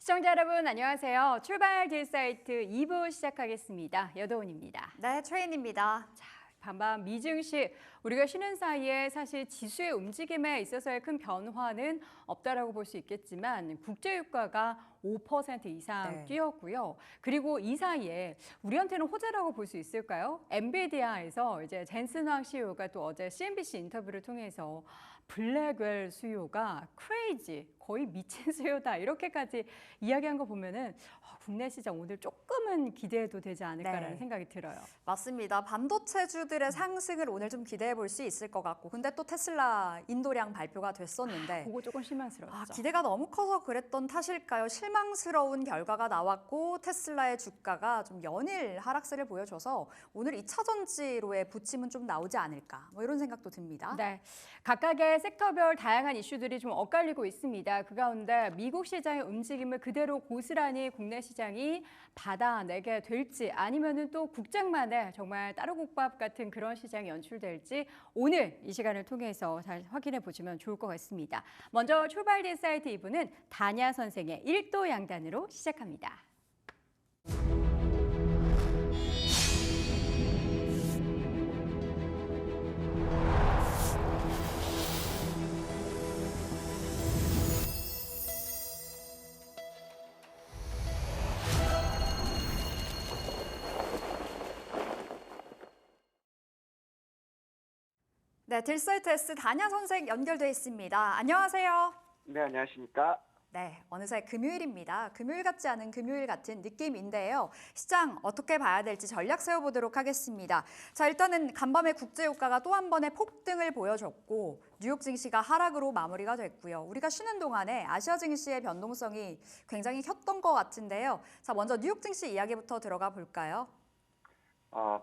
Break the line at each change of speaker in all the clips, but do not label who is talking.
시청자 여러분 안녕하세요. 출발 딜사이트 2부 시작하겠습니다. 여도훈입니다.
네, 최인입니다.
반반 미증시 우리가 쉬는 사이에 사실 지수의 움직임에 있어서의 큰 변화는 없다라고 볼 수 있겠지만 국제유가가 5% 이상 뛰었고요. 그리고 이 사이에 우리한테는 호재라고 볼 수 있을까요? 엔비디아에서 이제 젠슨 황 CEO가 또 어제 CNBC 인터뷰를 통해서 블랙웰 수요가 크레이지, 거의 미친 수요다 이렇게까지 이야기한 거 보면은 국내 시장 오늘 조금은 기대해도 되지 않을까라는 생각이 들어요.
맞습니다. 반도체주들의 상승을 오늘 좀 기대해 볼 수 있을 것 같고, 근데 또 테슬라 인도량 발표가 됐었는데
그거 조금 실망스러웠죠.
기대가 너무 커서 그랬던 탓일까요? 실망스러운 결과가 나왔고 테슬라의 주가가 좀 연일 하락세를 보여줘서 오늘 2차 전지로의 부침은 좀 나오지 않을까, 뭐 이런 생각도 듭니다.
네, 각각의 섹터별 다양한 이슈들이 좀 엇갈리고 있습니다. 그 가운데 미국 시장의 움직임을 그대로 고스란히 국내 시장이 받아내게 될지 아니면은 또 국장만의 정말 따로국밥 같은 그런 시장이 연출될지 오늘 이 시간을 통해서 잘 확인해 보시면 좋을 것 같습니다. 먼저 출발 딜사이트 2부는 다냐 선생의 1도 양단으로 시작합니다.
네, 딜사이트 S 다냐 선생 연결돼 있습니다. 안녕하세요.
네, 안녕하십니까?
네, 어느새 금요일입니다. 금요일 같지 않은 금요일 같은 느낌인데요. 시장 어떻게 봐야 될지 전략 세워보도록 하겠습니다. 자, 일단은 간밤에 국제유가가 또 한 번의 폭등을 보여줬고 뉴욕 증시가 하락으로 마무리가 됐고요. 우리가 쉬는 동안에 아시아 증시의 변동성이 굉장히 컸던 것 같은데요. 자, 먼저 뉴욕 증시 이야기부터 들어가 볼까요?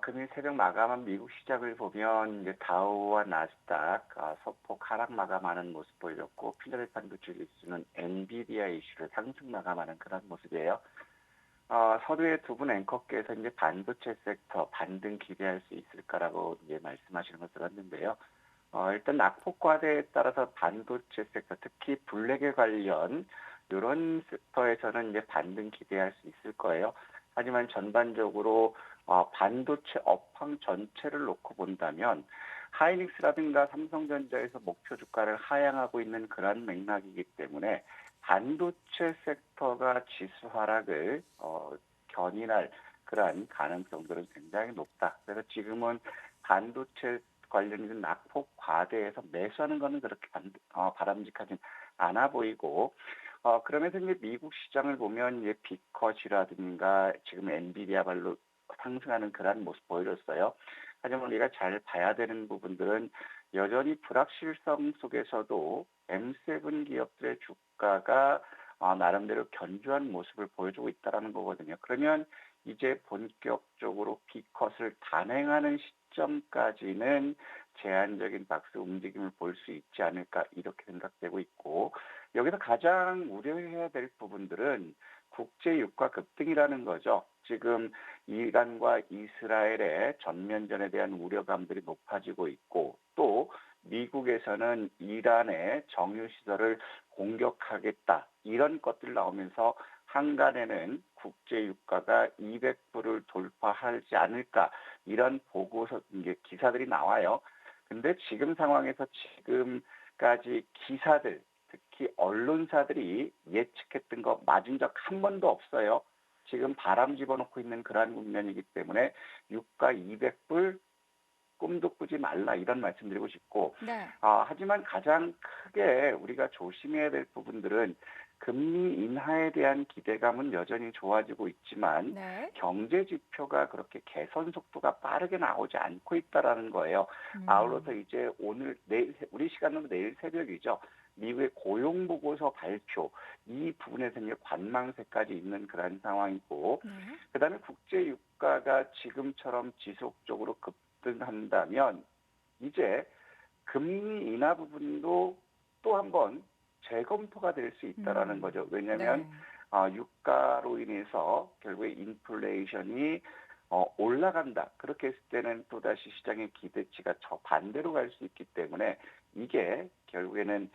금일 새벽 마감한 미국 시장을 보면 이제 다우와 나스닥 소폭 하락 마감하는 모습 보여줬고 필라델피아 반도체 지수는 엔비디아 이슈를 상승 마감하는 그런 모습이에요. 서두에 두 분 앵커께서 이제 반도체 섹터 반등 기대할 수 있을까라고 이제 말씀하시는 걸 들었는데요. 일단 낙폭 과대에 따라서 반도체 섹터 특히 블랙에 관련 이런 섹터에서는 이제 반등 기대할 수 있을 거예요. 하지만 전반적으로 반도체 업황 전체를 놓고 본다면 하이닉스라든가 삼성전자에서 목표 주가를 하향하고 있는 그런 맥락이기 때문에 반도체 섹터가 지수 하락을 견인할 그러한 가능성들은 굉장히 높다. 그래서 지금은 반도체 관련된 낙폭 과대에서 매수하는 것은 그렇게 바람직하진 않아 보이고 그러면서 이제 미국 시장을 보면 이제 비컷이라든가 지금 엔비디아 발로 상승하는 그런 모습 보여줬어요. 하지만 우리가 잘 봐야 되는 부분들은 여전히 불확실성 속에서도 M7 기업들의 주가가 나름대로 견조한 모습을 보여주고 있다는 거거든요. 그러면 이제 본격적으로 비컷을 단행하는 시점까지는 제한적인 박스 움직임을 볼 수 있지 않을까 이렇게 생각되고 있고 여기서 가장 우려해야 될 부분들은 국제 유가 급등이라는 거죠. 지금 이란과 이스라엘의 전면전에 대한 우려감들이 높아지고 있고 또 미국에서는 이란의 정유시설을 공격하겠다 이런 것들 나오면서 한간에는 국제 유가가 200불을 돌파하지 않을까 이런 보고서 이제 기사들이 나와요. 근데 지금 상황에서 지금까지 기사들 특히 언론사들이 예측했던 거 맞은 적 한 번도 없어요. 지금 바람 집어넣고 있는 그러한 국면이기 때문에 유가 200불 꿈도 꾸지 말라 이런 말씀드리고 싶고 하지만 가장 크게 우리가 조심해야 될 부분들은 금리 인하에 대한 기대감은 여전히 좋아지고 있지만 경제 지표가 그렇게 개선 속도가 빠르게 나오지 않고 있다라는 거예요. 아울러서 이제 내일 우리 시간으로 내일 새벽이죠. 미국의 고용 보고서 발표 이 부분에서 이제 관망세까지 있는 그런 상황이고 그다음에 국제 유가가 지금처럼 지속적으로 급등한다면 이제 금리 인하 부분도 또 한번 재검토가 될 수 있다라는 거죠. 왜냐하면 유가로 인해서 결국에 인플레이션이 올라간다. 그렇게 했을 때는 또다시 시장의 기대치가 저 반대로 갈 수 있기 때문에 이게 결국에는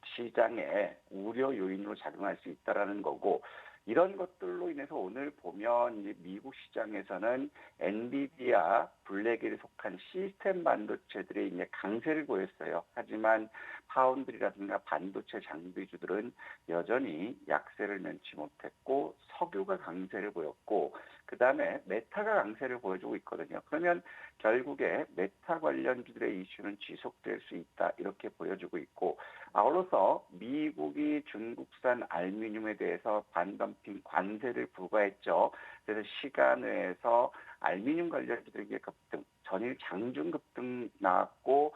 시장의 우려 요인으로 작용할 수 있다라는 거고 이런 것들로 인해서 오늘 보면 이제 미국 시장에서는 엔비디아 블랙에 속한 시스템 반도체들이 이제 강세를 보였어요. 하지만 파운드리라든가 반도체 장비주들은 여전히 약세를 면치 못했고 석유가 강세를 보였고 그다음에 메타가 강세를 보여주고 있거든요. 그러면 결국에 메타 관련주들의 이슈는 지속될 수 있다 이렇게 보여주고 있고 아울러서 미국이 중국산 알루미늄에 대해서 반덤핑 관세를 부과했죠. 그래서 시간 외에서 알루미늄 관련주들에게 급등, 전일 장중 급등 나왔고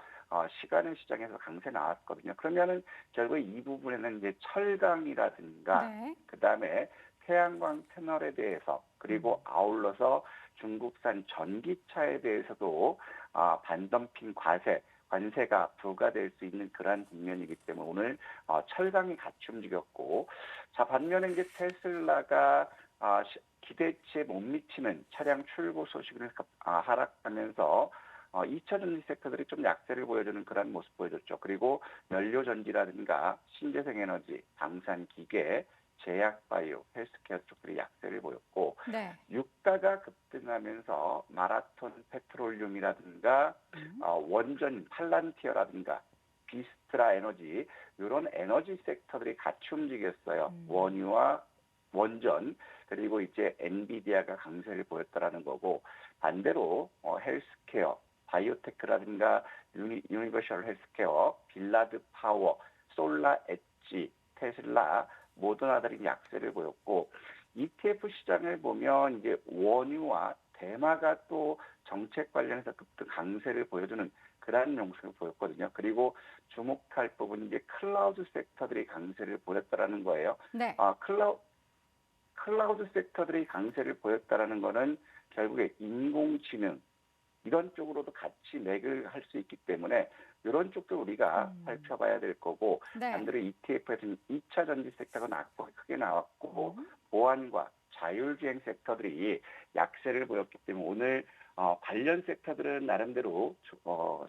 시간의 시장에서 강세 나왔거든요. 그러면은 결국 이 부분에는 이제 철강이라든가
네.
그다음에 태양광 패널에 대해서 그리고 아울러서 중국산 전기차에 대해서도 반덤핑 관세가 부과될 수 있는 그러한 국면이기 때문에 오늘 철강이 같이 움직였고 자 반면에 이제 테슬라가 기대치에 못 미치는 차량 출고 소식을 하락하면서 2차 전지 섹터들이 좀 약세를 보여주는 그런 모습 보여줬죠. 그리고 연료전지라든가 신재생에너지, 방산기계, 제약바이오, 헬스케어 쪽들이 약세를 보였고
네.
유가가 급등하면서 마라톤 페트롤륨이라든가 원전 팔란티어라든가 비스트라 에너지 이런 에너지 섹터들이 같이 움직였어요. 원유와 원전 그리고 이제 엔비디아가 강세를 보였다라는 거고 반대로 헬스케어, 바이오테크라든가 유니버셜 헬스케어, 빌라드 파워, 솔라 엣지, 테슬라 모더나들이 약세를 보였고 ETF 시장을 보면 이제 원유와 대마가 또 정책 관련해서 급등 강세를 보여주는 그러한 모습을 보였거든요. 그리고 주목할 부분이 이제 클라우드 섹터들이 강세를 보였다라는 거예요.
네.
클라우드 섹터들이 강세를 보였다라는 거는 결국에 인공지능 이런 쪽으로도 같이 맥을 할 수 있기 때문에 이런 쪽도 우리가 살펴봐야 될 거고
네.
반대로 ETF에서는 2차 전지 섹터가 낙폭이 크게 나왔고 보안과 자율주행 섹터들이 약세를 보였기 때문에 오늘 관련 섹터들은 나름대로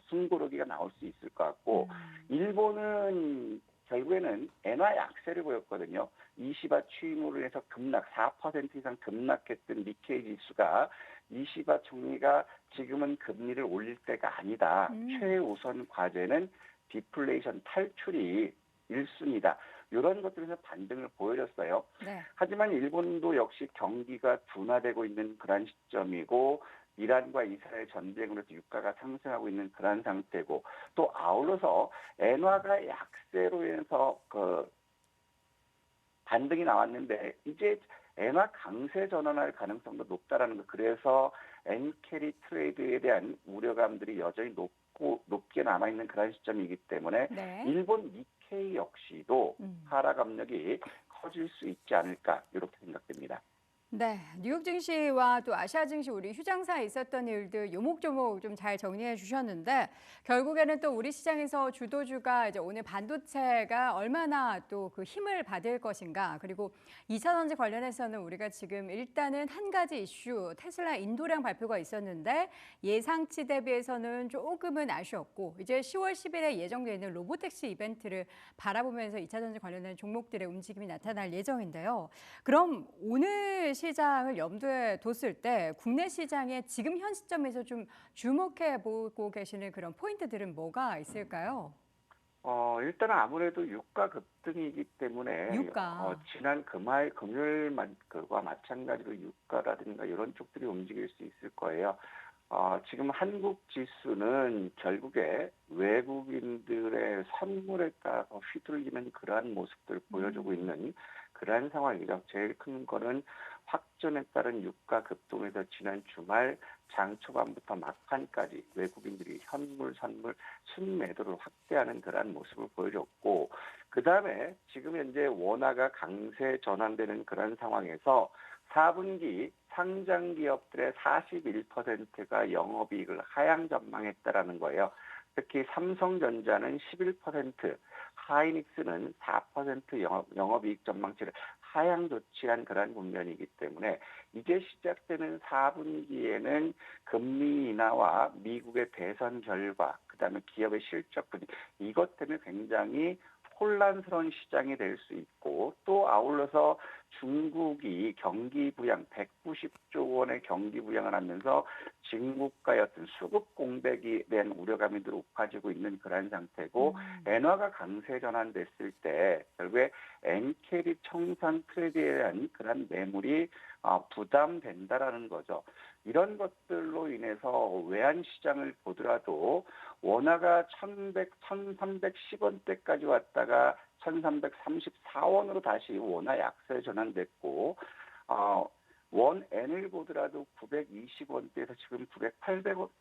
숨고르기가 나올 수 있을 것 같고 일본은 결국에는 엔화 약세를 보였거든요. 이시바 취임으로 해서 급락 4% 이상 급락했던 니케이 지수가 이시바 총리가 지금은 금리를 올릴 때가 아니다. 최우선 과제는 디플레이션 탈출이 1순위다. 이런 것들에서 반등을 보여줬어요.
네.
하지만 일본도 역시 경기가 둔화되고 있는 그런 시점이고 이란과 이스라엘 전쟁으로 해서 유가가 상승하고 있는 그런 상태고 또 아울러서 엔화가 약세로 인해서 반등이 나왔는데 이제 엔화 강세 전환할 가능성도 높다라는 거. 그래서 엔캐리 트레이드에 대한 우려감들이 여전히 높게 남아 있는 그런 시점이기 때문에
네.
일본 니케이 역시도 하락 압력이 커질 수 있지 않을까 이렇게 생각됩니다.
네, 뉴욕 증시와 또 아시아 증시 우리 휴장사에 있었던 일들 요목조목 좀 잘 정리해 주셨는데 결국에는 또 우리 시장에서 주도주가 이제 오늘 반도체가 얼마나 또 그 힘을 받을 것인가 그리고 2차 전지 관련해서는 우리가 지금 일단은 한 가지 이슈 테슬라 인도량 발표가 있었는데 예상치 대비해서는 조금은 아쉬웠고 이제 10월 10일에 예정되어 있는 로보택시 이벤트를 바라보면서 2차 전지 관련된 종목들의 움직임이 나타날 예정인데요. 그럼 오늘 시장을 염두에 뒀을 때 국내 시장의 지금 현 시점에서 좀 주목해 보고 계시는 그런 포인트들은 뭐가 있을까요?
일단은 아무래도 유가 급등이기 때문에
유가.
지난 금요일과 마찬가지로 유가라든가 이런 쪽들이 움직일 수 있을 거예요. 지금 한국 지수는 결국에 외국인들의 선물에 따라서 휘둘리는 그러한 모습들을 보여주고 있는 그러한 상황이죠. 제일 큰 거는 확전에 따른 유가 급등에서 지난 주말 장 초반부터 막판까지 외국인들이 현물, 선물, 순매도를 확대하는 그러한 모습을 보여줬고 그다음에 지금 현재 원화가 강세 전환되는 그런 상황에서 4분기 상장 기업들의 41%가 영업이익을 하향 전망했다라는 거예요. 특히 삼성전자는 11%, 하이닉스는 4% 영업이익 전망치를 하향 조치한 그런 국면이기 때문에 이제 시작되는 4분기에는 금리 인하와 미국의 대선 결과, 그다음에 기업의 실적 분위 이것 때문에 굉장히 혼란스러운 시장이 될 수 있고 또 아울러서 중국이 경기 부양 190조 원의 경기 부양을 하면서 중국과의 어떤 수급 공백이 된 우려감이 높아지고 있는 그런 상태고 엔화가 강세 전환됐을 때 결국에 엔캐리 청산 트레이드에 대한 그런 매물이 부담된다라는 거죠. 이런 것들로 인해서 외환 시장을 보더라도 원화가 1,310원대까지 왔다가 1,334원으로 다시 원화 약세 전환됐고 원 N을 보더라도 920원대에서 지금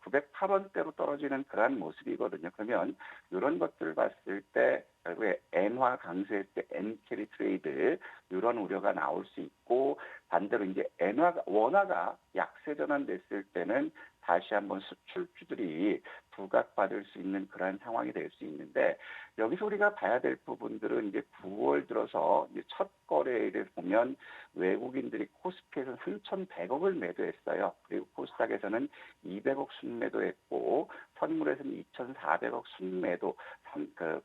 908원대로 떨어지는 그러한 모습이거든요. 그러면 이런 것들을 봤을 때 결국에 엔화 강세 때 엔캐리 트레이드 이런 우려가 나올 수 있고 반대로 이제 원화가 약세 전환됐을 때는 다시 한번 수출주들이 부각받을 수 있는 그러한 상황이 될 수 있는데 여기서 우리가 봐야 될 부분들은 이제 9월 들어서 이제 첫 거래일을 보면 외국인들이 코스피에서 3,100억을 매도했어요. 그리고 코스닥에서는 200억 순매도했고 선물에서는 2,400억 순매도,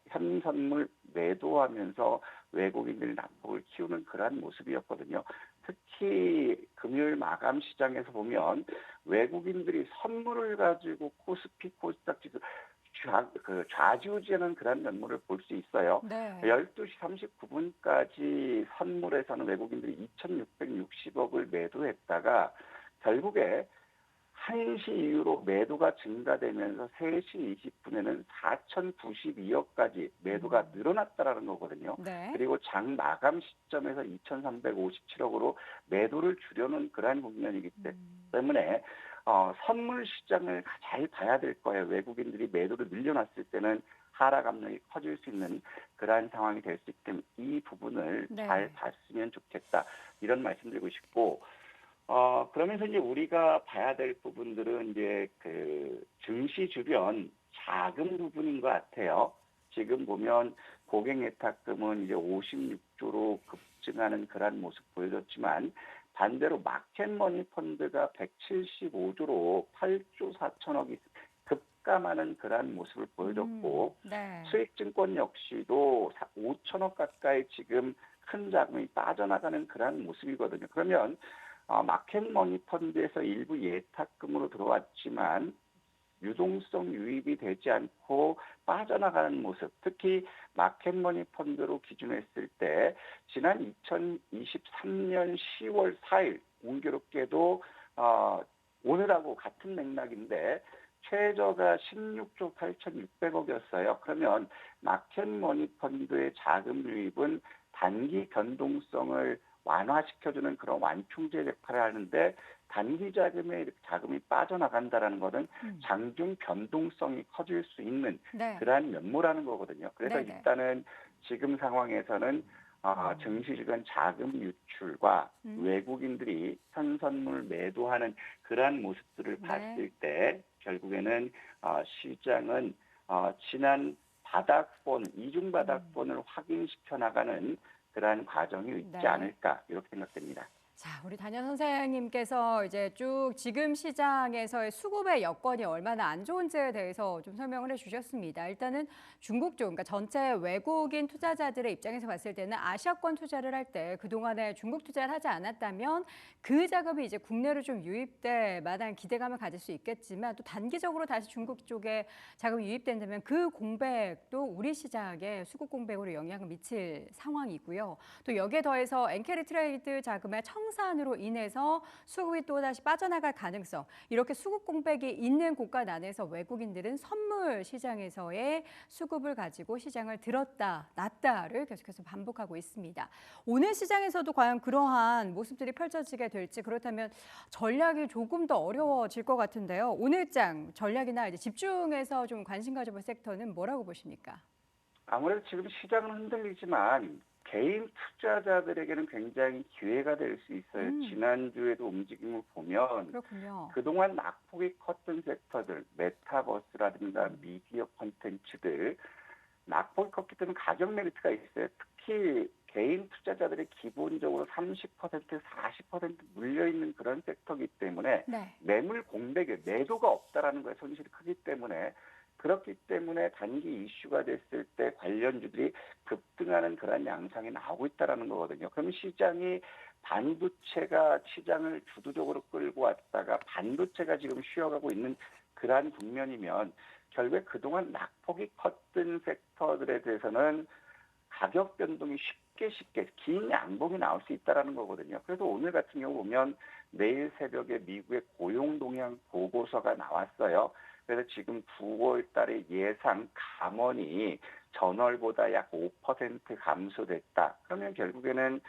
현선물 매도하면서 외국인들이 낙폭을 키우는 그러한 모습이었거든요. 특히 금요일 마감 시장에서 보면 외국인들이 선물을 가지고 코스피, 코스닥 지수 좌지우지하는 그런 면모를 볼 수 있어요.
네.
12시 39분까지 선물에서는 외국인들이 2,660억을 매도했다가 결국에 1시 이후로 매도가 증가되면서 3시 20분에는 4,092억까지 매도가 늘어났다라는 거거든요.
네.
그리고 장 마감 시점에서 2,357억으로 매도를 줄여놓은 그러한 국면이기 때문에 선물 시장을 잘 봐야 될 거예요. 외국인들이 매도를 늘려놨을 때는 하락 압력이 커질 수 있는 그러한 상황이 될 수 있기 때문에 이 부분을
네.
잘 봤으면 좋겠다. 이런 말씀드리고 싶고 그러면서 이제 우리가 봐야 될 부분들은 이제 그 증시 주변 자금 부분인 것 같아요. 지금 보면 고객 예탁금은 이제 56조로 급증하는 그런 모습 보여줬지만 반대로 마켓머니 펀드가 175조로 8조 4천억이 급감하는 그런 모습을 보여줬고
네.
수익증권 역시도 5천억 가까이 지금 큰 자금이 빠져나가는 그런 모습이거든요. 그러면 마켓머니 펀드에서 일부 예탁금으로 들어왔지만 유동성 유입이 되지 않고 빠져나가는 모습, 특히 마켓머니 펀드로 기준했을 때 지난 2023년 10월 4일 공교롭게도 오늘하고 같은 맥락인데 최저가 16조 8,600억이었어요. 그러면 마켓머니 펀드의 자금 유입은 단기 변동성을 완화시켜주는 그런 완충제 역할을 하는데 단기 자금이 빠져나간다는 것은 장중 변동성이 커질 수 있는
네.
그러한 면모라는 거거든요. 그래서
네네.
일단은 지금 상황에서는 증시 주간 자금 유출과 외국인들이 현선물 매도하는 그러한 모습들을
네.
봤을 때 결국에는 시장은 지난 바닥본, 이중 바닥본을 확인시켜 나가는 그러한 과정이 있지
네.
않을까 이렇게 생각됩니다.
자, 우리 단연 선생님께서 이제 쭉 지금 시장에서의 수급의 여건이 얼마나 안 좋은지에 대해서 좀 설명을 해주셨습니다. 일단은 중국 쪽, 그러니까 전체 외국인 투자자들의 입장에서 봤을 때는 아시아권 투자를 할 때 그동안에 중국 투자를 하지 않았다면 그 자금이 이제 국내로 좀 유입될 만한 기대감을 가질 수 있겠지만 또 단기적으로 다시 중국 쪽에 자금이 유입된다면 그 공백도 우리 시장에 수급 공백으로 영향을 미칠 상황이고요. 또 여기에 더해서 엔캐리 트레이드 자금의 청산으로 인해서 수급이 또다시 빠져나갈 가능성, 이렇게 수급 공백이 있는 곳간 안에서 외국인들은 선물 시장에서의 수급을 가지고 시장을 들었다 놨다를 계속해서 반복하고 있습니다. 오늘 시장에서도 과연 그러한 모습들이 펼쳐지게 될지, 그렇다면 전략이 조금 더 어려워질 것 같은데요. 오늘장 전략이나 이제 집중해서 좀 관심 가져볼 섹터는 뭐라고 보십니까?
아무래도 지금 시장은 흔들리지만 개인 투자자들에게는 굉장히 기회가 될 수 있어요. 지난주에도 움직임을 보면
그렇군요.
그동안 낙폭이 컸던 섹터들, 메타버스라든가 미디어 콘텐츠들, 낙폭이 컸기 때문에 가격 메리트가 있어요. 특히 개인 투자자들이 기본적으로 30%, 40% 물려있는 그런 섹터이기 때문에
네.
매물 공백에 매도가 없다라는 거에 손실이 크기 때문에 그렇기 때문에 단기 이슈가 됐을 때 관련주들이 급등하는 그런 양상이 나오고 있다는 거거든요. 그럼 시장이 반도체가 시장을 주도적으로 끌고 왔다가 반도체가 지금 쉬어가고 있는 그러한 국면이면 결국에 그동안 낙폭이 컸던 섹터들에 대해서는 가격 변동이 쉽게 긴 양봉이 나올 수 있다는 거거든요. 그래서 오늘 같은 경우 보면 내일 새벽에 미국의 고용 동향 보고서가 나왔어요. 그래서 지금 9월 달에 예상 감원이 전월보다 약 5% 감소됐다. 그러면 결국에는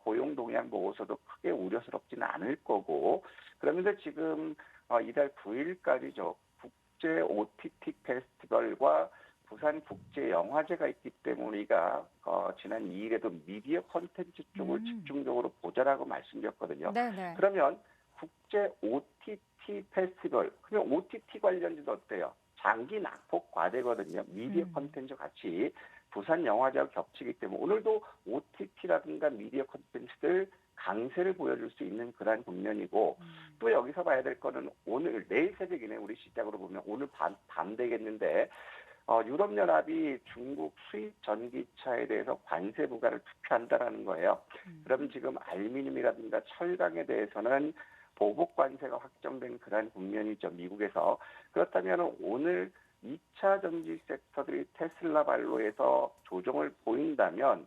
고용 동향 보고서도 크게 우려스럽지는 않을 거고, 그러면서 지금 이달 9일까지죠. 국제 OTT 페스티벌과 부산 국제 영화제가 있기 때문에 우리가 지난 2일에도 미디어 콘텐츠 쪽을 집중적으로 보자라고 말씀드렸거든요.
네네.
그러면 국제 OTT 페스티벌, 그러면 OTT 관련주도 어때요? 장기 낙폭 과대거든요. 미디어 콘텐츠 같이 부산 영화제와 겹치기 때문에 오늘도 OTT라든가 미디어 콘텐츠들 강세를 보여줄 수 있는 그러한 국면이고, 또 여기서 봐야 될 거는 오늘 내일 새벽이네. 우리 시작으로 보면 오늘 밤 되겠는데 유럽연합이 중국 수입 전기차에 대해서 관세 부과를 투표한다라는 거예요. 그럼 지금 알루미늄이라든가 철강에 대해서는 보복 관세가 확정된 그러한 국면이죠, 미국에서. 그렇다면 오늘 2차 전지 섹터들이 테슬라 발로에서 조정을 보인다면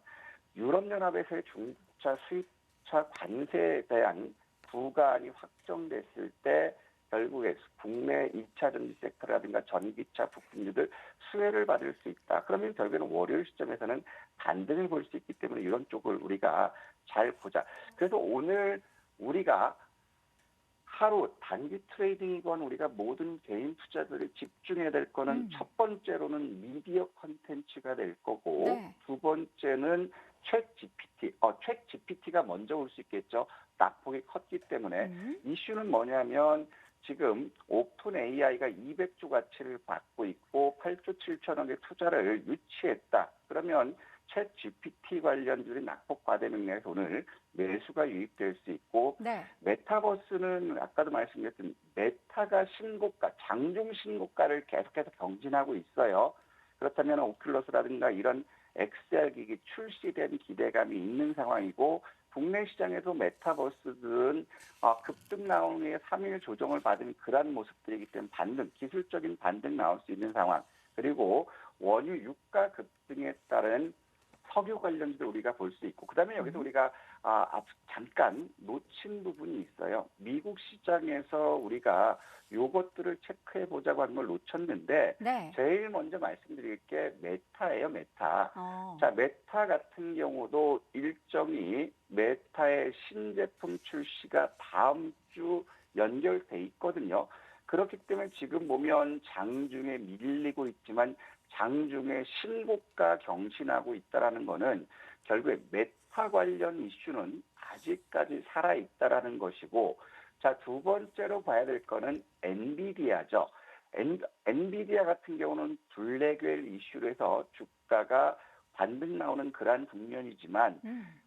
유럽연합에서의 중국차 수입차 관세에 대한 부과안이 확정됐을 때 결국에 국내 2차 전지 섹터라든가 전기차 부품주들 수혜를 받을 수 있다. 그러면 결국에는 월요일 시점에서는 반등을 볼 수 있기 때문에 이런 쪽을 우리가 잘 보자. 그래서 오늘 우리가 하루 단기 트레이딩이건 우리가 모든 개인 투자들이 집중해야 될 거는 첫 번째로는 미디어 컨텐츠가 될 거고,
네.
두 번째는 챗 GPT가 먼저 올 수 있겠죠. 낙폭이 컸기 때문에. 이슈는 뭐냐면 지금 오픈 AI가 200조 가치를 받고 있고 8조 7천억의 투자를 유치했다. 그러면 챗 GPT 관련주의 낙폭 과대 맥락에서 오늘 매수가 유입될 수 있고,
네.
메타버스는 아까도 말씀드렸던 메타가 신고가, 장중 신고가를 계속해서 경신하고 있어요. 그렇다면 오큘러스라든가 이런 XR 기기 출시된 기대감이 있는 상황이고, 국내 시장에도 메타버스들은 급등 나온 후에 3일 조정을 받은 그러한 모습들이기 때문에 기술적인 반등 나올 수 있는 상황. 그리고 원유 유가 급등에 따른 석유 관련주도 우리가 볼 수 있고, 그다음에 여기서 우리가 잠깐 놓친 부분이 있어요. 미국 시장에서 우리가 요것들을 체크해 보자고 한 걸 놓쳤는데,
네.
제일 먼저 말씀드릴 게 메타예요, 메타.
어.
자, 메타 같은 경우도 일정이 메타의 신제품 출시가 다음 주 연결돼 있거든요. 그렇기 때문에 지금 보면 장중에 밀리고 있지만 장중에 신고가 경신하고 있다라는 거는 결국에 메타 관련 이슈는 아직까지 살아있다라는 것이고, 자, 두 번째로 봐야 될 거는 엔비디아죠. 엔비디아 같은 경우는 블랙웰 이슈로 해서 주가가 반등 나오는 그러한 국면이지만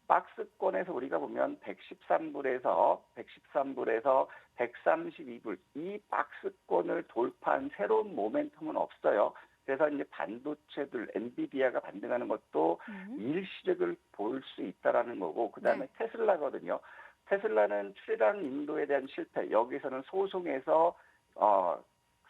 박스권에서 우리가 보면 113불에서 132불 이 박스권을 돌파한 새로운 모멘텀은 없어요. 그래서 이제 반도체들 엔비디아가 반등하는 것도 일시적을 볼 수 있다라는 거고, 그다음에
네.
테슬라거든요. 테슬라는 출랑 인도에 대한 실패, 여기서는 소송에서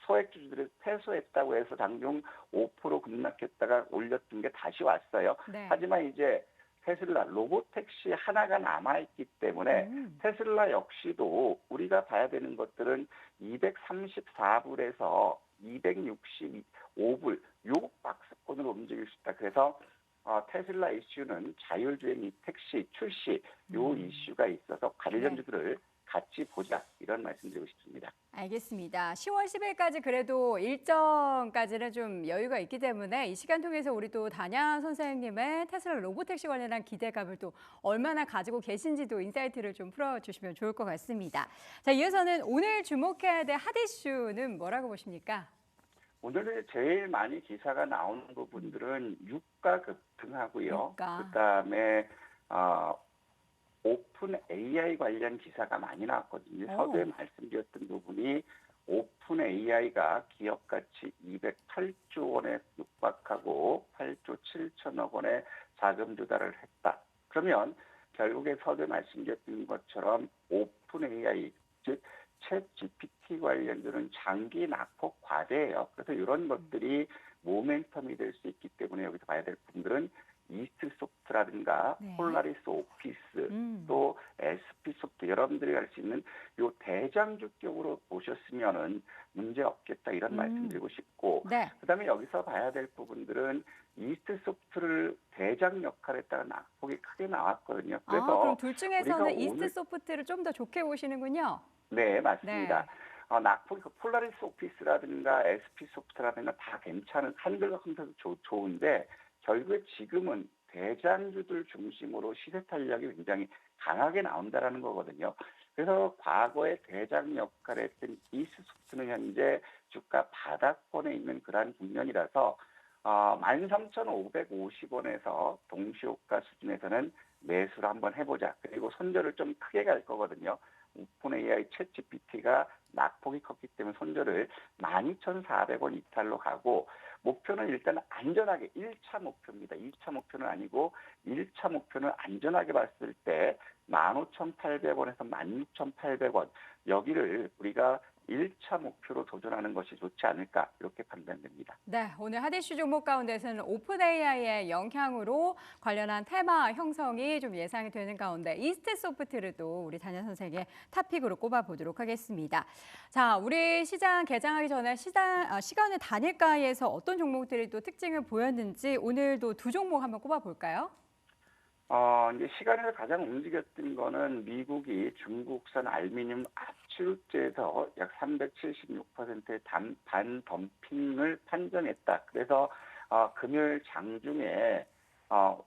소액주주들을 패소했다고 해서 장중 5% 급락했다가 올렸던 게 다시 왔어요.
네.
하지만 이제 테슬라 로보택시 하나가 남아있기 때문에 테슬라 역시도 우리가 봐야 되는 것들은 234불에서 265불 요 박스권으로 움직일 수 있다. 그래서 테슬라 이슈는 자율주행 택시 출시 요 이슈가 있어서 관련주들을 같이 보자, 이런 말씀드리고 싶습니다.
알겠습니다. 10월 10일까지 그래도 일정까지는 좀 여유가 있기 때문에 이 시간 통해서 우리 또 단양 선생님의 테슬라 로보택시 관련한 기대감을 또 얼마나 가지고 계신지도 인사이트를 좀 풀어주시면 좋을 것 같습니다. 자, 이어서는 오늘 주목해야 될 핫 이슈는 뭐라고 보십니까?
오늘 제일 많이 기사가 나오는 부분들은 유가 급등하고요.
유가.
그다음에 오픈 AI 관련 기사가 많이 나왔거든요. 서두에 말씀드렸던 부분이 오픈 AI가 기업 가치 208조 원에 육박하고 8조 7천억 원의 자금 조달을 했다. 그러면 결국에 서두에 말씀드렸던 것처럼 오픈 AI, 즉 챗 GPT 관련주는 장기 낙폭 과대예요. 그래서 이런 것들이 모멘텀이 될 수 있기 때문에 여기서 봐야 될 부분들은 이스트 소프트라든가
네.
폴라리스 오피스 또 SP 소프트 여러분들이 갈 수 있는 요 대장주 쪽으로 보셨으면은 문제 없겠다 이런 말씀드리고 싶고
네.
그다음에 여기서 봐야 될 부분들은 이스트 소프트를 대장 역할에 따른 낙폭이 크게 나왔거든요. 그래서
그럼 둘 중에서는
우리가
이스트
오늘-
소프트를 좀 더 좋게 보시는군요.
네, 맞습니다.
네.
낙폭이 폴라리스 오피스라든가 SP 소프트라든가 다 괜찮은 한글과 컴퓨터도 좋은데 결국에 지금은 대장주들 중심으로 시세 탄력이 굉장히 강하게 나온다라는 거거든요. 그래서 과거에 대장 역할을 했던 이스트 소프트는 현재 주가 바닥권에 있는 그러한 국면이라서 13,550원에서 동시호가 수준에서는 매수를 한번 해보자. 그리고 손절을 좀 크게 갈 거거든요. 오픈 AI 챗 GPT가 낙폭이 컸기 때문에 손절을 12,400원 이탈로 가고 목표는 일단 안전하게 1차 목표입니다. 2차 목표는 아니고 1차 목표는 안전하게 봤을 때 15,800원에서 16,800원 여기를 우리가 1차 목표로 도전하는 것이 좋지 않을까 이렇게 판단됩니다.
네, 오늘 핫 이슈 종목 가운데서는 오픈 AI의 영향으로 관련한 테마 형성이 좀 예상이 되는 가운데 이스트 소프트를 또 우리 단연 선생의 탑픽으로 꼽아보도록 하겠습니다. 자, 우리 시장 개장하기 전에 시간의 단일가에서 어떤 종목들이 또 특징을 보였는지 오늘도 두 종목 한번 꼽아볼까요?
이제 시간에서 가장 움직였던 거는 미국이 중국산 알루미늄 압축제에서 약 376%의 반덤핑을 판정했다. 그래서 금요일 장중에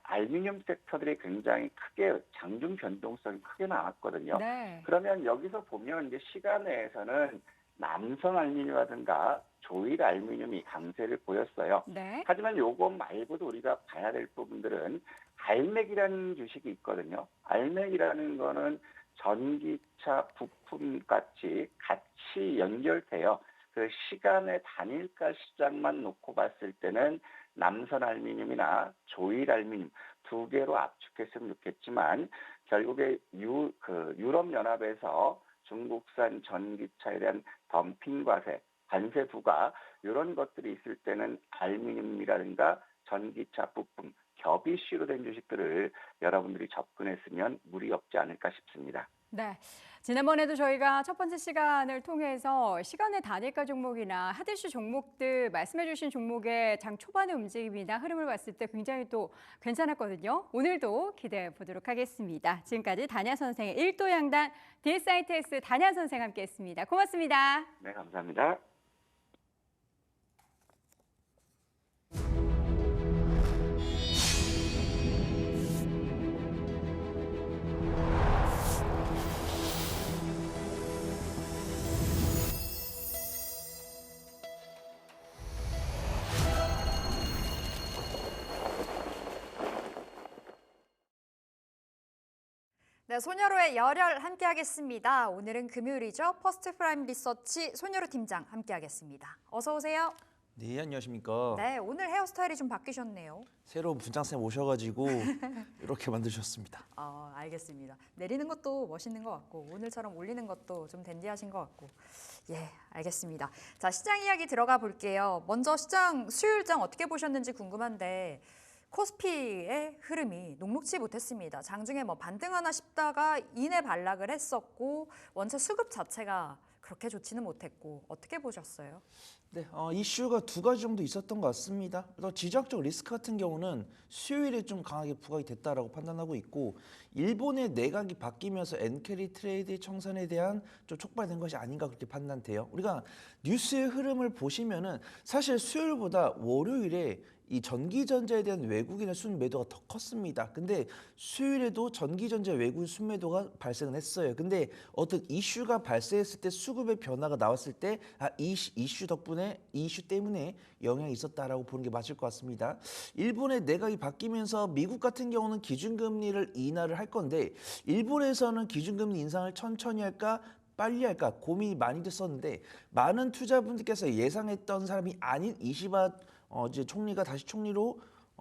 알루미늄 섹터들이 굉장히 크게 장중 변동성이 크게 나왔거든요.
네.
그러면 여기서 보면 이제 시간에서는 남성 알루미늄이라든가 조일 알루미늄이 강세를 보였어요.
네.
하지만 요거 말고도 우리가 봐야 될 부분들은 알맥이라는 주식이 있거든요. 알맥이라는 거는 전기차 부품같이 같이 연결돼요. 그 시간의 단일가 시장만 놓고 봤을 때는 남선 알루미늄이나 조일 알루미늄 두 개로 압축했으면 좋겠지만 결국에 유럽 연합에서 중국산 전기차에 대한 덤핑 과세, 관세 부과 이런 것들이 있을 때는 알루미늄이라든가 전기차 부품 겹 이슈로 된 주식들을 여러분들이 접근했으면 무리 없지 않을까 싶습니다.
네. 지난번에도 저희가 첫 번째 시간을 통해서 시간의 단일가 종목이나 핫 이슈 종목들 말씀해 주신 종목의 장 초반의 움직임이나 흐름을 봤을 때 굉장히 또 괜찮았거든요. 오늘도 기대해 보도록 하겠습니다. 지금까지 단야 선생의 1도 양단 DSITS 단야 선생 함께했습니다. 고맙습니다.
네, 감사합니다.
네, 손여로의 열혈 함께하겠습니다. 오늘은 금요일이죠. 퍼스트 프라임 리서치 손여로 팀장 함께하겠습니다. 어서 오세요.
네, 안녕하십니까.
네, 오늘 헤어스타일이 좀 바뀌셨네요.
새로 분장쌤 오셔가지고 이렇게 만드셨습니다.
알겠습니다. 내리는 것도 멋있는 것 같고 오늘처럼 올리는 것도 좀 댄디하신 것 같고 예, 알겠습니다. 자, 시장 이야기 들어가 볼게요. 먼저 시장 수요일장 어떻게 보셨는지 궁금한데 코스피의 흐름이 녹록지 못했습니다. 장중에 뭐 반등하나 싶다가 이내 반락을 했었고 원체 수급 자체가 그렇게 좋지는 못했고 어떻게 보셨어요?
네, 이슈가 두 가지 정도 있었던 것 같습니다. 그래서 지정학적 리스크 같은 경우는 수요일에 좀 강하게 부각이 됐다라고 판단하고 있고 일본의 내각이 바뀌면서 엔캐리 트레이드 청산에 대한 좀 촉발된 것이 아닌가 그렇게 판단돼요. 우리가 뉴스의 흐름을 보시면은 사실 수요일보다 월요일에 이 전기전자에 대한 외국인의 순매도가 더 컸습니다. 근데 수요일에도 전기전자 외국인 순매도가 발생을 했어요. 근데 어떤 이슈가 발생했을 때 수급의 변화가 나왔을 때 이 이슈 덕분에 이 이슈 때문에 영향이 있었다라고 보는 게 맞을 것 같습니다. 일본의 내각이 바뀌면서 미국 같은 경우는 기준금리를 인하를 할 건데 일본에서는 기준금리 인상을 천천히 할까 빨리 할까 고민이 많이 됐었는데 많은 투자분들께서 예상했던 사람이 아닌 이시바 이제 총리가 다시 총리로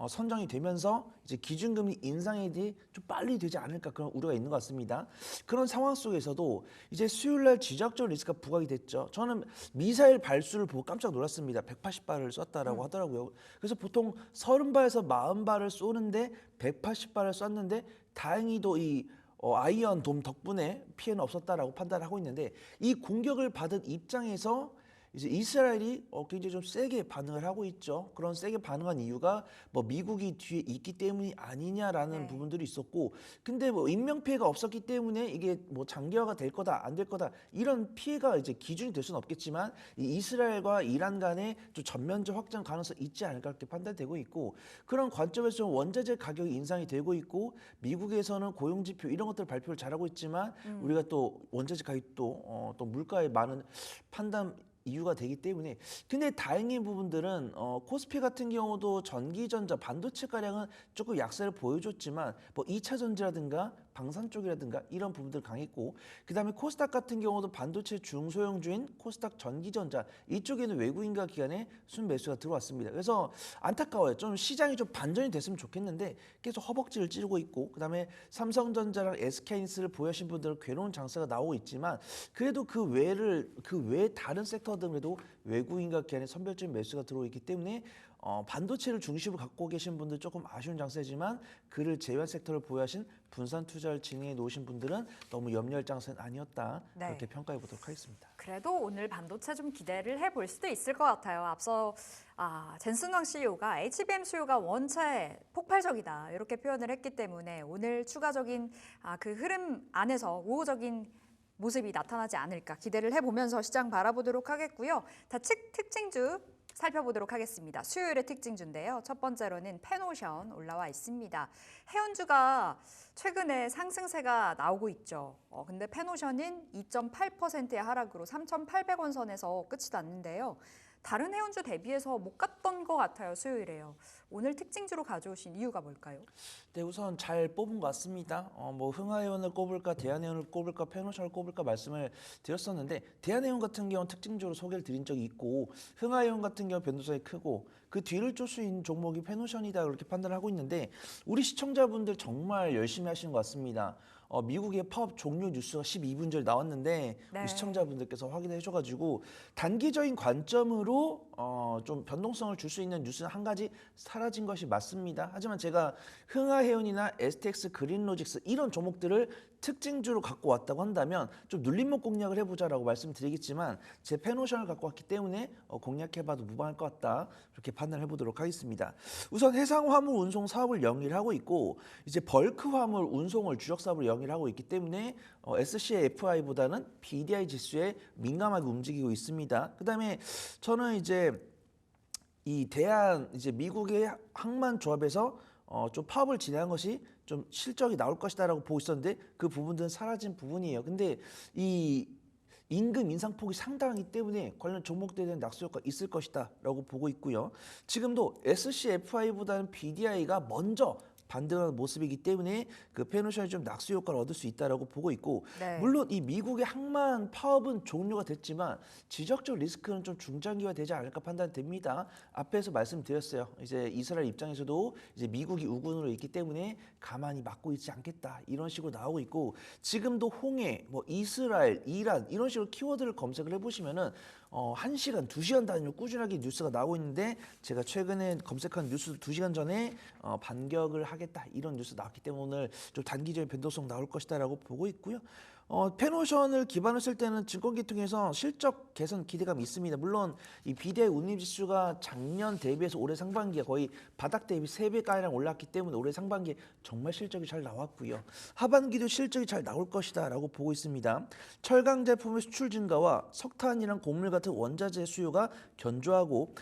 선정이 되면서 이제 기준금리 인상에 대해 좀 빨리 되지 않을까 그런 우려가 있는 것 같습니다. 그런 상황 속에서도 이제 수요일 날 지정학적 리스크가 부각이 됐죠. 저는 미사일 발수를 보고 깜짝 놀랐습니다. 180발을 쐈다라고 하더라고요. 그래서 보통 30발에서 40발을 쏘는데 180발을 쐈는데 다행히도 이 아이언 돔 덕분에 피해는 없었다라고 판단하고 있는데 이 공격을 받은 입장에서 이제 이스라엘이 굉장히 좀 세게 반응을 하고 있죠. 그런 세게 반응한 이유가 뭐 미국이 뒤에 있기 때문이 아니냐라는
네.
부분들이 있었고, 근데 뭐 인명 피해가 없었기 때문에 이게 뭐 장기화가 될 거다 안 될 거다 이런 피해가 이제 기준이 될 수는 없겠지만 이 이스라엘과 이란 간의 좀 전면적 확장 가능성이 있지 않을까 그렇게 판단되고 있고, 그런 관점에서 좀 원자재 가격이 인상이 되고 있고 미국에서는 고용 지표 이런 것들 발표를 잘하고 있지만 우리가 또 원자재 가격도 또 물가에 많은 판단 이유가 되기 때문에, 근데 다행인 부분들은 코스피 같은 경우도 전기전자 반도체 가량은 조금 약세를 보여줬지만 뭐 2차 전지라든가 방산 쪽이라든가 이런 부분들 강했고, 그다음에 코스닥 같은 경우도 반도체 중소형주인 코스닥 전기전자 이쪽에는 외국인과 기관의 순매수가 들어왔습니다. 그래서 안타까워요. 좀 시장이 좀 반전이 됐으면 좋겠는데 계속 허벅지를 찌르고 있고, 그다음에 삼성전자랑 SK하이닉스를 보유하신 분들은 괴로운 장세가 나오고 있지만 그래도 그 외에 다른 섹터들에도 외국인과 기관의 선별적인 매수가 들어오기 때문에 반도체를 중심으로 갖고 계신 분들 조금 아쉬운 장세지만 그를 제외한 섹터를 보유하신 분산 투자를 진행해 놓으신 분들은 너무 염려할 장세는 아니었다.
네.
그렇게 평가해 보도록 하겠습니다.
그래도 오늘 반도체 좀 기대를 해볼 수도 있을 것 같아요. 앞서 젠슨 황 CEO가 HBM 수요가 원체 폭발적이다 이렇게 표현을 했기 때문에 오늘 추가적인 그 흐름 안에서 우호적인 모습이 나타나지 않을까 기대를 해보면서 시장 바라보도록 하겠고요. 다 특징주 살펴보도록 하겠습니다. 수요일의 특징주인데요. 첫 번째로는 페노션 올라와 있습니다. 해운주가 최근에 상승세가 나오고 있죠. 근데 페노션은 2.8%의 하락으로 3,800원 선에서 끝이 났는데요. 다른 해운주 대비해서 못 갔던 것 같아요. 수요일에요. 오늘 특징주로 가져오신 이유가 뭘까요?
네, 우선 잘 뽑은 것 같습니다. 뭐 흥하해운을 꼽을까, 대한해운을 꼽을까, 페노션을 꼽을까 말씀을 드렸었는데 대한해운 같은 경우는 특징적으로 소개를 드린 적이 있고 흥하해운 같은 경우 변동성이 크고 그 뒤를 쫓을 수 있는 종목이 페노션이다 그렇게 판단을 하고 있는데 우리 시청자분들 정말 열심히 하시는 것 같습니다. 미국의 파업 종료 뉴스가 12분 전에 나왔는데
네.
우리 시청자분들께서 확인해 주셔가지고 단기적인 관점으로 좀 변동성을 줄 수 있는 뉴스는 한 가지 사라진 것이 맞습니다. 하지만 제가 흥하해운이나 STX, 그린로직스 이런 종목들을 특징주로 갖고 왔다고 한다면 좀 눌림목 공략을 해보자라고 말씀드리겠지만 제 페노션을 갖고 왔기 때문에 공략해봐도 무방할 것 같다 그렇게 판단을 해보도록 하겠습니다. 우선 해상화물 운송 사업을 영위하고 있고 이제 벌크 화물 운송을 주력 사업을 영위하고 있기 때문에 SCFI보다는 BDI 지수에 민감하게 움직이고 있습니다. 그다음에 저는 이제 이제 미국의 항만 조합에서 좀 파업을 진행한 것이 좀 실적이 나올 것이다라고 보고 있었는데 그 부분들은 사라진 부분이에요. 근데 이 임금 인상폭이 상당하기 때문에 관련 종목들에 대한 낙수 효과가 있을 것이다라고 보고 있고요. 지금도 SCFI보다는 BDI가 먼저 반등하는 모습이기 때문에 그 페노션이 좀 낙수 효과를 얻을 수 있다라고 보고 있고
네.
물론 이 미국의 항만 파업은 종료가 됐지만 지적적 리스크는 좀 중장기화 되지 않을까 판단됩니다. 앞에서 말씀드렸어요. 이제 이스라엘 입장에서도 이제 미국이 우군으로 있기 때문에 가만히 막고 있지 않겠다 이런 식으로 나오고 있고 지금도 홍해, 뭐 이스라엘, 이란 이런 식으로 키워드를 검색을 해보시면은 1시간, 2시간 단위로 꾸준하게 뉴스가 나오고 있는데 제가 최근에 검색한 뉴스 2시간 전에 반격을 하겠다 이런 뉴스 나왔기 때문에 오늘 좀 단기적인 변동성 나올 것이다라고 보고 있고요. 페노션을 기반으로 쓸 때는 증권계통에서 실적 개선 기대감이 있습니다. 물론 이 BDI 운임지수가 작년 대비해서 올해 상반기에 거의 바닥 대비 3배가량 올랐기 때문에 올해 상반기에 정말 실적이 잘 나왔고요. 하반기도 실적이 잘 나올 것이다라고 보고 있습니다. 철강 제품의 수출 증가와 석탄이랑 곡물 같은 원자재 수요가 견조하고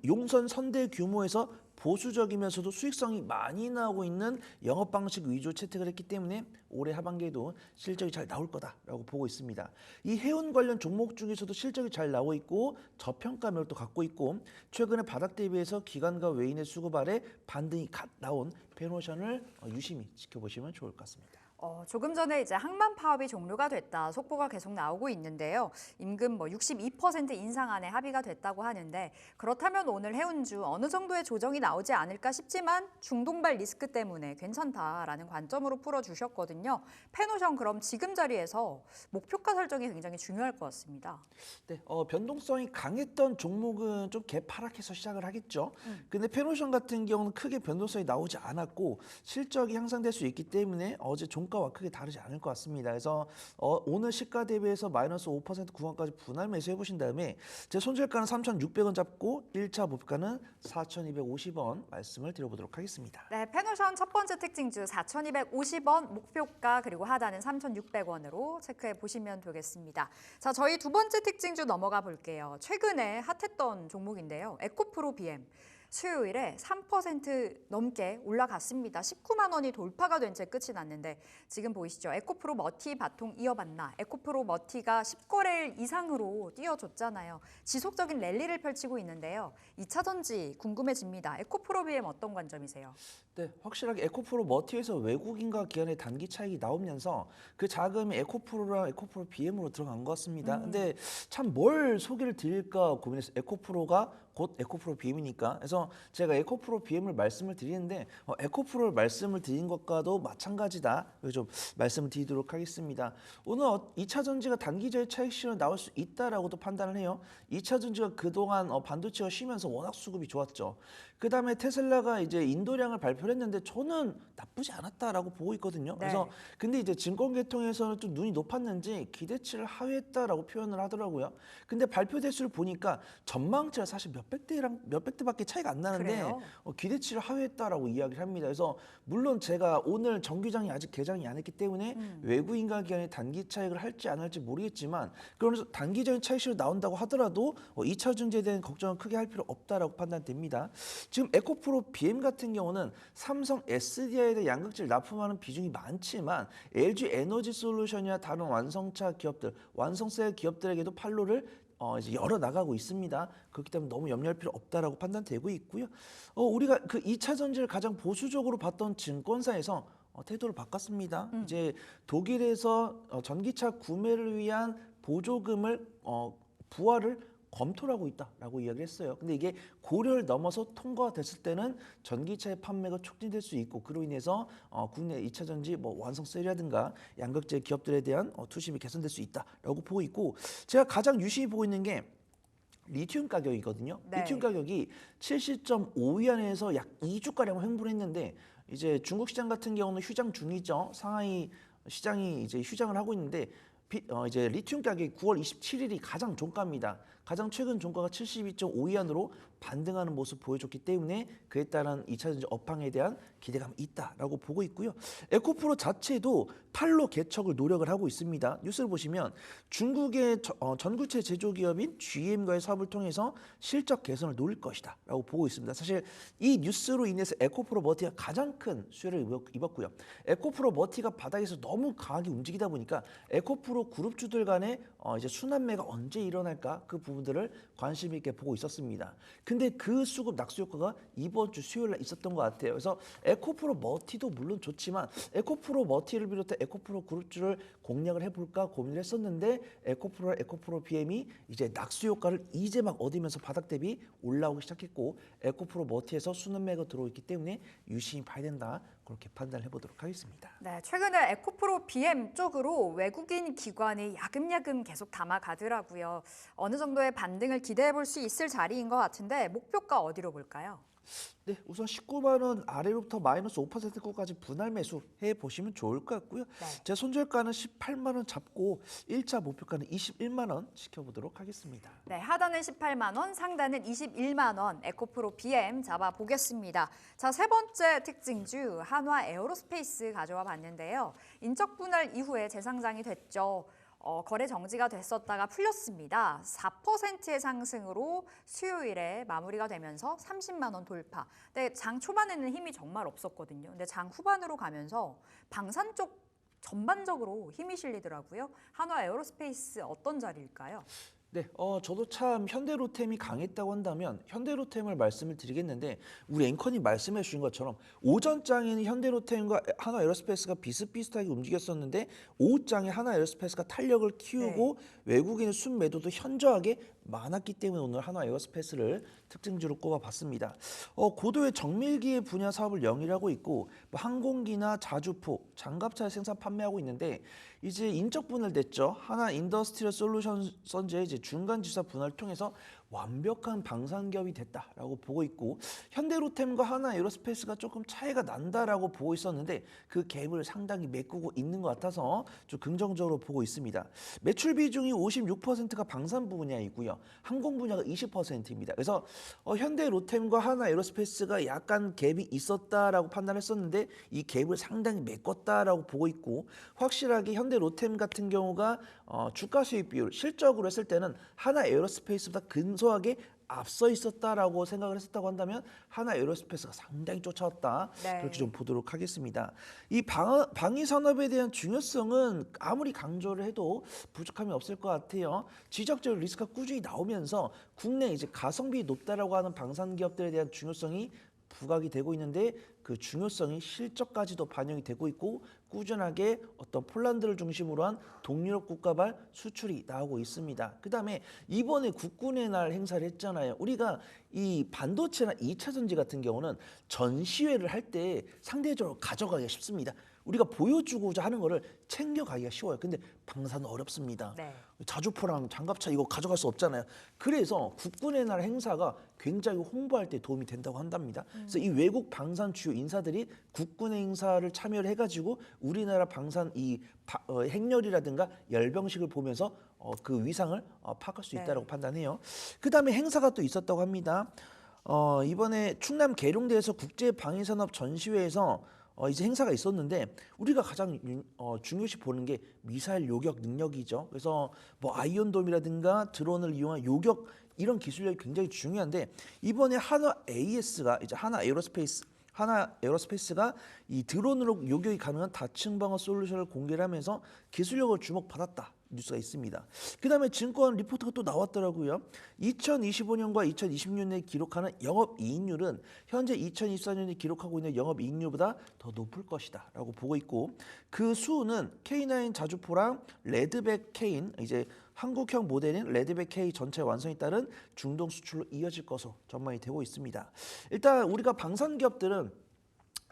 용선 선대 규모에서 보수적이면서도 수익성이 많이 나오고 있는 영업 방식 위주 채택을 했기 때문에 올해 하반기에도 실적이 잘 나올 거다라고 보고 있습니다. 이 해운 관련 종목 중에서도 실적이 잘 나오고 있고 저평가 매력도 갖고 있고 최근에 바닥 대비해서 기관과 외인의 수급 아래 반등이 갓 나온 페노션을 유심히 지켜보시면 좋을 것 같습니다.
조금 전에 이제 항만 파업이 종료가 됐다 속보가 계속 나오고 있는데요. 임금 62% 인상안에 합의가 됐다고 하는데 그렇다면 오늘 해운주 어느 정도의 조정이 나오지 않을까 싶지만 중동발 리스크 때문에 괜찮다라는 관점으로 풀어주셨거든요. 페노션 그럼 지금 자리에서 목표가 설정이 굉장히 중요할 것 같습니다.
네, 변동성이 강했던 종목은 좀 개파락해서 시작을 하겠죠. 근데 페노션 같은 경우는 크게 변동성이 나오지 않았고 실적이 향상될 수 있기 때문에 어제 종가와 크게 다르지 않을 것 같습니다. 그래서 오늘 시가 대비해서 마이너스 5% 구간까지 분할 매수해 보신 다음에 제 손절가는 3,600원 잡고 1차 목표가는 4,250원 말씀을 드려보도록 하겠습니다.
네, 페노션 첫 번째 특징주 4,250원 목표가 그리고 하단은 3,600원으로 체크해 보시면 되겠습니다. 자, 저희 두 번째 특징주 넘어가 볼게요. 최근에 핫했던 종목인데요. 에코프로 BM. 수요일에 3% 넘게 올라갔습니다. 19만 원이 돌파가 된 채 끝이 났는데 지금 보이시죠? 에코프로 머티 바통 이어봤나? 에코프로 머티가 10거래일 이상으로 뛰어줬잖아요. 지속적인 랠리를 펼치고 있는데요. 2차 전지 궁금해집니다. 에코프로 BM 어떤 관점이세요?
네, 확실하게 에코프로 머티에서 외국인과 기관의 단기 차익이 나오면서 그 자금이 에코프로랑 에코프로 BM으로 들어간 것 같습니다. 근데 참 뭘 소개를 드릴까 고민해서 에코프로가 곧 에코프로 BM이니까 그래서 제가 에코프로 BM을 말씀을 드리는데 에코프로를 말씀을 드린 것과도 마찬가지다. 좀 말씀을 드리도록 하겠습니다. 오늘 2차 전지가 단기적인 차익 실현 나올 수 있다라고도 판단을 해요. 2차 전지가 그동안 반도체가 쉬면서 워낙 수급이 좋았죠. 그 다음에 테슬라가 이제 인도량을 발표를 했는데 저는 나쁘지 않았다라고 보고 있거든요.
네.
그래서 근데 이제 증권계통에서는 좀 눈이 높았는지 기대치를 하회했다라고 표현을 하더라고요. 근데 발표 대수를 보니까 전망치가 사실 몇백 대밖에 차이가 안 나는데
그래요?
기대치를 하회했다라고 이야기를 합니다. 그래서 물론 제가 오늘 정규장이 아직 개장이 안 했기 때문에 외국인과 기관의 단기 차익을 할지 안 할지 모르겠지만 그러면서 단기적인 차익실로 나온다고 하더라도 2차 전지에 대한 걱정은 크게 할 필요 없다라고 판단됩니다. 지금 에코프로 BM 같은 경우는 삼성 SDI에 대한 양극재를 납품하는 비중이 많지만 LG 에너지 솔루션이나 다른 완성차 기업들, 완성세 기업들에게도 판로를 이제 열어 나가고 있습니다. 그렇기 때문에 너무 염려할 필요 없다라고 판단되고 있고요. 우리가 그 2차 전지를 가장 보수적으로 봤던 증권사에서 태도를 바꿨습니다. 이제 독일에서 전기차 구매를 위한 보조금을 부활을 검토를 하고 있다라고 이야기를 했어요. 근데 이게 고려를 넘어서 통과가 됐을 때는 전기차의 판매가 촉진될 수 있고 그로 인해서 국내 2차 전지 완성세라든가 양극재 기업들에 대한 투심이 개선될 수 있다라고 보고 있고 제가 가장 유심히 보고 있는 게 리튬 가격이거든요.
네.
리튬 가격이 70.5위안에서 약 2주가량 횡보를 했는데 이제 중국 시장 같은 경우는 휴장 중이죠. 상하이 시장이 이제 휴장을 하고 있는데 이제 리튬 가격이 9월 27일이 가장 종가입니다. 가장 최근 종가가 72.5위안으로 반등하는 모습 보여줬기 때문에 그에 따른 2차 전지 업황에 대한 기대감이 있다라고 보고 있고요. 에코프로 자체도 판로 개척을 노력을 하고 있습니다. 뉴스를 보시면 중국의 전구체 제조기업인 GM과의 사업을 통해서 실적 개선을 노릴 것이다 라고 보고 있습니다. 사실 이 뉴스로 인해서 에코프로 머티가 가장 큰 수혜를 입었고요. 에코프로 머티가 바닥에서 너무 강하게 움직이다 보니까 에코프로 그룹주들 간의 이제 순환매가 언제 일어날까 그 부분들을 관심 있게 보고 있었습니다. 근데 그 수급 낙수 효과가 이번 주 수요일 날 있었던 것 같아요. 그래서 에코프로 머티도 물론 좋지만 에코프로 머티를 비롯해 에코프로 그룹주를 공략을 해볼까 고민을 했었는데 에코프로 BM이 이제 낙수 효과를 이제 막 얻으면서 바닥 대비 올라오기 시작했고 에코프로 머티에서 순환매가 들어오기 때문에 유심히 봐야 된다. 그렇게 판단을 해보도록 하겠습니다.
네, 최근에 에코프로 BM 쪽으로 외국인 기관이 야금야금 계속 담아가더라고요. 어느 정도의 반등을 기대해 볼 수 있을 자리인 것 같은데 목표가 어디로 볼까요?
네, 우선 19만 원 아래로부터 마이너스 5%까지 분할 매수해 보시면 좋을 것 같고요.
네.
제 손절가는 18만 원 잡고 1차 목표가는 21만 원 지켜보도록 하겠습니다.
네, 하단은 18만 원, 상단은 21만 원. 에코프로 BM 잡아 보겠습니다. 자, 세 번째 특징주 한화 에어로스페이스 가져와 봤는데요. 인적 분할 이후에 재상장이 됐죠. 거래 정지가 됐었다가 풀렸습니다. 4%의 상승으로 수요일에 마무리가 되면서 30만 원 돌파. 근데 장 초반에는 힘이 정말 없었거든요. 근데 장 후반으로 가면서 방산 쪽 전반적으로 힘이 실리더라고요. 한화 에어로스페이스 어떤 자리일까요?
네, 저도 참 현대로템이 강했다고 한다면 현대로템을 말씀을 드리겠는데 우리 앵커님 말씀해 주신 것처럼 오전장에는 현대로템과 하나에어로스페이스가 비슷비슷하게 움직였었는데 오후장에 하나에어로스페이스가 탄력을 키우고 외국인의 순매도도 현저하게 많았기 때문에 오늘 하나에어로스페이스를 특징주로 꼽아봤습니다. 고도의 정밀기의 분야 사업을 영위하고 있고 뭐 항공기나 자주포, 장갑차 생산 판매하고 있는데 이제 인적 분할됐죠. 하나 인더스트리얼 솔루션 선제의 이제 중간 지사 분할을 통해서 완벽한 방산기업이 됐다라고 보고 있고 현대로템과 하나 에어로스페이스가 조금 차이가 난다라고 보고 있었는데 그 갭을 상당히 메꾸고 있는 것 같아서 좀 긍정적으로 보고 있습니다. 매출 비중이 56%가 방산 분야이고요. 항공 분야가 20%입니다. 그래서 현대로템과 하나 에어로스페이스가 약간 갭이 있었다라고 판단했었는데 이 갭을 상당히 메꿨다라고 보고 있고 확실하게 현대로템 같은 경우가 주가 수익 비율 실적으로 했을 때는 하나 에어로스페이스보다 근소하게 앞서 있었다라고 생각을 했었다고 한다면 하나 에어로스페이스가 상당히 쫓아왔다.
네.
그렇게 좀 보도록 하겠습니다. 이 방위 산업에 대한 중요성은 아무리 강조를 해도 부족함이 없을 것 같아요. 지적적 리스크가 꾸준히 나오면서 국내 이제 가성비 높다라고 하는 방산 기업들에 대한 중요성이 부각이 되고 있는데 그 중요성이 실적까지도 반영이 되고 있고 꾸준하게 어떤 폴란드를 중심으로 한 동유럽 국가발 수출이 나오고 있습니다. 그다음에 이번에 국군의 날 행사를 했잖아요. 우리가 이 반도체나 2차 전지 같은 경우는 전시회를 할 때 상대적으로 가져가기가 쉽습니다. 우리가 보여주고자 하는 거를 챙겨가기가 쉬워요. 근데 방사는 어렵습니다.
네.
자주포랑 장갑차 이거 가져갈 수 없잖아요. 그래서 국군의 날 행사가 굉장히 홍보할 때 도움이 된다고 한답니다. 그래서 이 외국 방산 주요 인사들이 국군의 행사를 참여를 해가지고 우리나라 방산 이 행렬이라든가 열병식을 보면서 그 위상을 파악할 수 있다고 판단해요. 그 다음에 행사가 또 있었다고 합니다. 이번에 충남 계룡대에서 국제방위산업 전시회에서 이제 행사가 있었는데 우리가 가장 중요시 보는 게 미사일 요격 능력이죠. 그래서 뭐 아이언돔이라든가 드론을 이용한 요격 이런 기술력이 굉장히 중요한데 이번에 하나 AS가 이제 하나 에어로스페이스가 이 드론으로 요격이 가능한 다층 방어 솔루션을 공개를 하면서 기술력을 주목받았다. 뉴스가 있습니다. 그 다음에 증권 리포트가 또 나왔더라고요. 2025년과 2026년에 기록하는 영업이익률은 현재 2024년에 기록하고 있는 영업이익률보다 더 높을 것이다 라고 보고 있고 그 수는 K9 자주포랑 레드백 K인 이제 한국형 모델인 레드백 K 전체 완성에 따른 중동 수출로 이어질 것으로 전망이 되고 있습니다. 일단 우리가 방산 기업들은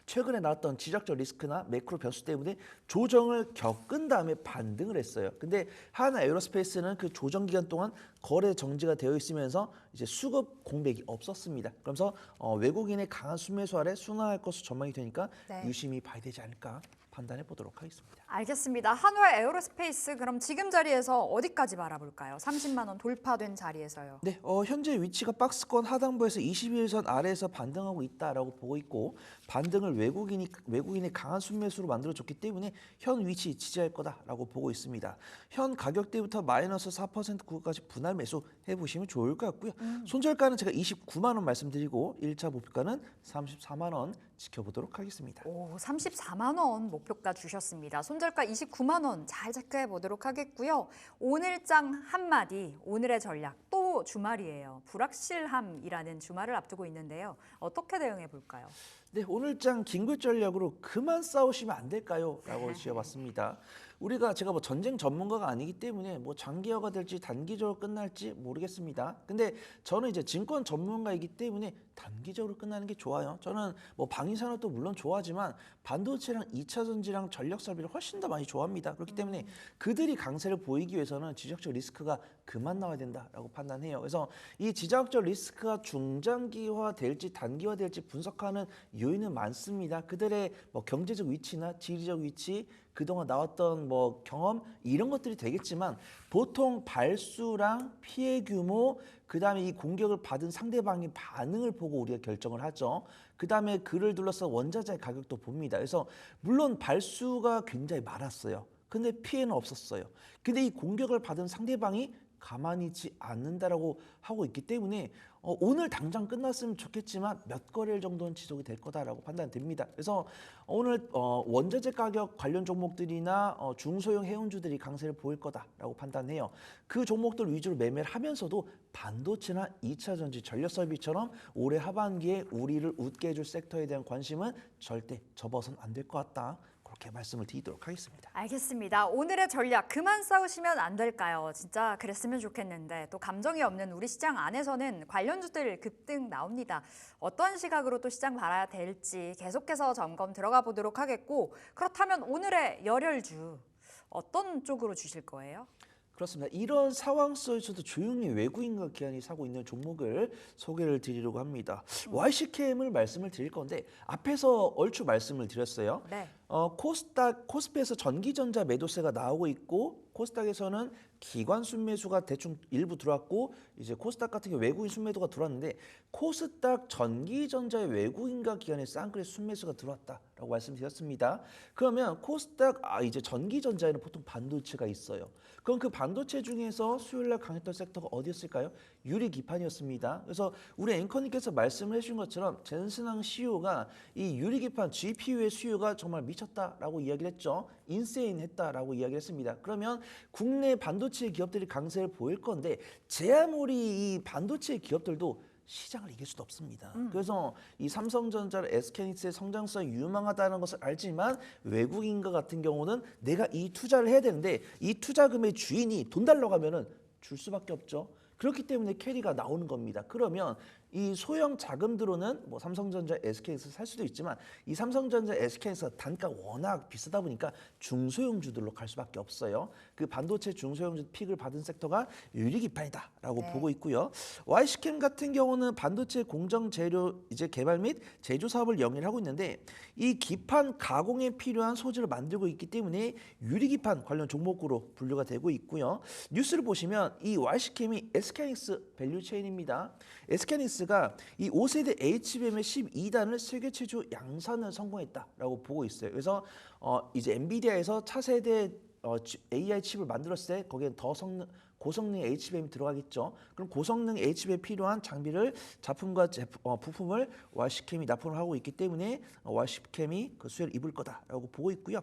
최근에 나왔던 지적적 리스크나 매크로 변수 때문에 조정을 겪은 다음에 반등을 했어요. 근데 하나 에어로스페이스는 그 조정 기간 동안 거래 정지가 되어 있으면서 이제 수급 공백이 없었습니다. 그러면서 외국인의 강한 순매수 아래 순항할 것으로 전망이 되니까 유심히 봐야 되지 않을까 판단해 보도록 하겠습니다.
알겠습니다. 한화 에어로스페이스 그럼 지금 자리에서 어디까지 바라볼까요? 30만 원 돌파된 자리에서요.
네, 현재 위치가 박스권 하단부에서 21선 아래에서 반등하고 있다라고 보고 있고 반등을 외국인이 강한 순매수로 만들어줬기 때문에 현 위치 지지할 거다라고 보고 있습니다. 현 가격대부터 마이너스 4% 구간까지 분할 매수 해보시면 좋을 것 같고요. 손절가는 제가 29만 원 말씀드리고 1차 목표가는 34만 원 지켜보도록 하겠습니다.
오, 34만 원 목표가 주셨습니다. 손절가 29만 원 잘 체크해 보도록 하겠고요. 오늘장 한마디, 오늘의 전략 또 주말이에요. 불확실함이라는 주말을 앞두고 있는데요. 어떻게 대응해 볼까요?
네, 오늘장 긴급 전략으로 그만 싸우시면 안 될까요? 라고 지어봤습니다. 우리가 제가 뭐 전쟁 전문가가 아니기 때문에 뭐 장기화가 될지 단기적으로 끝날지 모르겠습니다. 근데 저는 이제 증권 전문가이기 때문에 단기적으로 끝나는 게 좋아요. 저는 뭐 방위산업도 물론 좋아하지만 반도체랑 2차 전지랑 전력 설비를 훨씬 더 많이 좋아합니다. 그렇기 때문에 그들이 강세를 보이기 위해서는 지적적 리스크가 그만 나와야 된다라고 판단해요. 그래서 이 지적적 리스크가 중장기화 될지 단기화 될지 분석하는 요인은 많습니다. 그들의 뭐 경제적 위치나 지리적 위치 그동안 나왔던 뭐 경험 이런 것들이 되겠지만 보통 발수랑 피해 규모 그다음에 이 공격을 받은 상대방의 반응을 보고 우리가 결정을 하죠. 그다음에 그를 둘러싼 원자재의 가격도 봅니다. 그래서 물론 발수가 굉장히 많았어요. 근데 피해는 없었어요. 근데 이 공격을 받은 상대방이 가만히 있지 않는다라고 하고 있기 때문에 오늘 당장 끝났으면 좋겠지만 몇 거래일 정도는 지속이 될 거다라고 판단됩니다. 그래서 오늘 원자재 가격 관련 종목들이나 중소형 해운주들이 강세를 보일 거다라고 판단해요. 그 종목들 위주로 매매를 하면서도 반도체나 2차 전지, 전력 설비처럼 올해 하반기에 우리를 웃게 해줄 섹터에 대한 관심은 절대 접어선 안 될 것 같다. 그렇게 말씀을 드리도록 하겠습니다.
알겠습니다. 오늘의 전략 그만 싸우시면 안 될까요? 진짜 그랬으면 좋겠는데 또 감정이 없는 우리 시장 안에서는 관련주들 급등 나옵니다. 어떤 시각으로 또 시장 봐야 될지 계속해서 점검 들어가 보도록 하겠고 그렇다면 오늘의 열혈주 어떤 쪽으로 주실 거예요?
그렇습니다. 이런 상황 속에서도 조용히 외국인과 기관이 사고 있는 종목을 소개를 드리려고 합니다. YC캠을 말씀을 드릴 건데 앞에서 얼추 말씀을 드렸어요.
네.
코스피에서 전기전자 매도세가 나오고 있고 코스닥에서는 기관 순매수가 대충 일부 들어왔고 이제 코스닥 같은 경우 외국인 순매도가 들어왔는데 코스닥 전기전자의 외국인과 기관의 쌍끌의 순매수가 들어왔다라고 말씀드렸습니다. 그러면 코스닥 이제 전기전자에는 보통 반도체가 있어요. 그럼 그 반도체 중에서 수요일날 강했던 섹터가 어디였을까요? 유리기판이었습니다. 그래서 우리 앵커님께서 말씀을 해주신 것처럼 젠슨항 CEO가 이 유리기판 GPU의 수요가 정말 미쳤다라고 이야기를 했죠. 인세인했다라고 이야기를 했습니다. 그러면 국내 반도체 기업들이 강세를 보일 건데 제 아무리 이 반도체 기업들도 시장을 이길 수도 없습니다. 그래서 이 삼성전자, SK하이닉스의 성장성이 유망하다는 것을 알지만 외국인과 같은 경우는 내가 이 투자를 해야 되는데 이 투자금의 주인이 돈 달러 가면은 줄 수밖에 없죠. 그렇기 때문에 캐리가 나오는 겁니다. 그러면 이 소형 자금들로는 뭐 삼성전자, SK에서 살 수도 있지만 이 삼성전자, SK에서 단가 워낙 비싸다 보니까 중소형주들로 갈 수밖에 없어요. 그 반도체 중소형주 픽을 받은 섹터가 유리기판이다라고
네.
보고 있고요. YC캠 같은 경우는 반도체 공정 재료 이제 개발 및 제조 사업을 영위하고 있는데 이 기판 가공에 필요한 소재를 만들고 있기 때문에 유리기판 관련 종목으로 분류가 되고 있고요. 뉴스를 보시면 이 YC캠이 SK하이닉스 밸류체인입니다. SK하이닉스가 이 5세대 HBM의 12단을 세계 최초 양산을 성공했다라고 보고 있어요. 그래서 이제 엔비디아에서 차세대 AI 칩을 만들었을 때 거기에 더 고성능 HBM이 들어가겠죠. 그럼 고성능 HBM에 필요한 장비를 작품과 부품을 YC캠이 납품을 하고 있기 때문에 YC캠이 그 수혜를 입을 거다라고 보고 있고요.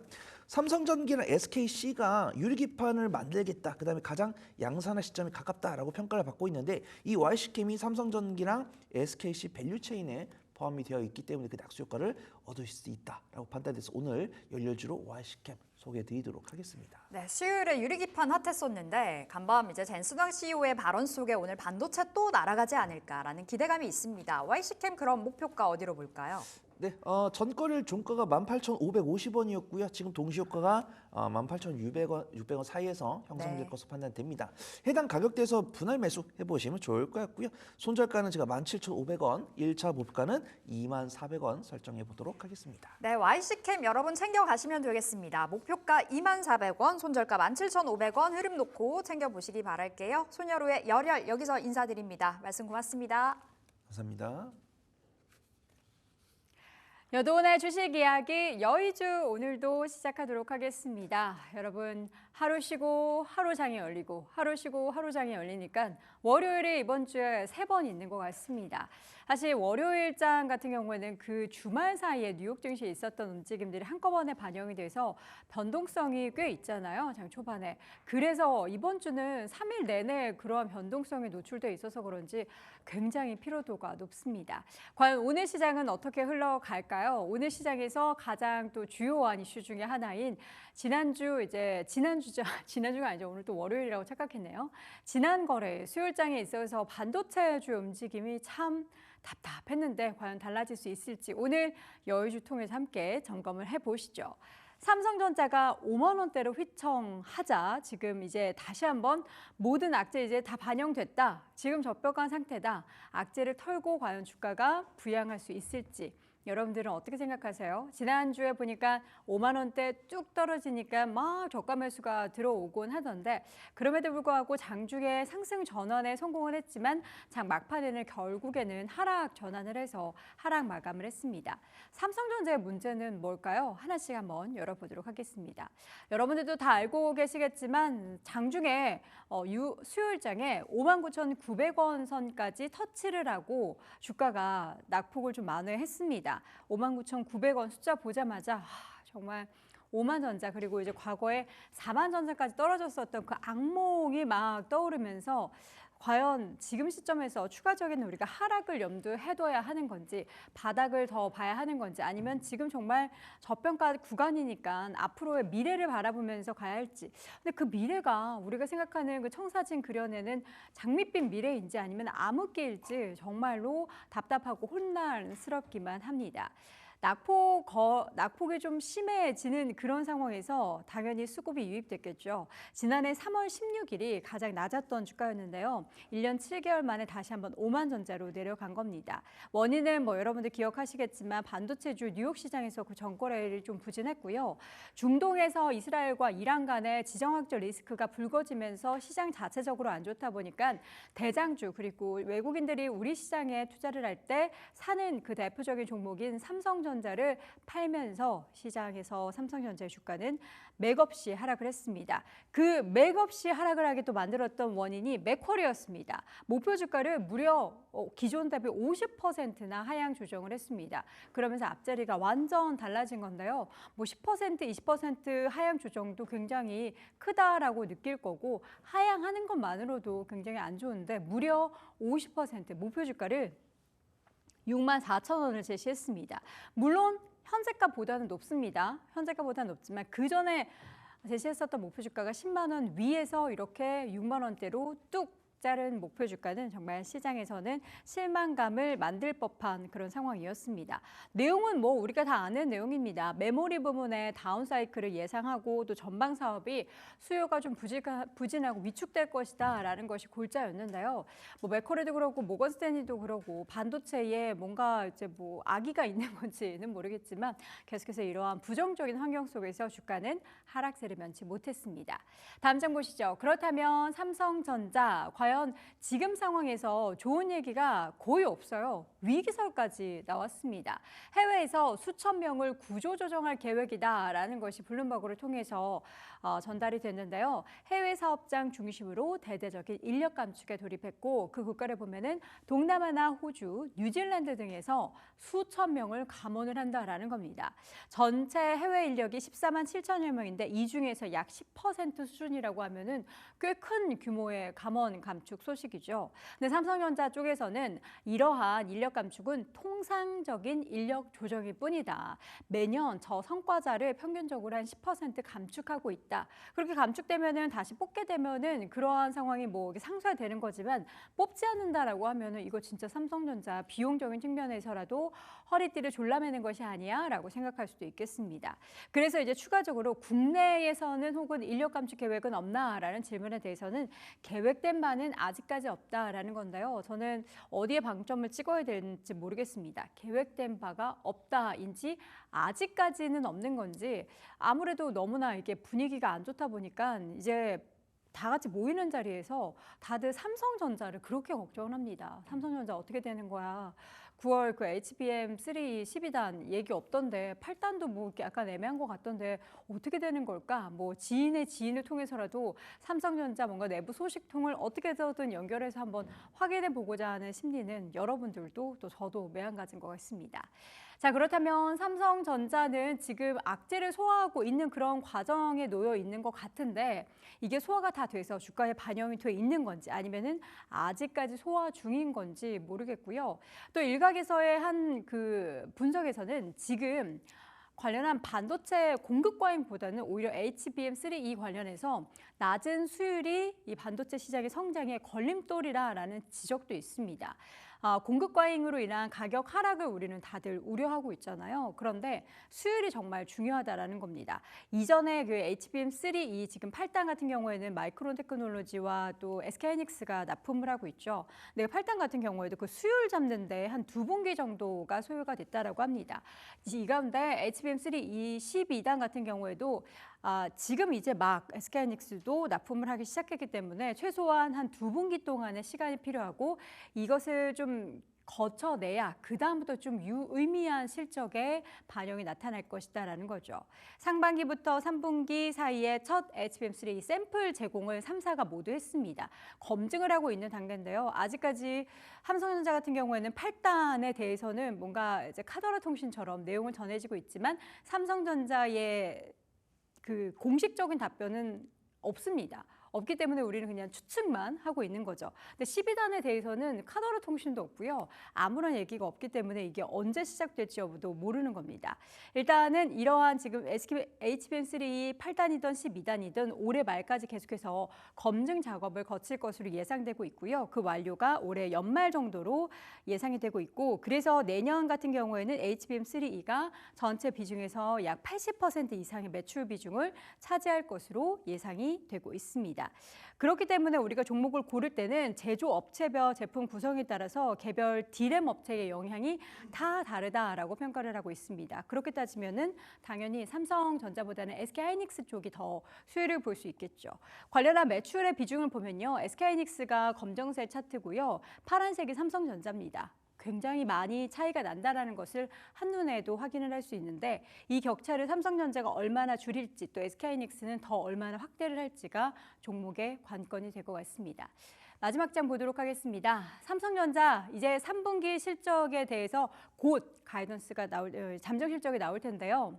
삼성전기나 SKC가 유리기판을 만들겠다. 그다음에 가장 양산화 시점이 가깝다라고 평가를 받고 있는데 이 YC캠이 삼성전기랑 SKC 밸류체인에 포함이 되어 있기 때문에 그 낙수 효과를 얻을 수 있다라고 판단돼서 오늘 열렬주로 YC캠 소개해드리도록 하겠습니다.
네, 수요일에 유리기판 핫했었는데 간밤 이제 젠슨항 CEO의 발언 속에 오늘 반도체 또 날아가지 않을까라는 기대감이 있습니다. YC캠 그럼 목표가 어디로 볼까요?
네, 전거래일 종가가 18,550원이었고요. 지금 동시효과가 18,600원 사이에서 형성될
네.
것으로 판단됩니다. 해당 가격대에서 분할 매수 해보시면 좋을 것 같고요. 손절가는 제가 17,500원, 1차 목가는 24,400원 설정해 보도록 하겠습니다.
네, YC캠 여러분 챙겨가시면 되겠습니다. 목표가 24,400원, 손절가 17,500원 흐름 놓고 챙겨보시기 바랄게요. 손여루의 열혈 여기서 인사드립니다. 말씀 고맙습니다.
감사합니다.
여도원의 주식 이야기 여의주 오늘도 시작하도록 하겠습니다. 여러분 하루 쉬고 하루 장이 열리고 하루 쉬고 하루 장이 열리니까 월요일에 이번 주에 3번 있는 것 같습니다. 사실 월요일장 같은 경우에는 그 주말 사이에 뉴욕 증시에 있었던 움직임들이 한꺼번에 반영이 돼서 변동성이 꽤 있잖아요. 장 초반에. 그래서 이번 주는 3일 내내 그러한 변동성에 노출돼 있어서 그런지 굉장히 피로도가 높습니다. 과연 오늘 시장은 어떻게 흘러갈까요? 오늘 시장에서 가장 또 주요한 이슈 중에 하나인 지난주가 아니죠. 오늘 또 월요일이라고 착각했네요. 지난 거래 수요일장에 있어서 반도체주 움직임이 참 답답했는데 과연 달라질 수 있을지 오늘 여의주 통해서 함께 점검을 해보시죠. 삼성전자가 5만 원대로 휘청하자 지금 이제 다시 한번 모든 악재 이제 다 반영됐다. 지금 저평가한 상태다. 악재를 털고 과연 주가가 부양할 수 있을지 여러분들은 어떻게 생각하세요? 지난주에 보니까 5만 원대 뚝 떨어지니까 막 저가 매수가 들어오곤 하던데 그럼에도 불구하고 장중에 상승 전환에 성공을 했지만 장 막판에는 결국에는 하락 전환을 해서 하락 마감을 했습니다. 삼성전자의 문제는 뭘까요? 하나씩 한번 열어보도록 하겠습니다. 여러분들도 다 알고 계시겠지만 장중에 수요일장에 59,900원 선까지 터치를 하고 주가가 낙폭을 좀 만회했습니다. 59,900원 숫자 보자마자 정말 5만전자 그리고 이제 과거에 4만전자까지 떨어졌었던 그 악몽이 막 떠오르면서 과연 지금 시점에서 추가적인 우리가 하락을 염두에 둬야 하는 건지 바닥을 더 봐야 하는 건지 아니면 지금 정말 저평가 구간이니까 앞으로의 미래를 바라보면서 가야 할지 근데 그 미래가 우리가 생각하는 그 청사진 그려내는 장밋빛 미래인지 아니면 암흑기일지 정말로 답답하고 혼란스럽기만 합니다. 낙폭이 좀 심해지는 그런 상황에서 당연히 수급이 유입됐겠죠. 지난해 3월 16일이 가장 낮았던 주가였는데요. 1년 7개월 만에 다시 한번 5만 전자로 내려간 겁니다. 원인은 뭐 여러분들 기억하시겠지만 반도체주 뉴욕 시장에서 그 전거래를 좀 부진했고요. 중동에서 이스라엘과 이란 간의 지정학적 리스크가 불거지면서 시장 자체적으로 안 좋다 보니까 대장주 그리고 외국인들이 우리 시장에 투자를 할 때 사는 그 대표적인 종목인 삼성전자를 팔면서 시장에서 삼성전자의 주가는 맥없이 하락을 했습니다. 그 맥없이 하락을 하게 또 만들었던 원인이 맥쿼리였습니다. 목표 주가를 무려 기존 대비 50%나 하향 조정을 했습니다. 그러면서 앞자리가 완전 달라진 건데요. 뭐 10%, 20% 하향 조정도 굉장히 크다라고 느낄 거고 하향하는 것만으로도 굉장히 안 좋은데 무려 50% 목표 주가를 64,000원을 제시했습니다. 물론 현재가보다는 높습니다. 현재가보다는 높지만 그 전에 제시했었던 목표 주가가 10만 원 위에서 이렇게 6만 원대로 뚝 자른 목표 주가는 정말 시장에서는 실망감을 만들 법한 그런 상황이었습니다. 내용은 뭐 우리가 다 아는 내용입니다. 메모리 부문의 다운 사이클을 예상하고 또 전방 사업이 수요가 좀 부진하고 위축될 것이다라는 것이 골자였는데요. 뭐 맥쿼리도 그렇고 모건 스탠리도 그렇고 반도체에 뭔가 이제 뭐 악의가 있는 건지는 모르겠지만 계속해서 이러한 부정적인 환경 속에서 주가는 하락세를 면치 못했습니다. 다음 장 보시죠. 그렇다면 삼성전자 과연 지금 상황에서 좋은 얘기가 거의 없어요. 위기설까지 나왔습니다. 해외에서 수천 명을 구조조정할 계획이다라는 것이 블룸버그를 통해서 전달이 됐는데요. 해외 사업장 중심으로 대대적인 인력 감축에 돌입했고 그 국가를 보면은 동남아나 호주, 뉴질랜드 등에서 수천 명을 감원을 한다라는 겁니다. 전체 해외 인력이 14만 7천여 명인데 이 중에서 약 10% 수준이라고 하면은 꽤 큰 규모의 감원 감축 소식이죠. 근데 삼성전자 쪽에서는 이러한 인력 감축은 통상적인 인력 조정일 뿐이다. 매년 저 성과자를 평균적으로 한 10% 감축하고 있다. 그렇게 감축되면은 다시 뽑게 되면은 그러한 상황이 뭐 상쇄되는 거지만 뽑지 않는다라고 하면은 이거 진짜 삼성전자 비용적인 측면에서라도 허리띠를 졸라매는 것이 아니야라고 생각할 수도 있겠습니다. 그래서 이제 추가적으로 국내에서는 혹은 인력 감축 계획은 없나라는 질문에 대해서는 계획된 바는 아직까지 없다라는 건데요. 저는 어디에 방점을 찍어야 되는지 모르겠습니다. 계획된 바가 없다인지 아직까지는 없는 건지 아무래도 너무나 이게 분위기가 안 좋다 보니까 이제 다 같이 모이는 자리에서 다들 삼성전자를 그렇게 걱정을 합니다. 삼성전자 어떻게 되는 거야? 9월 그 HBM3 12단 얘기 없던데 8단도 뭐 약간 애매한 것 같던데 어떻게 되는 걸까? 뭐 지인의 지인을 통해서라도 삼성전자 뭔가 내부 소식통을 어떻게 해서든 연결해서 한번 확인해 보고자 하는 심리는 여러분들도 또 저도 매한가지인 것 같습니다. 자, 그렇다면 삼성전자는 지금 악재를 소화하고 있는 그런 과정에 놓여 있는 것 같은데 이게 소화가 다 돼서 주가에 반영이 돼 있는 건지 아니면은 아직까지 소화 중인 건지 모르겠고요. 또 일각에서의 한 그 분석에서는 지금 관련한 반도체 공급 과잉보다는 오히려 HBM3E 관련해서 낮은 수율이 이 반도체 시장의 성장에 걸림돌이라는 지적도 있습니다. 공급 과잉으로 인한 가격 하락을 우리는 다들 우려하고 있잖아요. 그런데 수율이 정말 중요하다라는 겁니다. 이전에 그 HBM3E 지금 8단 같은 경우에는 마이크론 테크놀로지와 또 SK하이닉스가 납품을 하고 있죠. 근데 8단 같은 경우에도 그 수율 잡는데 한 2분기 정도가 소요가 됐다라고 합니다. 이 가운데 HBM3E 12단 같은 경우에도 지금 이제 막 SK하이닉스도 납품을 하기 시작했기 때문에 최소한 한 2분기 동안의 시간이 필요하고 이것을 좀 거쳐내야 그다음부터 좀 유의미한 실적의 반영이 나타날 것이다라는 거죠. 상반기부터 3분기 사이에 첫 HBM3 샘플 제공을 3사가 모두 했습니다. 검증을 하고 있는 단계인데요. 아직까지 삼성전자 같은 경우에는 8단에 대해서는 뭔가 이제 카더라 통신처럼 내용은 전해지고 있지만 삼성전자의 그 공식적인 답변은 없습니다. 없기 때문에 우리는 그냥 추측만 하고 있는 거죠. 근데 12단에 대해서는 카더라 통신도 없고요. 아무런 얘기가 없기 때문에 이게 언제 시작될지 여부도 모르는 겁니다. 일단은 이러한 지금 HBM3 8단이든 12단이든 올해 말까지 계속해서 검증 작업을 거칠 것으로 예상되고 있고요. 그 완료가 올해 연말 정도로 예상이 되고 있고 그래서 내년 같은 경우에는 HBM3E가 전체 비중에서 약 80% 이상의 매출 비중을 차지할 것으로 예상이 되고 있습니다. 그렇기 때문에 우리가 종목을 고를 때는 제조업체별 제품 구성에 따라서 개별 D램 업체의 영향이 다 다르다라고 평가를 하고 있습니다. 그렇게 따지면은 당연히 삼성전자보다는 SK하이닉스 쪽이 더 수혜를 볼 수 있겠죠. 관련한 매출의 비중을 보면요. SK하이닉스가 검정색 차트고요. 파란색이 삼성전자입니다. 굉장히 많이 차이가 난다라는 것을 한눈에도 확인을 할 수 있는데 이 격차를 삼성전자가 얼마나 줄일지 또 SK하이닉스는 더 얼마나 확대를 할지가 종목의 관건이 될 것 같습니다. 마지막 장 보도록 하겠습니다. 삼성전자 이제 3분기 실적에 대해서 곧 가이던스가 잠정 실적이 나올 텐데요.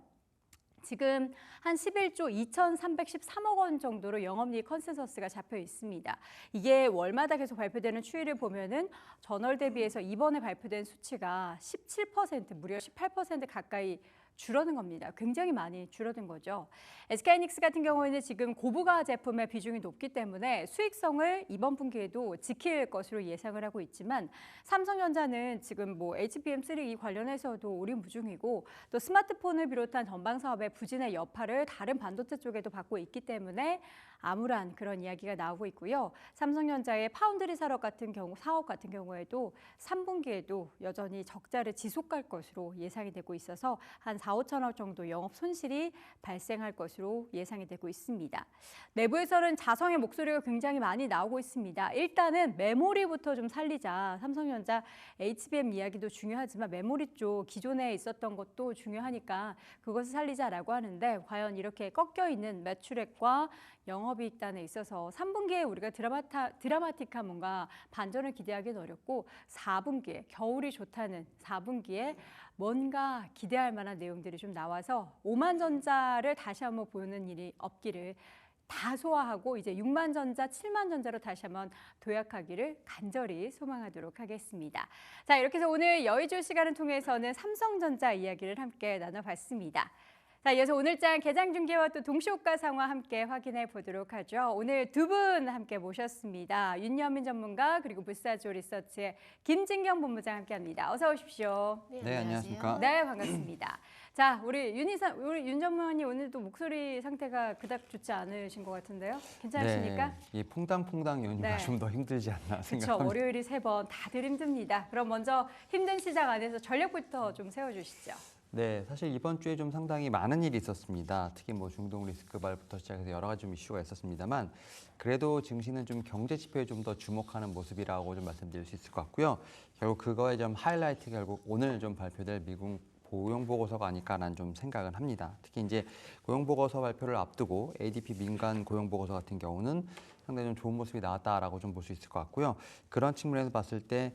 지금 한 11조 2,313억 원 정도로 영업이익 컨센서스가 잡혀 있습니다. 이게 월마다 계속 발표되는 추이를 보면은 전월 대비해서 이번에 발표된 수치가 17%, 무려 18% 가까이 줄어든 겁니다. 굉장히 많이 줄어든 거죠. SK하이닉스 같은 경우에는 지금 고부가 제품의 비중이 높기 때문에 수익성을 이번 분기에도 지킬 것으로 예상을 하고 있지만 삼성전자는 지금 뭐 HBM3E 관련해서도 오림부중이고 또 스마트폰을 비롯한 전방 사업의 부진의 여파를 다른 반도체 쪽에도 받고 있기 때문에 암울한 그런 이야기가 나오고 있고요. 삼성전자의 파운드리 사업 같은 경우에도 3분기에도 여전히 적자를 지속할 것으로 예상이 되고 있어서 한 4, 5천억 정도 영업 손실이 발생할 것으로 예상이 되고 있습니다. 내부에서는 자성의 목소리가 굉장히 많이 나오고 있습니다. 일단은 메모리부터 좀 살리자. 삼성전자 HBM 이야기도 중요하지만 메모리 쪽 기존에 있었던 것도 중요하니까 그것을 살리자라고 하는데 과연 이렇게 꺾여 있는 매출액과 영업이익단에 있어서 3분기에 우리가 드라마틱한 뭔가 반전을 기대하기는 어렵고 4분기에 겨울이 좋다는 4분기에 뭔가 기대할 만한 내용들이 좀 나와서 5만 전자를 다시 한번 보는 일이 없기를 다 소화하고 이제 6만 전자, 7만 전자로 다시 한번 도약하기를 간절히 소망하도록 하겠습니다. 자, 이렇게 해서 오늘 여의주 시간을 통해서는 삼성전자 이야기를 함께 나눠봤습니다. 자, 이어서 오늘 장 개장 중계와 또 동시효과 상황 함께 확인해 보도록 하죠. 오늘 두 분 함께 모셨습니다. 윤여민 전문가 그리고 불사조 리서치의 김진경 본부장 함께합니다. 어서 오십시오.
네, 안녕하십니까.
네, 반갑습니다. 자, 우리 윤 전문가님 오늘도 목소리 상태가 그닥 좋지 않으신 것 같은데요. 괜찮으십니까?
네, 이 퐁당퐁당 연휴가
네.
좀 더 힘들지 않나
그렇죠.
생각합니다.
월요일이 3번 다들 힘듭니다. 그럼 먼저 힘든 시작 안에서 전략부터 좀 세워주시죠.
네, 사실 이번 주에 좀 상당히 많은 일이 있었습니다. 특히 뭐 중동 리스크 발부터 시작해서 여러 가지 좀 이슈가 있었습니다만 그래도 증시는 좀 경제 지표에 좀 더 주목하는 모습이라고 좀 말씀드릴 수 있을 것 같고요. 결국 그거의 좀 하이라이트 결국 오늘 좀 발표될 미국 고용 보고서가 아닐까라는 좀 생각은 합니다. 특히 이제 고용 보고서 발표를 앞두고 ADP 민간 고용 보고서 같은 경우는 상당히 좀 좋은 모습이 나왔다라고 좀 볼 수 있을 것 같고요. 그런 측면에서 봤을 때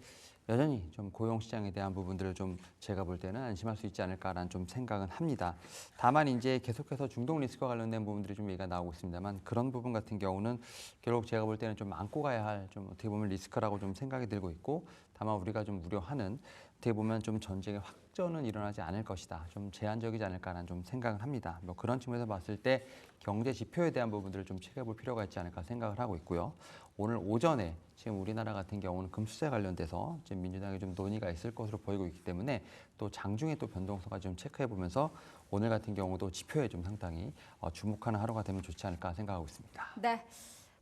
여전히 좀 고용 시장에 대한 부분들을 좀 제가 볼 때는 안심할 수 있지 않을까라는 좀 생각은 합니다. 다만 이제 계속해서 중동 리스크와 관련된 부분들이 좀 얘기가 나오고 있습니다만 그런 부분 같은 경우는 결국 제가 볼 때는 좀 안고 가야 할 좀 어떻게 보면 리스크라고 좀 생각이 들고 있고 다만 우리가 좀 우려하는 어떻게 보면 좀 전쟁의 특전은 일어나지 않을 것이다. 좀 제한적이지 않을까라는 좀 생각을 합니다. 뭐 그런 측면에서 봤을 때 경제 지표에 대한 부분들을 좀 체크해볼 필요가 있지 않을까 생각을 하고 있고요. 오늘 오전에 지금 우리나라 같은 경우는 금수제 관련돼서 지금 민주당이 좀 논의가 있을 것으로 보이고 있기 때문에 또 장중에 또 변동성과 좀 체크해 보면서 오늘 같은 경우도 지표에 좀 상당히 주목하는 하루가 되면 좋지 않을까 생각하고 있습니다.
네.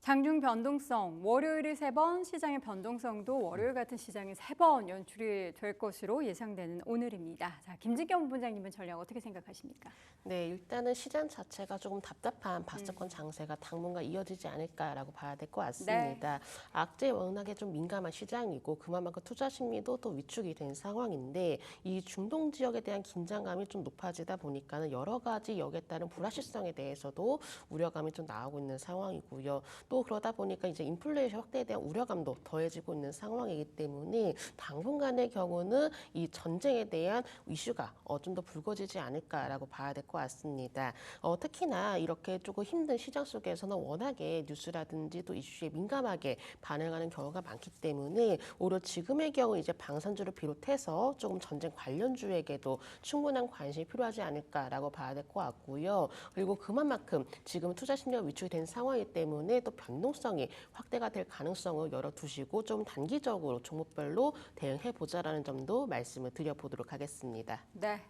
장중 변동성, 월요일이 3번, 시장의 변동성도 월요일 같은 시장에 3번 연출이 될 것으로 예상되는 오늘입니다. 자, 김진경 본부장님은 전략 어떻게 생각하십니까?
네, 일단은 시장 자체가 조금 답답한 박스권 장세가 당분간 이어지지 않을까라고 봐야 될 것 같습니다. 악재에 워낙에 좀 민감한 시장이고 그만큼 투자 심리도 또 위축이 된 상황인데 이 중동 지역에 대한 긴장감이 좀 높아지다 보니까는 여러 가지 여기에 따른 불확실성에 대해서도 우려감이 좀 나오고 있는 상황이고요. 또 그러다 보니까 이제 인플레이션 확대에 대한 우려감도 더해지고 있는 상황이기 때문에 당분간의 경우는 이 전쟁에 대한 이슈가 좀 더 불거지지 않을까라고 봐야 될 것 같습니다. 특히나 이렇게 조금 힘든 시장 속에서는 워낙에 뉴스라든지 또 이슈에 민감하게 반응하는 경우가 많기 때문에 오히려 지금의 경우 이제 방산주를 비롯해서 조금 전쟁 관련주에게도 충분한 관심이 필요하지 않을까라고 봐야 될 것 같고요. 그리고 그만큼 지금 투자 심리가 위축이 된 상황이기 때문에 또 변동성이 확대가 될 가능성을 열어두시고 좀 단기적으로 종목별로 대응해 보자라는 점도 말씀을 드려보도록 하겠습니다.
네.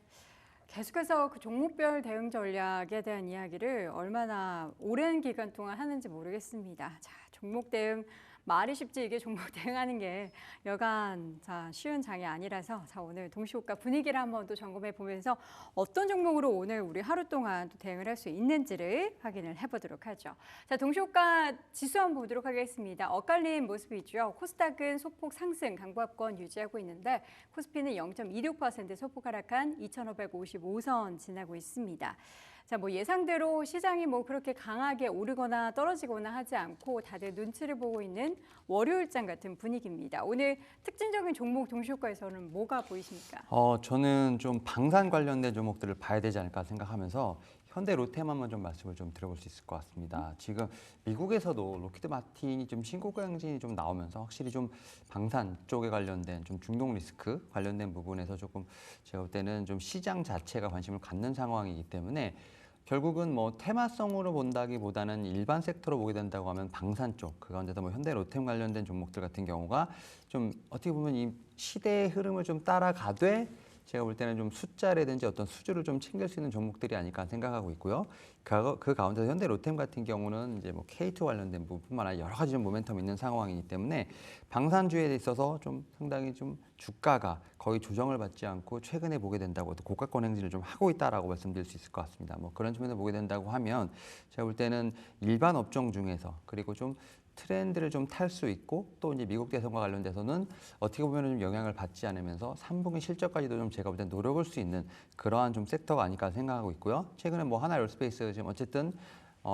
계속해서 그 종목별 대응 전략에 대한 이야기를 얼마나 오랜 기간 동안 하는지 모르겠습니다. 자, 종목 대응 말이 쉽지 이게 종목 대응하는 게 여간 쉬운 장이 아니라서 오늘 동시호가 분위기를 한번 또 점검해 보면서 어떤 종목으로 오늘 우리 하루 동안 또 대응을 할 수 있는지를 확인을 해보도록 하죠. 자, 동시호가 지수 한번 보도록 하겠습니다. 엇갈린 모습이죠. 코스닥은 소폭 상승 강보합권 유지하고 있는데 코스피는 0.26% 소폭 하락한 2,555선 지나고 있습니다. 자, 뭐 예상대로 시장이 뭐 그렇게 강하게 오르거나 떨어지거나 하지 않고 다들 눈치를 보고 있는 월요일장 같은 분위기입니다. 오늘 특징적인 종목 동시효과에서는 뭐가 보이십니까?
저는 좀 방산 관련된 종목들을 봐야 되지 않을까 생각하면서 현대 로템 한번 좀 말씀을 좀 드려볼 수 있을 것 같습니다. 지금 미국에서도 로키드 마틴이 좀 신고가 행진이 좀 나오면서 확실히 좀 방산 쪽에 관련된 좀 중동 리스크 관련된 부분에서 조금 제가 볼 때는 좀 시장 자체가 관심을 갖는 상황이기 때문에 결국은 뭐 테마성으로 본다기보다는 일반 섹터로 보게 된다고 하면 방산 쪽, 그 가운데서 뭐 현대 로템 관련된 종목들 같은 경우가 좀 어떻게 보면 이 시대의 흐름을 좀 따라가되 제가 볼 때는 좀 숫자라든지 어떤 수주를 좀 챙길 수 있는 종목들이 아닐까 생각하고 있고요. 그 가운데서 현대 로템 같은 경우는 이제 뭐 K2 관련된 부분뿐만 아니라 여러 가지 좀 모멘텀 있는 상황이기 때문에 방산주에 있어서 좀 상당히 좀 주가가 거의 조정을 받지 않고 최근에 보게 된다고 또 고가권 행진을 좀 하고 있다라고 말씀드릴 수 있을 것 같습니다. 뭐 그런 측면에서 보게 된다고 하면 제가 볼 때는 일반 업종 중에서 그리고 좀 트렌드를 좀 탈 수 있고 또 이제 미국 대선과 관련돼서는 어떻게 보면 좀 영향을 받지 않으면서 3분기 실적까지도 좀 제가 볼 때 노려볼 수 있는 그러한 좀 섹터가 아닐까 생각하고 있고요. 최근에 뭐 하나 에어로스페이스 지금 어쨌든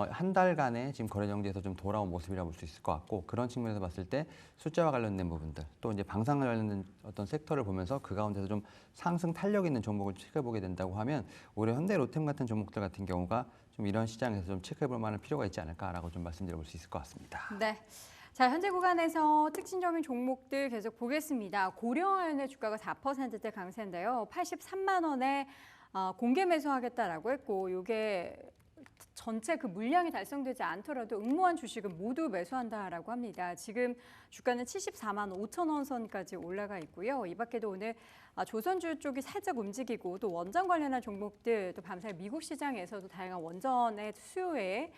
한 달간의 지금 거래 정지에서 좀 돌아온 모습이라고 볼 수 있을 것 같고 그런 측면에서 봤을 때 숫자와 관련된 부분들 또 이제 방산 관련된 어떤 섹터를 보면서 그 가운데서 좀 상승 탄력 있는 종목을 체크해보게 된다고 하면 오히려 현대 로템 같은 종목들 같은 경우가 좀 이런 시장에서 좀 체크해볼 만한 필요가 있지 않을까라고 좀 말씀드려볼 수 있을 것 같습니다.
네. 자, 현재 구간에서 특징적인 종목들 계속 보겠습니다. 고려아연의 주가가 4%대 강세인데요. 83만 원에 공개 매수하겠다라고 했고 이게 전체 그 물량이 달성되지 않더라도 응모한 주식은 모두 매수한다라고 합니다. 지금 주가는 74만 5천 원 선까지 올라가 있고요. 이 밖에도 오늘 조선주 쪽이 살짝 움직이고 또 원전 관련한 종목들 또 밤사이 미국 시장에서도 다양한 원전의 수요에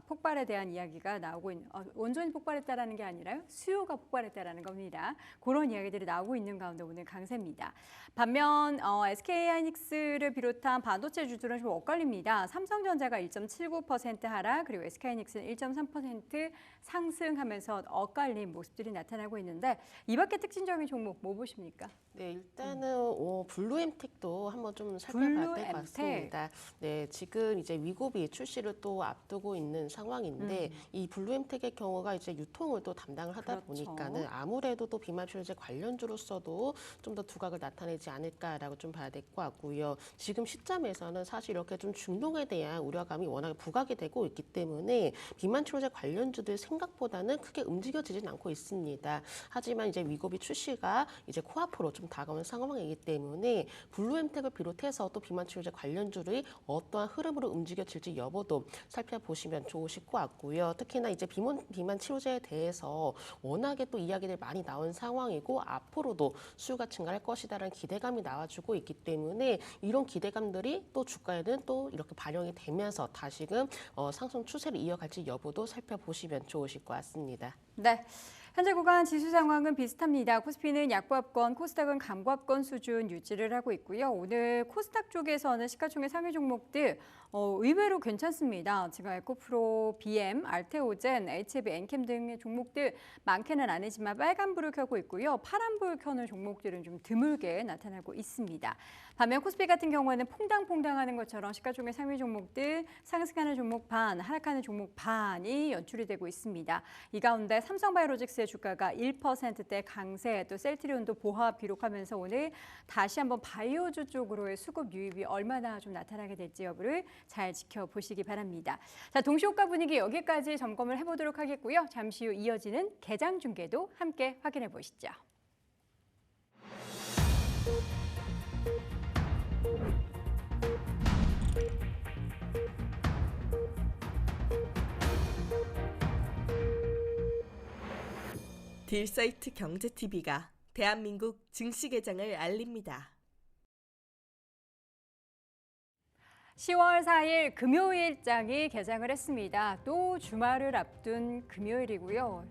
폭발에 대한 이야기가 나오고 있는 원전이 폭발했다라는 게 아니라요. 수요가 폭발했다라는 겁니다. 그런 이야기들이 나오고 있는 가운데 오늘 강세입니다. 반면 SK하이닉스를 비롯한 반도체 주들은 좀 엇갈립니다. 삼성전자가 1.79% 하락 그리고 SK하이닉스는 1.3% 상승하면서 엇갈린 모습들이 나타나고 있는데 이 밖에 특징적인 종목 뭐 보십니까?
네, 일단은 블루엠텍도 한번 좀 살펴봐야 될 것 같습니다. 네, 지금 이제 위고비 출시를 또 앞두고 있는 상황인데 이 블루엠텍의 경우가 이제 유통을 또 담당을 하다
그렇죠.
보니까는 아무래도 또 비말표제 관련주로서도 좀 더 두각을 나타내지 않을까라고 좀 봐야 될 것 같고요. 지금 시점에서는 사실 이렇게 좀 중동에 대한 우려감이 워낙 부각이 되고 있기 때문에 비만 치료제 관련주들 생각보다는 크게 움직여지진 않고 있습니다. 하지만 이제 위고비 출시가 이제 코앞으로 좀 다가오는 상황이기 때문에 블루엠텍을 비롯해서 또 비만 치료제 관련주들이 어떠한 흐름으로 움직여질지 여부도 살펴보시면 좋으실 것 같고요. 특히나 이제 비만 치료제에 대해서 워낙에 또 이야기들 많이 나온 상황이고 앞으로도 수요가 증가할 것이다라는 기대감이 나와주고 있기 때문에 이런 기대감들이 또 주가에는 또 이렇게 반영이 되면서 다시금 상승 추세를 이어갈지 여부도 살펴보시면 좋으실 것 같습니다.
네. 현재 구간 지수 상황은 비슷합니다. 코스피는 약보합권, 코스닥은 강보합권 수준 유지를 하고 있고요. 오늘 코스닥 쪽에서는 시가총액 상위 종목들 의외로 괜찮습니다. 지금 에코프로, BM, 알테오젠, HB, 엔캠 등의 종목들 많게는 아니지만 빨간불을 켜고 있고요. 파란불 켜는 종목들은 좀 드물게 나타나고 있습니다. 반면 코스피 같은 경우에는 퐁당퐁당하는 것처럼 시가총액 상위 종목들 상승하는 종목 반, 하락하는 종목 반이 연출이 되고 있습니다. 이 가운데 삼성바이오로직스의 주가가 1%대 강세, 또 셀트리온도 보합 기록하면서 오늘 다시 한번 바이오주 쪽으로의 수급 유입이 얼마나 좀 나타나게 될지 여부를 잘 지켜보시기 바랍니다. 자, 동시호가 분위기 여기까지 점검을 해보도록 하겠고요. 잠시 후 이어지는 개장 중계도 함께 확인해 보시죠.
딜사이트 경제TV가 대한민국 증시 개장을 알립니다.
10월 4일 금요일장이 개장을 했습니다. 또 주말을 앞둔 금요일이고요.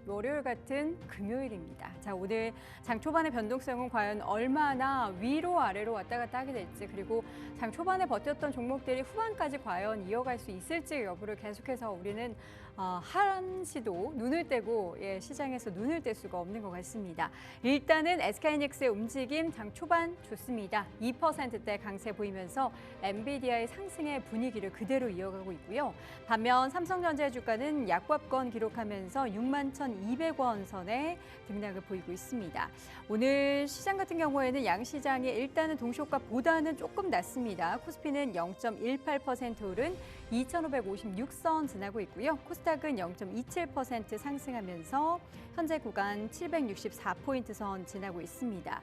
월요일 같은 금요일입니다. 자, 오늘 장 초반의 변동성은 과연 얼마나 위로 아래로 왔다 갔다 하게 될지, 그리고 장 초반에 버텼던 종목들이 후반까지 과연 이어갈 수 있을지 여부를 계속해서 우리는 한시도 눈을 떼고 시장에서 눈을 뗄 수가 없는 것 같습니다. 일단은 SK하이닉스의 움직임 장 초반 좋습니다. 2%대 강세 보이면서 엔비디아의 상승의 분위기를 그대로 이어가고 있고요. 반면 삼성전자의 주가는 약보합권 기록하면서 61,200원 선에 등락을 보이고 있습니다. 오늘 시장 같은 경우에는 양시장이 일단은 동시효과보다는 조금 낮습니다. 코스피는 0.18% 오른 2,556선 지나고 있고요. 코스닥은 0.27% 상승하면서 현재 구간 764포인트 선 지나고 있습니다.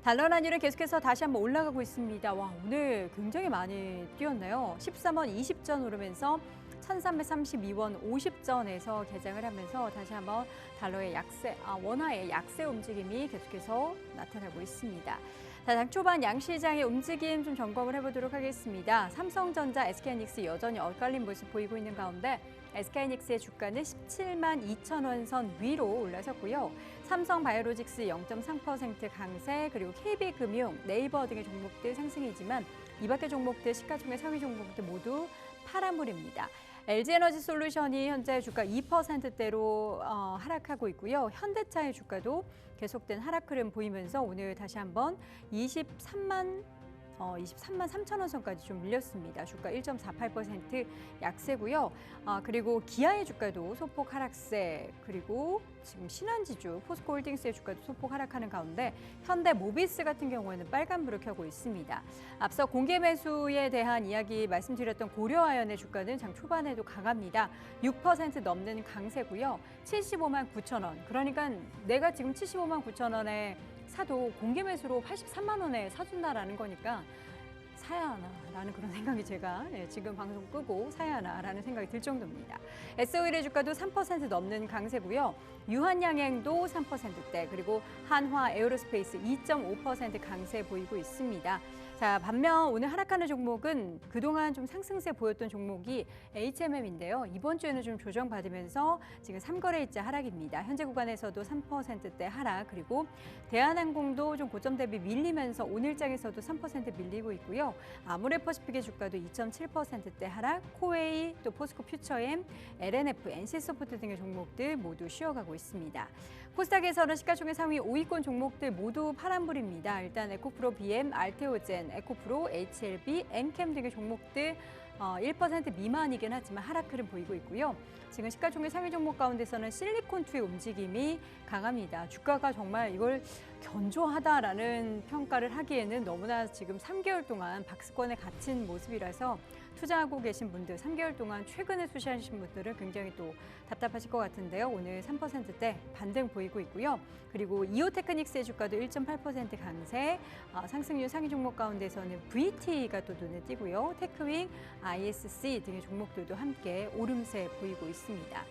달러 환율은 계속해서 다시 한번 올라가고 있습니다. 와, 오늘 굉장히 많이 뛰었네요. 13원 20전 오르면서 1,332원 50전에서 개장을 하면서 다시 한번 달러의 원화의 약세 움직임이 계속해서 나타나고 있습니다. 자, 장 초반 양시장의 움직임 좀 점검을 해보도록 하겠습니다. 삼성전자, SK하이닉스 여전히 엇갈린 모습 보이고 있는 가운데 SK하이닉스의 주가는 17만 2천 원 선 위로 올라섰고요. 삼성바이오로직스 0.3% 강세, 그리고 KB금융, 네이버 등의 종목들 상승이지만 이 밖의 종목들, 시가총액 상위 종목들 모두 파란불입니다. LG에너지솔루션이 현재 주가 2%대로 하락하고 있고요. 현대차의 주가도 계속된 하락 흐름 보이면서 오늘 다시 한번 23만 3천 원 선까지 좀 밀렸습니다. 주가 1.48% 약세고요. 그리고 기아의 주가도 소폭 하락세, 그리고 지금 신한지주, 포스코홀딩스의 주가도 소폭 하락하는 가운데 현대모비스 같은 경우에는 빨간불을 켜고 있습니다. 앞서 공개 매수에 대한 이야기 말씀드렸던 고려아연의 주가는 장 초반에도 강합니다. 6% 넘는 강세고요. 75만 9천 원. 그러니까 내가 지금 75만 9천 원에 사도 공개 매수로 83만 원에 사준다라는 거니까 사야 하나라는 그런 생각이 제가 지금 방송 끄고 사야 하나라는 생각이 들 정도입니다. SO일의 주가도 3% 넘는 강세고요. 유한양행도 3%대, 그리고 한화 에어로스페이스 2.5% 강세 보이고 있습니다. 자, 반면 오늘 하락하는 종목은 그동안 좀 상승세 보였던 종목이 HMM인데요. 이번 주에는 좀 조정받으면서 지금 3거래일자 하락입니다. 현재 구간에서도 3%대 하락, 그리고 대한항공도 좀 고점 대비 밀리면서 오늘장에서도 3% 밀리고 있고요. 아모레퍼시픽의 주가도 2.7%대 하락, 코웨이, 또 포스코 퓨처엠, LNF, NC소프트 등의 종목들 모두 쉬어가고 있습니다. 코스닥에서는 시가총액 상위 5위권 종목들 모두 파란불입니다. 일단 에코프로, BM, 알테오젠, 에코프로, HLB, 엔캠 등의 종목들 1% 미만이긴 하지만 하락 흐름 보이고 있고요. 지금 시가총액 상위 종목 가운데서는 실리콘2의 움직임이 강합니다. 주가가 정말 이걸 견조하다라는 평가를 하기에는 너무나 지금 3개월 동안 박스권에 갇힌 모습이라서 투자하고 계신 분들 3개월 동안 최근에 투자하신 분들은 굉장히 또 답답하실 것 같은데요. 오늘 3%대 반등 보이고 있고요. 그리고 이오테크닉스의 주가도 1.8% 강세, 상승률 상위 종목 가운데서는 VT가 또 눈에 띄고요. 테크윙, ISC 등의 종목들도 함께 오름세 보이고 있습니다.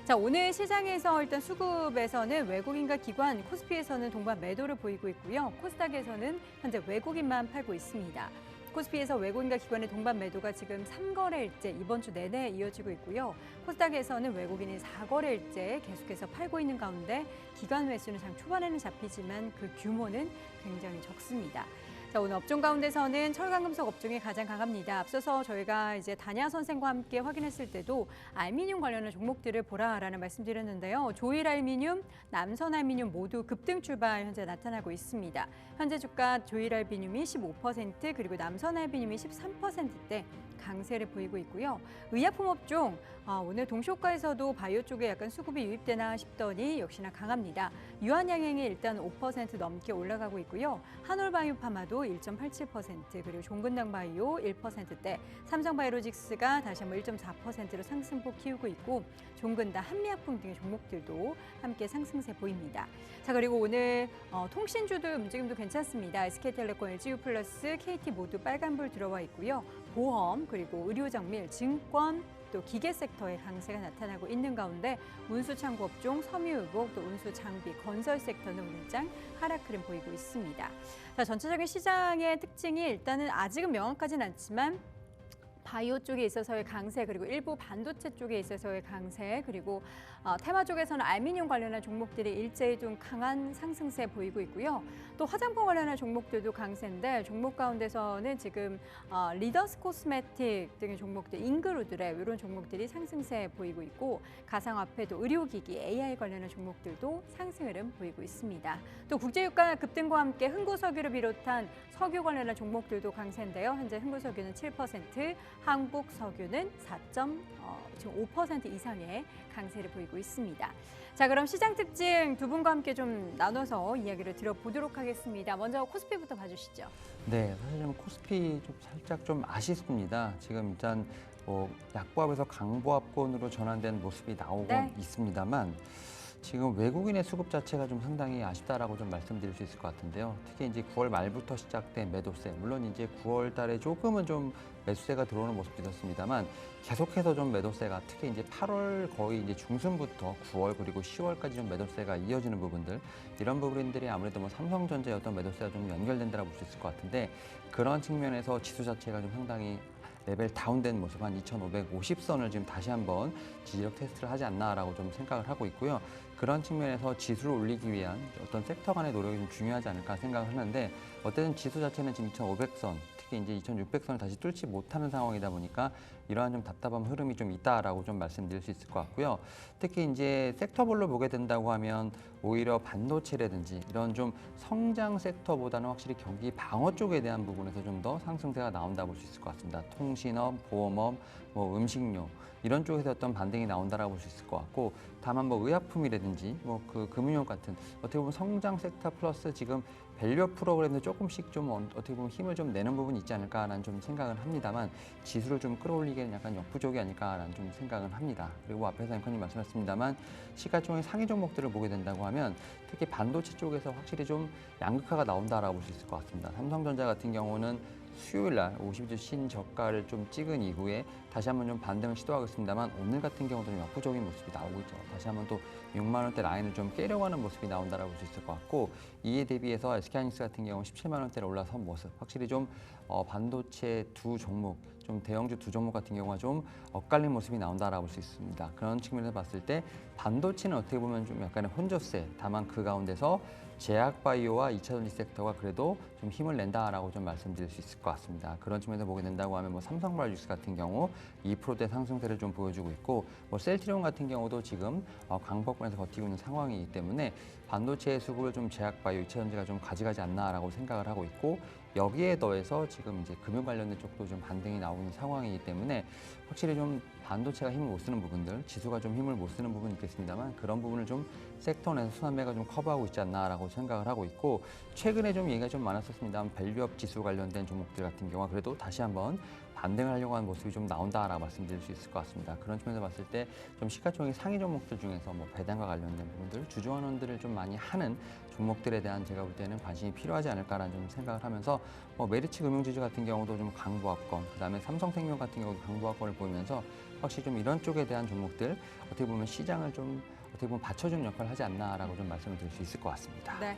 자, 오늘 시장에서 일단 수급에서는 외국인과 기관, 코스피에서는 동반 매도를 보이고 있고요. 코스닥에서는 현재 외국인만 팔고 있습니다. 코스피에서 외국인과 기관의 동반 매도가 지금 3거래일째 이번 주 내내 이어지고 있고요. 코스닥에서는 외국인이 4거래일째 계속해서 팔고 있는 가운데 기관 매수는 장 초반에는 잡히지만 그 규모는 굉장히 적습니다. 자, 오늘 업종 가운데서는 철강금속 업종이 가장 강합니다. 앞서서 저희가 이제 단야 선생과 함께 확인했을 때도 알미늄 관련한 종목들을 보라라는 말씀드렸는데요. 조일알미늄, 남선알미늄 모두 급등 출발 현재 나타나고 있습니다. 현재 주가 조일알미늄이 15% 그리고 남선알미늄이 13%대 강세를 보이고 있고요. 의약품 업종 오늘 동시효과에서도 바이오 쪽에 약간 수급이 유입되나 싶더니 역시나 강합니다. 유한양행이 일단 5% 넘게 올라가고 있고요. 한올바이오파마도 1.87% 그리고 종근당바이오 1%대, 삼성바이오로직스가 다시 한번 1.4%로 상승폭 키우고 있고 종근당, 한미약품 등의 종목들도 함께 상승세 보입니다. 자, 그리고 오늘 통신주도 움직임도 괜찮습니다. SK텔레콤, LG유플러스, KT 모두 빨간불 들어와 있고요. 보험, 그리고 의료정밀, 증권, 또 기계 섹터의 강세가 나타나고 있는 가운데 운수창고 업종, 섬유의복, 또 운수장비, 건설 섹터는 오늘장 하락 흐름 보이고 있습니다. 자, 전체적인 시장의 특징이 일단은 아직은 명확하진 않지만 바이오 쪽에 있어서의 강세, 그리고 일부 반도체 쪽에 있어서의 강세, 그리고 테마 쪽에서는 알미늄 관련한 종목들이 일제히 좀 강한 상승세 보이고 있고요. 또 화장품 관련한 종목들도 강세인데 종목 가운데서는 지금 리더스 코스메틱 등의 종목들, 잉그루드랩 이런 종목들이 상승세 보이고 있고 가상화폐도 의료기기, AI 관련한 종목들도 상승 흐름 보이고 있습니다. 또 국제유가 급등과 함께 흥구석유를 비롯한 석유 관련한 종목들도 강세인데요. 현재 흥구석유는 7%, 한국석유는 4.5% 이상의 강세를 보이고 있습니다. 자, 그럼 시장 특징 두 분과 함께 좀 나눠서 이야기를 들어보도록 하겠습니다. 먼저 코스피부터 봐주시죠.
네, 사실 좀 코스피 좀 살짝 좀 아쉽습니다. 지금 일단 약보합에서 강보합권으로 전환된 모습이 나오고 있습니다만 지금 외국인의 수급 자체가 좀 상당히 아쉽다라고 좀 말씀드릴 수 있을 것 같은데요. 특히 이제 9월 말부터 시작된 매도세, 물론 이제 9월 달에 조금은 좀 매수세가 들어오는 모습도 있었습니다만 계속해서 좀 매도세가 특히 이제 8월 거의 이제 중순부터 9월 그리고 10월까지 좀 매도세가 이어지는 부분들, 이런 부분들이 아무래도 뭐 삼성전자의 어떤 매도세가 좀 연결된다라고 볼 수 있을 것 같은데 그런 측면에서 지수 자체가 좀 상당히 레벨 다운된 모습, 한 2,550선을 지금 다시 한번 지지력 테스트를 하지 않나라고 좀 생각을 하고 있고요. 그런 측면에서 지수를 올리기 위한 어떤 섹터 간의 노력이 좀 중요하지 않을까 생각을 하는데 어쨌든 지수 자체는 지금 2,500선, 특히 이제 2,600선을 다시 뚫지 못하는 상황이다 보니까 이러한 좀 답답한 흐름이 좀 있다라고 좀 말씀드릴 수 있을 것 같고요. 특히 이제 섹터별로 보게 된다고 하면 오히려 반도체라든지 이런 좀 성장 섹터보다는 확실히 경기 방어 쪽에 대한 부분에서 좀 더 상승세가 나온다 볼 수 있을 것 같습니다. 통신업, 보험업, 뭐 음식료 이런 쪽에서 어떤 반등이 나온다라고 볼 수 있을 것 같고, 다만 뭐 의약품이라든지 뭐 그 금융업 같은 어떻게 보면 성장 섹터 플러스 지금 밸류 프로그램도 조금씩 좀 어떻게 보면 힘을 좀 내는 부분이 있지 않을까라는 좀 생각은 합니다만 지수를 좀 끌어올리기에는 약간 역부족이 아닐까라는 좀 생각은 합니다. 그리고 앞에서 앵커님 말씀하셨습니다만 시가총액 상위 종목들을 보게 된다고 하면 특히 반도체 쪽에서 확실히 좀 양극화가 나온다라고 볼 수 있을 것 같습니다. 삼성전자 같은 경우는 수요일 날 52주 신저가를 좀 찍은 이후에 다시 한번 좀 반등을 시도하겠습니다만 오늘 같은 경우도 좀 역부족인 모습이 나오고 있죠. 다시 한번 또 6만 원대 라인을 좀 깨려고 하는 모습이 나온다라고 볼 수 있을 것 같고, 이에 대비해서 SK하이닉스 같은 경우 17만 원대로 올라선 모습, 확실히 좀 반도체 두 종목, 좀 대형주 두 종목 같은 경우가 좀 엇갈린 모습이 나온다라고 볼 수 있습니다. 그런 측면에서 봤을 때 반도체는 어떻게 보면 좀 약간의 혼조세, 다만 그 가운데서 제약바이오와 2차 전지 섹터가 그래도 좀 힘을 낸다라고 좀 말씀드릴 수 있을 것 같습니다. 그런 측면에서 보게 된다고 하면 뭐 삼성바이오로직스 같은 경우 2%대 상승세를 좀 보여주고 있고, 뭐 셀트리온 같은 경우도 지금 강보권에서 버티고 있는 상황이기 때문에 반도체의 수급을 좀 제약바이오, 2차 전지가 좀 가져가지 않나라고 생각을 하고 있고, 여기에 더해서 지금 이제 금융 관련된 쪽도 좀 반등이 나오고 있는 상황이기 때문에 확실히 좀 반도체가 힘을 못 쓰는 부분들, 지수가 좀 힘을 못 쓰는 부분이 있겠습니다만 그런 부분을 좀 섹터 내에서 순환매가 좀 커버하고 있지 않나라고 생각을 하고 있고, 최근에 좀 얘기가 좀 많았었습니다만 밸류업 지수 관련된 종목들 같은 경우가 그래도 다시 한번 반등을 하려고 하는 모습이 좀 나온다라고 말씀드릴 수 있을 것 같습니다. 그런 측면에서 봤을 때 좀 시가총액 상위 종목들 중에서 뭐 배당과 관련된 부분들, 주주환원들을 좀 많이 하는 종목들에 대한 제가 볼 때는 관심이 필요하지 않을까라는 좀 생각을 하면서 메리츠 금융지주 같은 경우도 좀 강보합권, 그다음에 삼성생명 같은 경우도 강보합권을 보이면서 확실히 좀 이런 쪽에 대한 종목들 어떻게 보면 시장을 좀 어떻게 보면 받쳐주는 역할을 하지 않나라고 좀 말씀을 드릴 수 있을 것 같습니다.
네.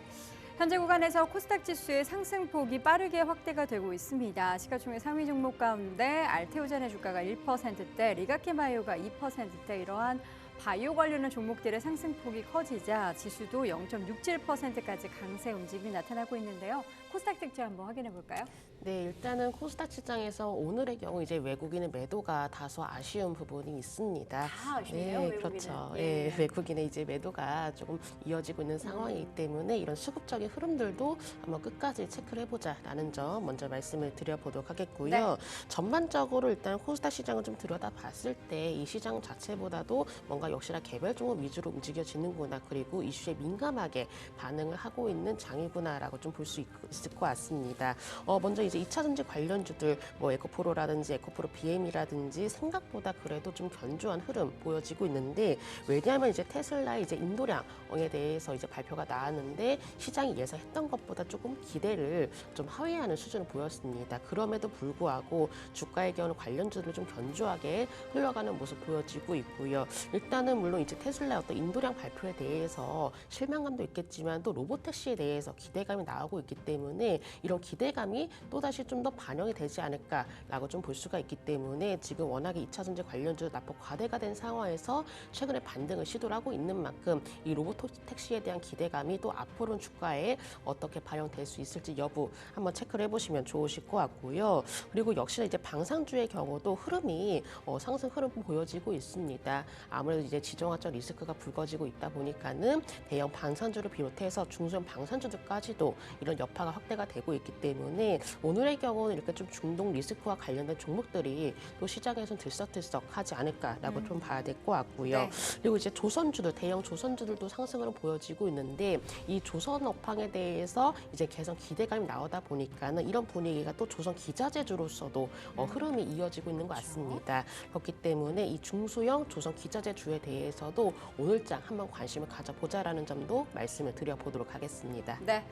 현재 구간에서 코스닥 지수의 상승폭이 빠르게 확대가 되고 있습니다. 시가총액 상위 종목 가운데 알테오젠의 주가가 1%대, 리가케바이오가 2%대 이러한 바이오 관련한 종목들의 상승폭이 커지자 지수도 0.67%까지 강세 움직임이 나타나고 있는데요. 코스닥 특징 한번 확인해 볼까요?
네, 일단은 코스닥 시장에서 오늘의 경우 이제 외국인의 매도가 다소 아쉬운 부분이 있습니다.
다 아쉽네요,
네,
외국인은.
그렇죠.
예.
예, 외국인의 이제 매도가 조금 이어지고 있는 상황이기 때문에 이런 수급적인 흐름들도 한번 끝까지 체크를 해보자라는 점 먼저 말씀을 드려보도록 하겠고요.
네.
전반적으로 일단 코스닥 시장을 좀 들여다봤을 때 이 시장 자체보다도 뭔가 역시나 개별 종목 위주로 움직여지는구나, 그리고 이슈에 민감하게 반응을 하고 있는 장이구나라고 좀 볼 수 있을 것 같습니다. 먼저 이제 2차 전지 관련주들 뭐 에코프로라든지 에코프로 BM이라든지 생각보다 그래도 좀 견조한 흐름 보여지고 있는데, 왜냐하면 이제 테슬라의 이제 인도량에 대해서 이제 발표가 나왔는데 시장이 예상했던 것보다 조금 기대를 좀 하회하는 수준을 보였습니다. 그럼에도 불구하고 주가의 경우는 관련주들을 좀 견조하게 흘러가는 모습 보여지고 있고요. 일단은 물론 이제 테슬라의 어떤 인도량 발표에 대해서 실망감도 있겠지만 또 로보택시에 대해서 기대감이 나오고 있기 때문에 이런 기대감이 또다시 좀 더 반영이 되지 않을까라고 좀 볼 수가 있기 때문에 지금 워낙에 2차 전지 관련주 납폭 과대가 된 상황에서 최근에 반등을 시도를 하고 있는 만큼 이 로보택시에 대한 기대감이 또 앞으로는 주가에 어떻게 반영될 수 있을지 여부 한번 체크를 해보시면 좋으실 것 같고요. 그리고 역시나 이제 방산주의 경우도 흐름이 상승 흐름 보여지고 있습니다. 아무래도 이제 지정학적 리스크가 불거지고 있다 보니까는 대형 방산주를 비롯해서 중소형 방산주들까지도 이런 여파가 확대가 되고 있기 때문에 오늘의 경우는 이렇게 좀 중동 리스크와 관련된 종목들이 또 시장에서는 들썩들썩하지 않을까라고 좀 봐야 될 것 같고요.
네.
그리고 이제 조선주들, 대형 조선주들도 상승으로 보여지고 있는데 이 조선 업황에 대해서 이제 개선 기대감이 나오다 보니까는 이런 분위기가 또 조선 기자재주로서도 흐름이 이어지고 있는 것 같습니다. 그렇기 때문에 이 중소형 조선 기자재주에 대해서도 오늘장 한번 관심을 가져보자라는 점도 말씀을 드려보도록 하겠습니다.
네.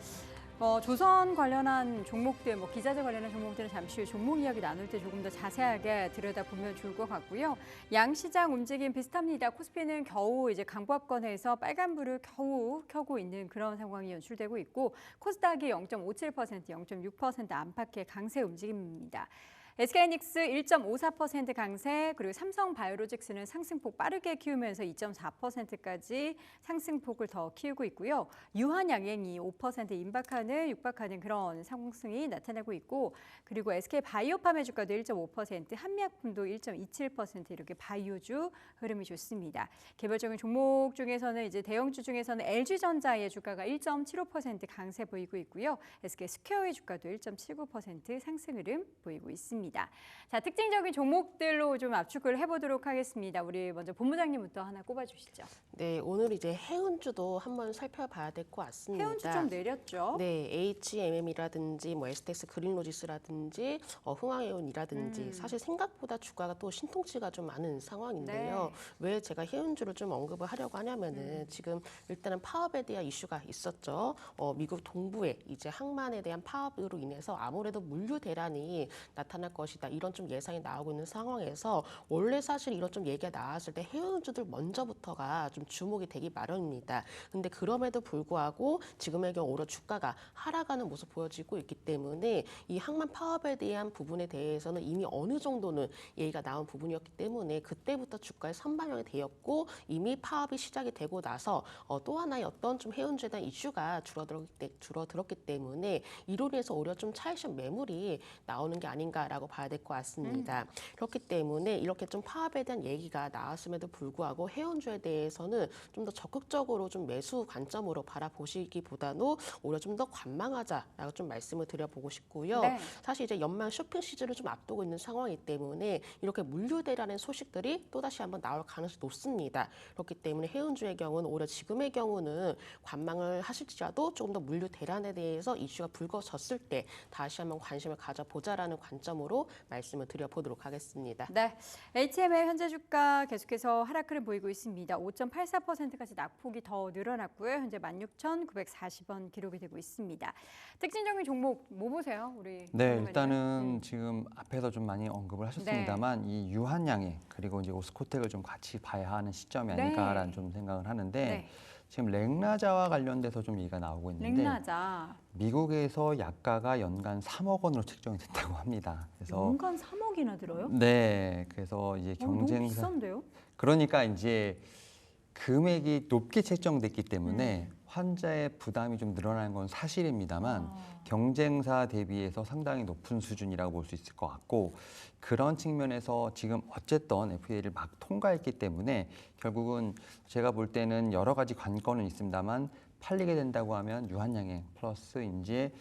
조선 관련한 종목들, 기자재 관련한 종목들은 잠시 후에 종목 이야기 나눌 때 조금 더 자세하게 들여다보면 좋을 것 같고요. 양시장 움직임 비슷합니다. 코스피는 겨우 이제 강보합권에서 빨간불을 겨우 켜고 있는 그런 상황이 연출되고 있고, 코스닥이 0.57%, 0.6% 안팎의 강세 움직임입니다. SK하이닉스 1.54% 강세, 그리고 삼성바이오로직스는 상승폭 빠르게 키우면서 2.4%까지 상승폭을 더 키우고 있고요. 유한양행이 5% 육박하는 그런 상승이 나타나고 있고, 그리고 SK바이오팜의 주가도 1.5%, 한미약품도 1.27% 이렇게 바이오주 흐름이 좋습니다. 개별적인 종목 중에서는 이제 대형주 중에서는 LG전자의 주가가 1.75% 강세 보이고 있고요. SK스퀘어의 주가도 1.79% 상승 흐름 보이고 있습니다. 자, 특징적인 종목들로 좀 압축을 해보도록 하겠습니다. 우리 먼저 본부장님부터 하나 꼽아주시죠.
네, 오늘 이제 해운주도 한번 살펴봐야 될 것 같습니다.
해운주 좀 내렸죠?
네, HMM이라든지 STX 그린로지스라든지 흥황해운이라든지 사실 생각보다 주가가 또 신통치가 좀 많은 상황인데요.
네.
왜 제가 해운주를 좀 언급을 하려고 하냐면은 지금 일단은 파업에 대한 이슈가 있었죠. 미국 동부에 이제 항만에 대한 파업으로 인해서 아무래도 물류 대란이 나타날 것이다, 이런 좀 예상이 나오고 있는 상황에서 원래 사실 이런 좀 얘기가 나왔을 때 해운주들 먼저부터가 좀 주목이 되기 마련입니다. 근데 그럼에도 불구하고 지금의 경우 오히려 주가가 하락하는 모습 보여지고 있기 때문에 이 항만 파업에 대한 부분에 대해서는 이미 어느 정도는 얘기가 나온 부분이었기 때문에 그때부터 주가에 선반영이 되었고, 이미 파업이 시작이 되고 나서 또 하나의 어떤 좀 해운주에 대한 이슈가 줄어들었기 때문에 이로 인해서 오히려 좀 차익실 매물이 나오는 게 아닌가라고 봐야 될 것 같습니다. 그렇기 때문에 이렇게 좀 파업에 대한 얘기가 나왔음에도 불구하고 해운주에 대해서는 좀 더 적극적으로 좀 매수 관점으로 바라보시기보다는 오히려 좀 더 관망하자라고 좀 말씀을 드려보고 싶고요.
네.
사실 이제 연말 쇼핑 시즌을 좀 앞두고 있는 상황이기 때문에 이렇게 물류대라는 소식들이 또다시 한번 나올 가능성이 높습니다. 그렇기 때문에 해운주의 경우는 오히려 지금의 경우는 관망을 하실지라도 조금 더 물류 대란에 대해서 이슈가 불거졌을 때 다시 한번 관심을 가져보자라는 관점으로 정도로 말씀을 드려보도록 하겠습니다.
네, HM의 현재 주가 계속해서 하락을 보이고 있습니다. 5.84%까지 낙폭이 더 늘어났고요. 현재 16,940원 기록이 되고 있습니다. 특징적인 종목 뭐 보세요, 우리?
네,
궁금해지는?
일단은 지금 앞에서 좀 많이 언급을 하셨습니다만 이 유한양행 그리고 이제 오스코텍을 좀 같이 봐야 하는 시점이 아닐까라는 좀 생각을 하는데
네.
지금 렉나자와 관련돼서 좀 얘기가 나오고 있는데
렉나자
미국에서 약가가 연간 3억 원으로 책정이 됐다고 합니다. 그래서
연간 3억이나 들어요?
네, 그래서 이제
너무
경쟁사
비싼데요?
그러니까 이제 금액이 높게 책정됐기 때문에 환자의 부담이 좀 늘어나는 건 사실입니다만 경쟁사 대비해서 상당히 높은 수준이라고 볼 수 있을 것 같고 그런 측면에서 지금 어쨌든 FDA를 막 통과했기 때문에 결국은 제가 볼 때는 여러 가지 관건은 있습니다만 팔리게 된다고 하면 유한양행 플러스 이제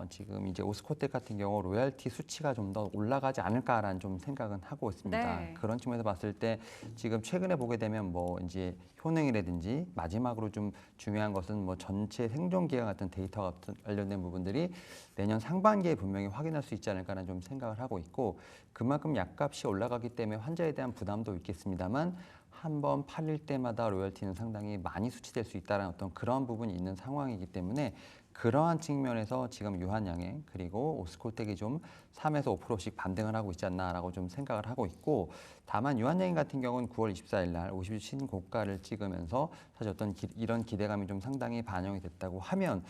지금 이제 오스코텍 같은 경우 로열티 수치가 좀 더 올라가지 않을까라는 좀 생각은 하고 있습니다.
네.
그런 측면에서 봤을 때 지금 최근에 보게 되면 뭐 이제 효능이라든지 마지막으로 좀 중요한 것은 뭐 전체 생존 기간 같은 데이터 같은 관련된 부분들이 내년 상반기에 분명히 확인할 수 있지 않을까라는 좀 생각을 하고 있고 그만큼 약값이 올라가기 때문에 환자에 대한 부담도 있겠습니다만 한번 팔릴 때마다 로열티는 상당히 많이 수치될 수 있다는 어떤 그런 부분이 있는 상황이기 때문에 그러한 측면에서 지금 유한양행 그리고 오스코텍이 좀 3에서 5%씩 반등을 하고 있지 않나라고 좀 생각을 하고 있고 다만 유한양행 같은 경우는 9월 24일 날 50주 신고가를 찍으면서 사실 어떤 이런 기대감이 좀 상당히 반영이 됐다고 하면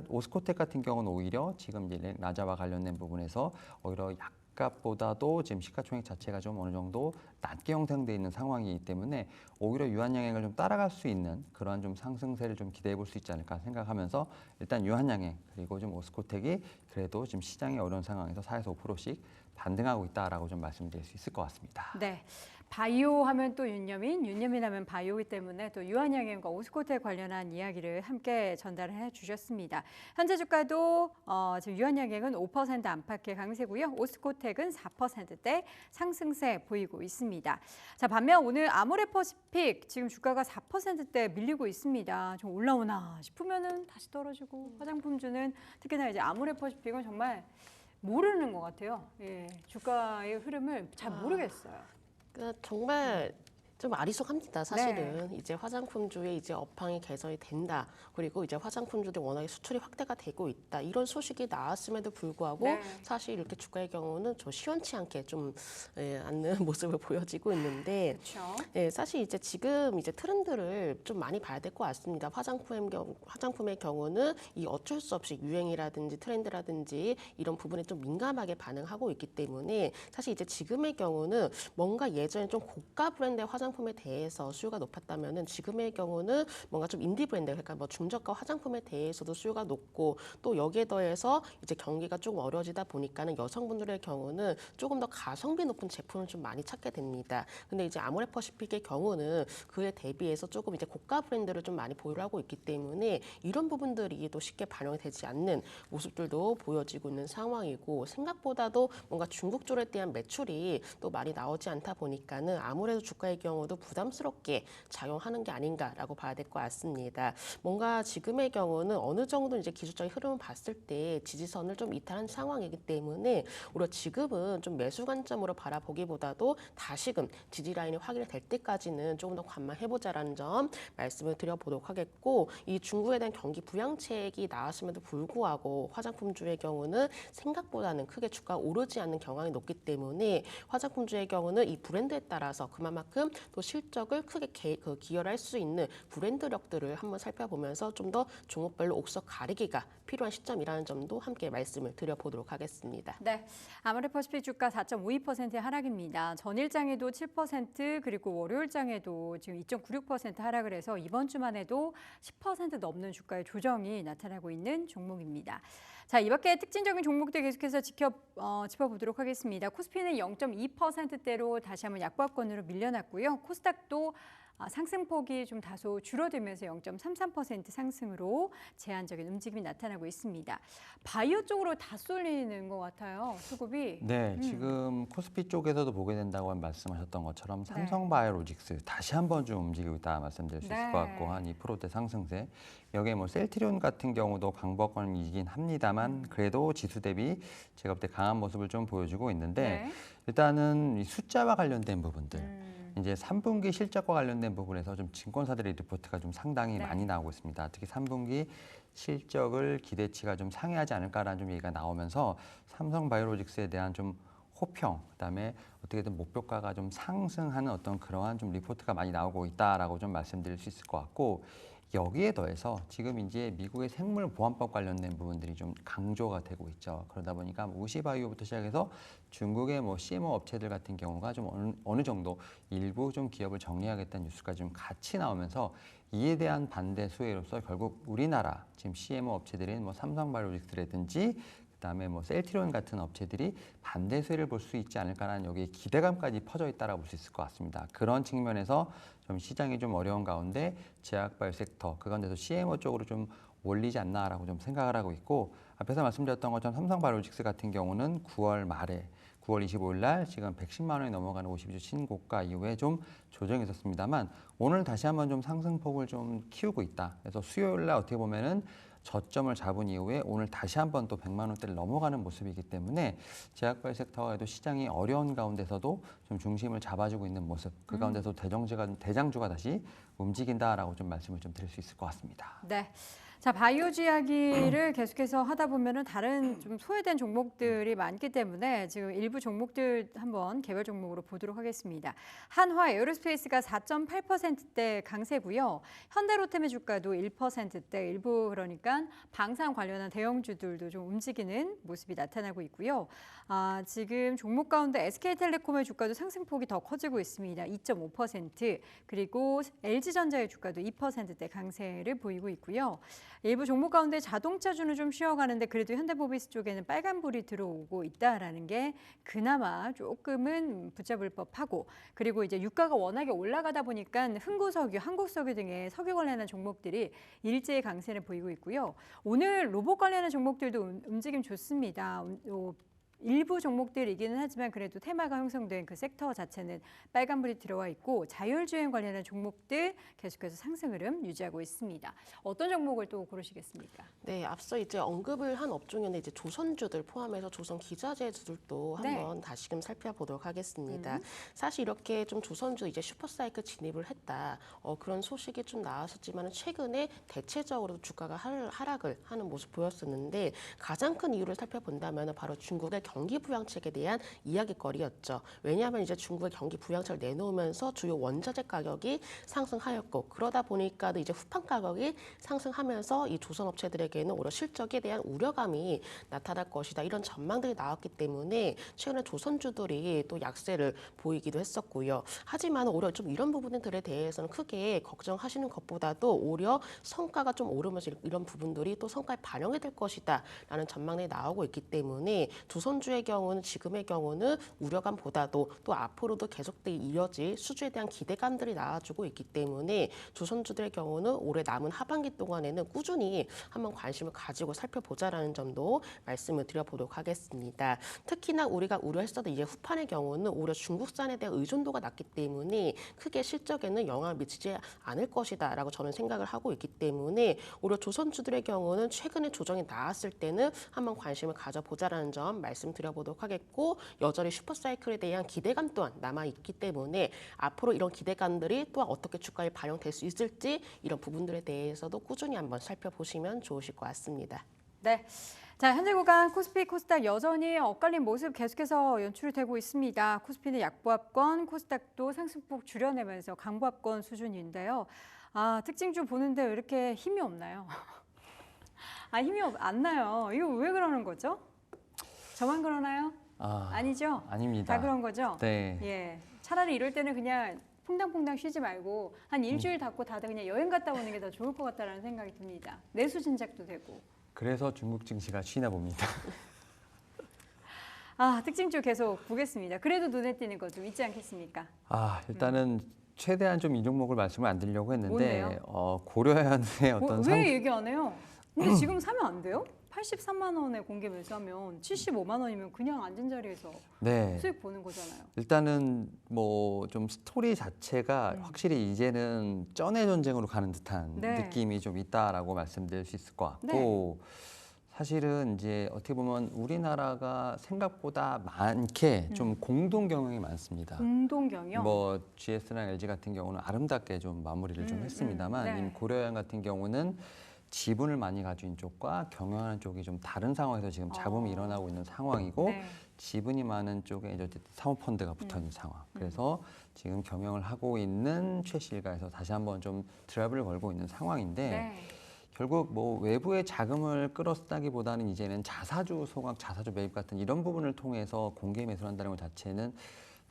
오스코텍 같은 경우는 오히려 지금 이제 라자와 관련된 부분에서 오히려 값보다도 지금 시가총액 자체가 좀 어느 정도 낮게 형성되어 있는 상황이기 때문에 오히려 유한양행을 좀 따라갈 수 있는 그러한 좀 상승세를 좀 기대해 볼 수 있지 않을까 생각하면서 일단 유한양행 그리고 좀 오스코텍이 그래도 지금 시장이 어려운 상황에서 4에서 5%씩 반등하고 있다라고 좀 말씀드릴 수 있을 것 같습니다.
네. 바이오 하면 또 윤여민 하면 바이오이기 때문에 또 유한양행과 오스코텍 관련한 이야기를 함께 전달을 해주셨습니다. 현재 주가도 지금 유한양행은 5% 안팎의 강세고요. 오스코텍은 4%대 상승세 보이고 있습니다. 자, 반면 오늘 아모레퍼시픽 지금 주가가 4%대 밀리고 있습니다. 좀 올라오나 싶으면은 다시 떨어지고 화장품주는 특히나 이제 아모레퍼시픽은 정말 모르는 것 같아요. 예, 주가의 흐름을 잘 모르겠어요.
그러니까 정말 좀 아리송합니다. 사실은 이제 화장품주의 이제 업황이 개선이 된다. 그리고 이제 화장품주들 워낙에 수출이 확대가 되고 있다. 이런 소식이 나왔음에도 불구하고 사실 이렇게 주가의 경우는 좀 시원치 않게 좀 않는 모습을 보여지고 있는데,
그렇죠.
사실 이제 지금 이제 트렌드를 좀 많이 봐야 될 것 같습니다. 화장품의 경우는 이 어쩔 수 없이 유행이라든지 트렌드라든지 이런 부분에 좀 민감하게 반응하고 있기 때문에 사실 이제 지금의 경우는 뭔가 예전에 좀 고가 브랜드의 화장품에 대해서 수요가 높았다면은 지금의 경우는 뭔가 좀 인디 브랜드, 그러니까 뭐 중저가 화장품에 대해서도 수요가 높고 또 여기에 더해서 이제 경기가 조금 어려워지다 보니까는 여성분들의 경우는 조금 더 가성비 높은 제품을 좀 많이 찾게 됩니다. 근데 이제 아모레퍼시픽의 경우는 그에 대비해서 조금 이제 고가 브랜드를 좀 많이 보유를 하고 있기 때문에 이런 부분들이 또 쉽게 반영이 되지 않는 모습들도 보여지고 있는 상황이고 생각보다도 뭔가 중국 쪽에 대한 매출이 또 많이 나오지 않다 보니까는 아무래도 주가의 경우도 부담스럽게 작용하는 게 아닌가라고 봐야 될 것 같습니다. 뭔가 지금의 경우는 어느 정도 이제 기술적인 흐름을 봤을 때 지지선을 좀 이탈한 상황이기 때문에 오히려 지금은 좀 매수 관점으로 바라보기보다도 다시금 지지 라인이 확인이 될 때까지는 조금 더 관망해보자라는 점 말씀을 드려보도록 하겠고 이 중국에 대한 경기 부양책이 나왔음에도 불구하고 화장품주의 경우는 생각보다는 크게 주가가 오르지 않는 경향이 높기 때문에 화장품주의 경우는 이 브랜드에 따라서 그만큼 또 실적을 크게 기여를 할 수 있는 브랜드력들을 한번 살펴보면서 좀 더 종목별로 옥석 가리기가 필요한 시점이라는 점도 함께 말씀을 드려보도록 하겠습니다.
네, 아모레퍼시픽 주가 4.52%의 하락입니다. 전일장에도 7% 그리고 월요일장에도 지금 2.96% 하락을 해서 이번 주만 해도 10% 넘는 주가의 조정이 나타나고 있는 종목입니다. 자, 이 밖에 특징적인 종목들 계속해서 짚어보도록 하겠습니다. 코스피는 0.2%대로 다시 한번 약보합권으로 밀려났고요. 코스닥도 상승폭이 좀 다소 줄어들면서 0.33% 상승으로 제한적인 움직임이 나타나고 있습니다. 바이오 쪽으로 다 쏠리는 것 같아요, 수급이.
네, 지금 코스피 쪽에서도 보게 된다고 말씀하셨던 것처럼
네.
삼성바이오로직스 다시 한번 좀 움직이고 있다 말씀드릴 수 있을 것 같고 한 2%대 상승세. 여기에 뭐 셀트리온 같은 경우도 강보권이긴 합니다만 그래도 지수 대비 제가 볼 때 강한 모습을 좀 보여주고 있는데
네.
일단은 이 숫자와 관련된 부분들. 이제 3분기 실적과 관련된 부분에서 좀 증권사들의 리포트가 좀 상당히
네.
많이 나오고 있습니다. 특히 3분기 실적을 기대치가 좀 상회하지 않을까라는 좀 얘기가 나오면서 삼성바이오로직스에 대한 좀 호평, 그다음에 어떻게든 목표가가 좀 상승하는 어떤 그러한 좀 리포트가 많이 나오고 있다라고 좀 말씀드릴 수 있을 것 같고 여기에 더해서 지금 이제 미국의 생물보안법 관련된 부분들이 좀 강조가 되고 있죠. 그러다 보니까 우시바이오부터 시작해서 중국의 뭐 CMO 업체들 같은 경우가 좀 어느 정도 일부 좀 기업을 정리하겠다는 뉴스가 좀 같이 나오면서 이에 대한 반대 수혜로서 결국 우리나라 지금 CMO 업체들인 뭐 삼성바이오로직스라든지 그다음에 뭐 셀트리온 같은 업체들이 반대 수혜를 볼 수 있지 않을까라는 여기에 기대감까지 퍼져 있다라고 볼 수 있을 것 같습니다. 그런 측면에서 좀 시장이 좀 어려운 가운데 제약바이오 섹터 그 가운데서 CMO 쪽으로 좀 몰리지 않나라고 좀 생각을 하고 있고 앞에서 말씀드렸던 것처럼 삼성바이오로직스 같은 경우는 9월 말에 9월 25일 날 지금 110만 원이 넘어가는 52주 신고가 이후에 좀 조정이 있었습니다만 오늘 다시 한번 좀 상승폭을 좀 키우고 있다. 그래서 수요일 날 어떻게 보면은 저점을 잡은 이후에 오늘 다시 한번 또 100만 원대를 넘어가는 모습이기 때문에 제약바이오 섹터에도 시장이 어려운 가운데서도 좀 중심을 잡아주고 있는 모습. 그 가운데서 대장주가 다시 움직인다라고 좀 말씀을 좀 드릴 수 있을 것 같습니다.
네. 자, 바이오주 이야기를 계속해서 하다 보면은 다른 좀 소외된 종목들이 많기 때문에 지금 일부 종목들 한번 개별 종목으로 보도록 하겠습니다. 한화 에어로스페이스가 4.8%대 강세고요. 현대로템의 주가도 1%대 일부 그러니까 방산 관련한 대형주들도 좀 움직이는 모습이 나타나고 있고요. 지금 종목 가운데 SK텔레콤의 주가도 상승폭이 더 커지고 있습니다. 2.5% 그리고 LG전자의 주가도 2%대 강세를 보이고 있고요. 일부 종목 가운데 자동차주는 좀 쉬어가는데 그래도 현대모비스 쪽에는 빨간불이 들어오고 있다라는 게 그나마 조금은 붙잡을 법하고 그리고 이제 유가가 워낙에 올라가다 보니까 흥구석유, 한국석유 등의 석유 관련한 종목들이 일제히 강세를 보이고 있고요. 오늘 로봇 관련한 종목들도 움직임 좋습니다. 일부 종목들이기는 하지만 그래도 테마가 형성된 그 섹터 자체는 빨간불이 들어와 있고 자율주행 관련한 종목들 계속해서 상승 흐름 유지하고 있습니다. 어떤 종목을 또 고르시겠습니까?
네, 앞서 이제 언급을 한 업종인데 이제 조선주들 포함해서 조선 기자재주들도
네.
한번 다시금 살펴보도록 하겠습니다. 사실 이렇게 좀 조선주 이제 슈퍼사이클 진입을 했다 그런 소식이 좀 나왔었지만 최근에 대체적으로 주가가 하락을 하는 모습 보였었는데 가장 큰 이유를 살펴본다면 바로 중국의 경기 부양책에 대한 이야기거리였죠. 왜냐하면 이제 중국의 경기 부양책을 내놓으면서 주요 원자재 가격이 상승하였고 그러다 보니까 이제 후판 가격이 상승하면서 이 조선업체들에게는 오히려 실적에 대한 우려감이 나타날 것이다. 이런 전망들이 나왔기 때문에 최근에 조선주들이 또 약세를 보이기도 했었고요. 하지만 오히려 좀 이런 부분들에 대해서는 크게 걱정하시는 것보다도 오히려 성과가 좀 오르면서 이런 부분들이 또 성과에 반영이 될 것이다. 라는 전망이 나오고 있기 때문에 조선주의 경우는 지금의 경우는 우려감보다도 또 앞으로도 계속되게 이어질 수주에 대한 기대감들이 나와주고 있기 때문에 조선주들의 경우는 올해 남은 하반기 동안에는 꾸준히 한번 관심을 가지고 살펴보자라는 점도 말씀을 드려보도록 하겠습니다. 특히나 우리가 우려했었던 이제 후판의 경우는 오히려 중국산에 대한 의존도가 낮기 때문에 크게 실적에는 영향을 미치지 않을 것이다라고 저는 생각을 하고 있기 때문에 오히려 조선주들의 경우는 최근에 조정이 나왔을 때는 한번 관심을 가져보자라는 점 말씀드려보도록 하겠고 여전히 슈퍼사이클에 대한 기대감 또한 남아있기 때문에 앞으로 이런 기대감들이 또한 어떻게 주가에 반영될 수 있을지 이런 부분들에 대해서도 꾸준히 한번 살펴보시면 좋으실 것 같습니다.
네. 자, 현재 구간 코스피, 코스닥 여전히 엇갈린 모습 계속해서 연출되고 있습니다. 코스피는 약보합권, 코스닥도 상승폭 줄여내면서 강보합권 수준인데요. 특징주 보는데 왜 이렇게 힘이 없나요? 힘이 안 나요. 이거 왜 그러는 거죠? 저만 그러나요? 아니죠?
아닙니다.
다 그런 거죠?
네.
예. 차라리 이럴 때는 그냥 퐁당퐁당 쉬지 말고 한 일주일 닫고 다들 그냥 여행 갔다 오는 게 더 좋을 것 같다는 생각이 듭니다. 내수 진작도 되고.
그래서 중국 증시가 쉬나 봅니다.
특징주 계속 보겠습니다. 그래도 눈에 띄는 거 좀 있지 않겠습니까?
일단은 최대한 좀 이 종목을 말씀을 안 드리려고 했는데
뭔데요?
고려현의 어떤
왜 얘기 안 해요? 근데 지금 사면 안 돼요? 83만 원에 공개 매수하면 75만 원이면 그냥 앉은 자리에서
네.
수익 보는 거잖아요.
일단은 뭐 좀 스토리 자체가 확실히 이제는 쩐의 전쟁으로 가는 듯한
네.
느낌이 좀 있다라고 말씀드릴 수 있을 것 같고 사실은 이제 어떻게 보면 우리나라가 생각보다 많게 좀 공동 경영이 많습니다.
공동 경영.
뭐 GS랑 LG 같은 경우는 아름답게 좀 마무리를 좀 했습니다만
네.
이 고려현 같은 경우는 지분을 많이 가진 쪽과 경영하는 쪽이 좀 다른 상황에서 지금 잡음이 일어나고 있는 상황이고
네.
지분이 많은 쪽에 이제 사모펀드가 붙어 있는 상황. 그래서 지금 경영을 하고 있는 최실가에서 다시 한번 좀 트러블을 걸고 있는 상황인데
네.
결국 뭐 외부의 자금을 끌어쓰다기보다는 이제는 자사주 소각, 자사주 매입 같은 이런 부분을 통해서 공개 매수를 한다는 것 자체는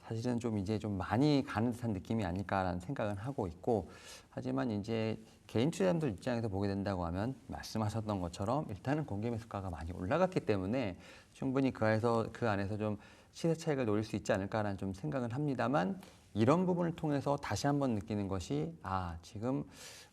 사실은 좀 이제 좀 많이 가는 듯한 느낌이 아닐까라는 생각은 하고 있고 하지만 이제 개인 투자자들 입장에서 보게 된다고 하면 말씀하셨던 것처럼 일단은 공개 매수가가 많이 올라갔기 때문에 충분히 그 안에서 좀 시세 차익을 노릴 수 있지 않을까라는 좀 생각은 합니다만 이런 부분을 통해서 다시 한번 느끼는 것이 지금